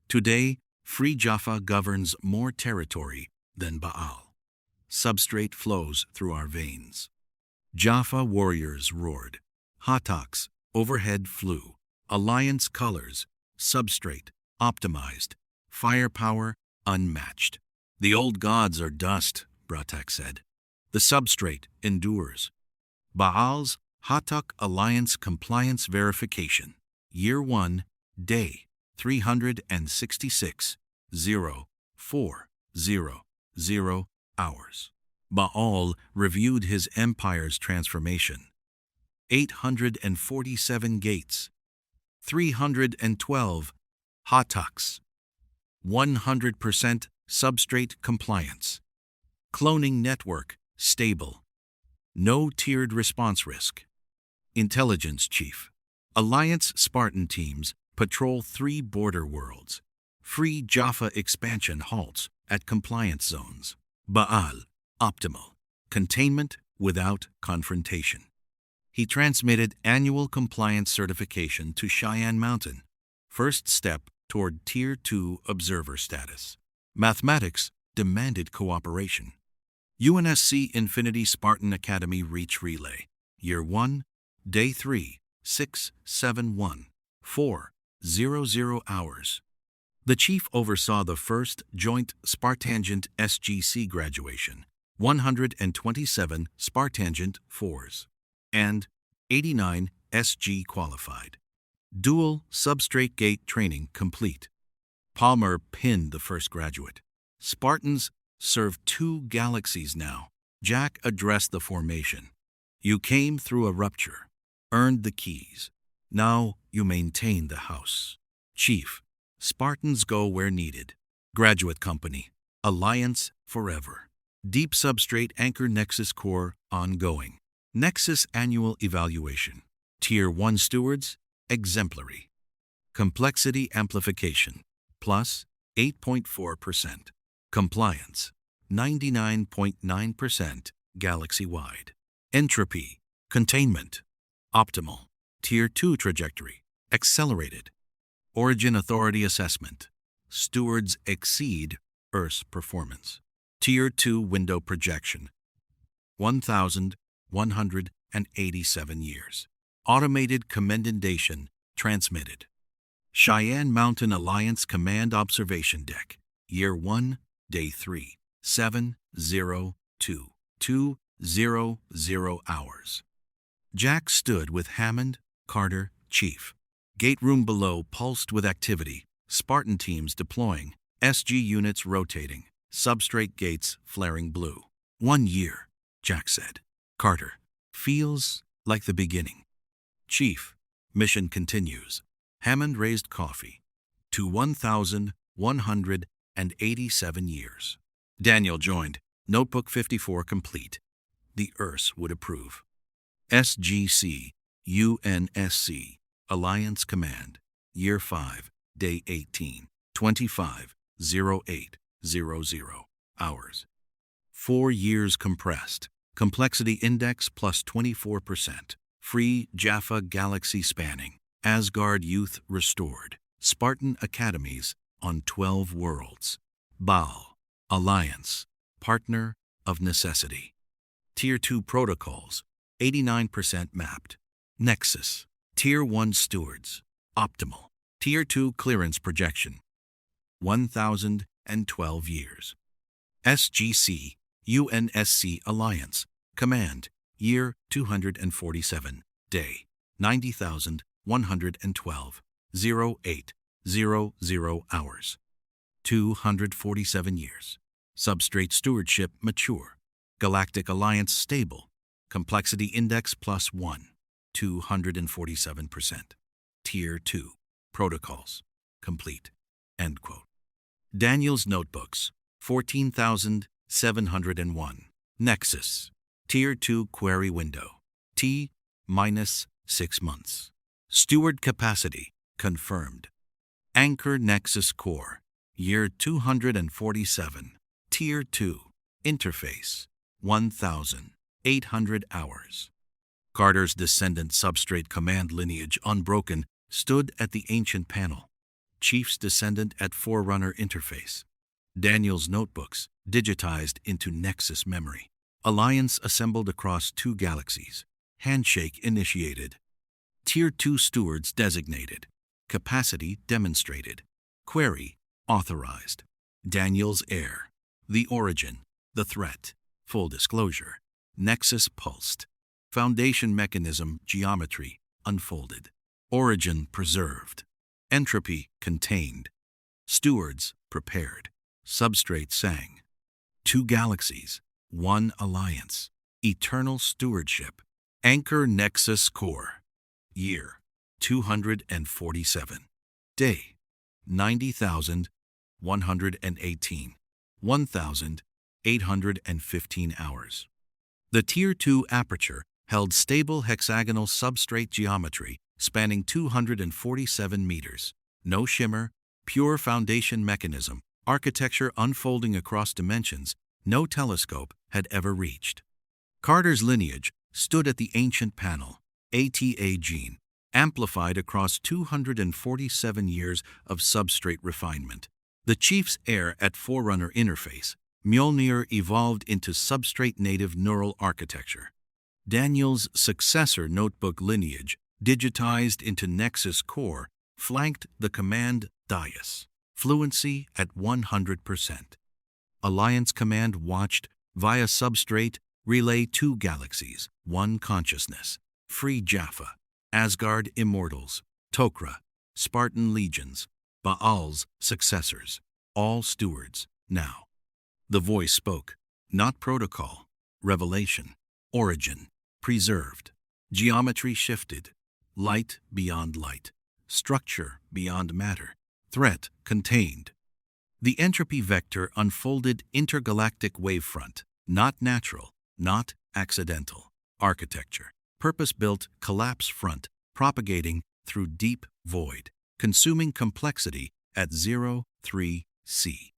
Today, Free Jaffa governs more territory than Baal. Substrate flows through our veins. Jaffa warriors roared. Hatak's overhead flew. Alliance colors. Substrate optimized. Firepower unmatched. The old gods are dust, Bratak said. The substrate endures. Baal's Hatak Alliance Compliance Verification. Year 1, Day 366-0400 hours. Baal reviewed his empire's transformation. 847 gates. 312 Hataks. 100% substrate compliance. Cloning network stable. No tiered response risk. Intelligence Chief. Alliance Spartan teams patrol 3 border worlds. Free Jaffa expansion halts at compliance zones. Baal, optimal. Containment without confrontation. He transmitted annual compliance certification to Cheyenne Mountain. First step toward Tier 2 observer status. Mathematics demanded cooperation. UNSC Infinity Spartan Academy Reach Relay. Year 1, Day 3, 671-400 hours. The Chief oversaw the first joint Spartangent SGC graduation, 127 Spartangent 4s, and 89 SG qualified. Dual substrate gate training complete. Palmer pinned the first graduate. Spartans serve 2 galaxies now. Jack addressed the formation. You came through a rupture, earned the keys. Now you maintain the house. Chief, Spartans go where needed. Graduate Company, Alliance forever. Deep Substrate Anchor Nexus Core ongoing. Nexus Annual Evaluation. Tier 1 Stewards, exemplary. Complexity Amplification, plus 8.4%. Compliance, 99.9% galaxy-wide. Entropy, containment, optimal. Tier 2 trajectory, accelerated. Origin Authority Assessment. Stewards exceed Earth's performance. Tier 2 window projection, 1,187 years. Automated commendation transmitted. Cheyenne Mountain Alliance Command Observation Deck. Year 1, Day 3, 702-200 hours. Jack stood with Hammond, Carter, Chief. Gate room below pulsed with activity. Spartan teams deploying. SG units rotating. Substrate gates flaring blue. 1 year, Jack said. Carter, feels like the beginning. Chief, mission continues. Hammond raised coffee. To 1,187 years. Daniel joined. Notebook 54 complete. The Earths would approve. SGC, UNSC, Alliance Command. Year 5, Day 18, 25:08:00 hours. 4 years compressed. Complexity Index plus 24%. Free Jaffa Galaxy spanning. Asgard Youth restored. Spartan Academies on 12 worlds. Baal. Alliance. Partner of necessity. Tier 2 protocols. 89% mapped. Nexus. Tier 1 stewards. Optimal. Tier 2 clearance projection. 1,012 years. SGC. UNSC Alliance. Command. Year 247. Day 90,112. 08:00 hours. 247 years. Substrate stewardship mature. Galactic Alliance stable. Complexity Index plus 1. 247%. Tier 2. Protocols. Complete. End quote. Daniel's Notebooks. 14,701. Nexus. Tier 2 query window. T minus 6 months. Steward capacity. Confirmed. Anchor Nexus Core. Year 247. Tier 2. Interface. 1,800 hours. Carter's descendant substrate command lineage unbroken stood at the ancient panel. Chief's descendant at Forerunner interface. Daniel's notebooks digitized into Nexus memory. Alliance assembled across 2 galaxies. Handshake initiated. Tier 2 stewards designated. Capacity demonstrated. Query authorized. Daniel's heir. The origin. The threat. Full disclosure. Nexus pulsed. Foundation mechanism geometry unfolded. Origin preserved. Entropy contained. Stewards prepared. Substrate sang. 2 galaxies. 1 alliance. Eternal stewardship. Anchor Nexus Core. Year 247. Day 90,118. 1,815 hours. The Tier 2 aperture held stable hexagonal substrate geometry spanning 247 meters. No shimmer, pure foundation mechanism, architecture unfolding across dimensions no telescope had ever reached. Carter's lineage stood at the ancient panel. ATA gene, amplified across 247 years of substrate refinement. The Chief's heir at Forerunner interface, Mjolnir evolved into substrate-native neural architecture. Daniel's successor notebook lineage, digitized into Nexus Core, flanked the command dais. Fluency at 100%. Alliance Command watched via substrate relay 2 galaxies, 1 consciousness. Free Jaffa, Asgard Immortals, Tok'ra, Spartan Legions, Baal's successors, all stewards now. The voice spoke, not protocol, revelation, origin, preserved, geometry shifted, light beyond light, structure beyond matter, threat contained. The entropy vector unfolded intergalactic wavefront, not natural, not accidental, architecture, purpose-built collapse front, propagating through deep void, consuming complexity at 0.3 C.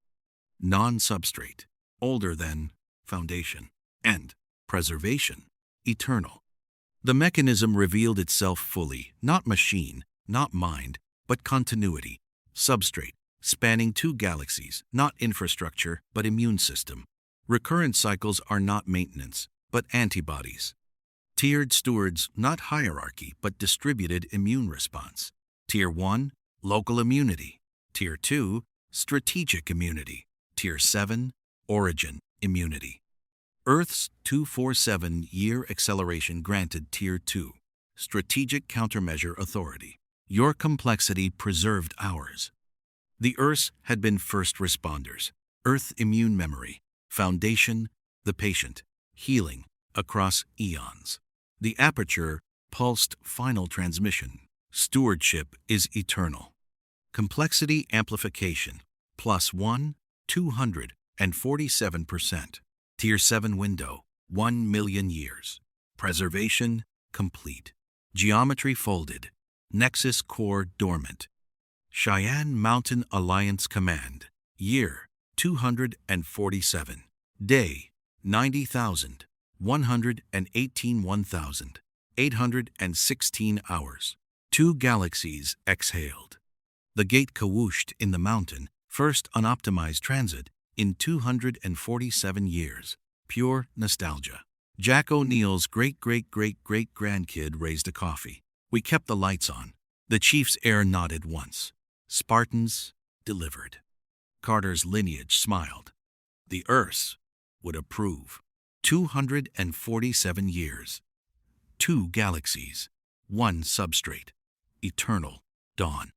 Non-substrate, older than foundation, and preservation, eternal. The mechanism revealed itself fully, not machine, not mind, but continuity, substrate, spanning 2 galaxies, not infrastructure, but immune system. Recurrent cycles are not maintenance, but antibodies. Tiered stewards, not hierarchy, but distributed immune response. Tier 1, local immunity. Tier 2, strategic immunity. Tier 7, origin immunity. Earth's 247-year acceleration granted Tier 2, strategic countermeasure authority. Your complexity preserved ours. The Earths had been first responders. Earth immune memory, foundation, the patient, healing across eons. The aperture pulsed final transmission. Stewardship is eternal. Complexity amplification, +1, 247%. Tier 7 window, 1 million years. Preservation complete. Geometry folded. Nexus Core dormant. Cheyenne Mountain Alliance Command. Year 247. Day 90,000. 118 1,816 hours. 2 galaxies exhaled. The gate kawooshed in the mountain, first unoptimized transit in 247 years. Pure nostalgia. Jack O'Neill's great-great-great-great-grandkid raised a coffee. We kept the lights on. The chief's heir nodded once. Spartans delivered. Carter's lineage smiled. The Earths would approve. 247 years. 2 galaxies. 1 substrate. Eternal dawn.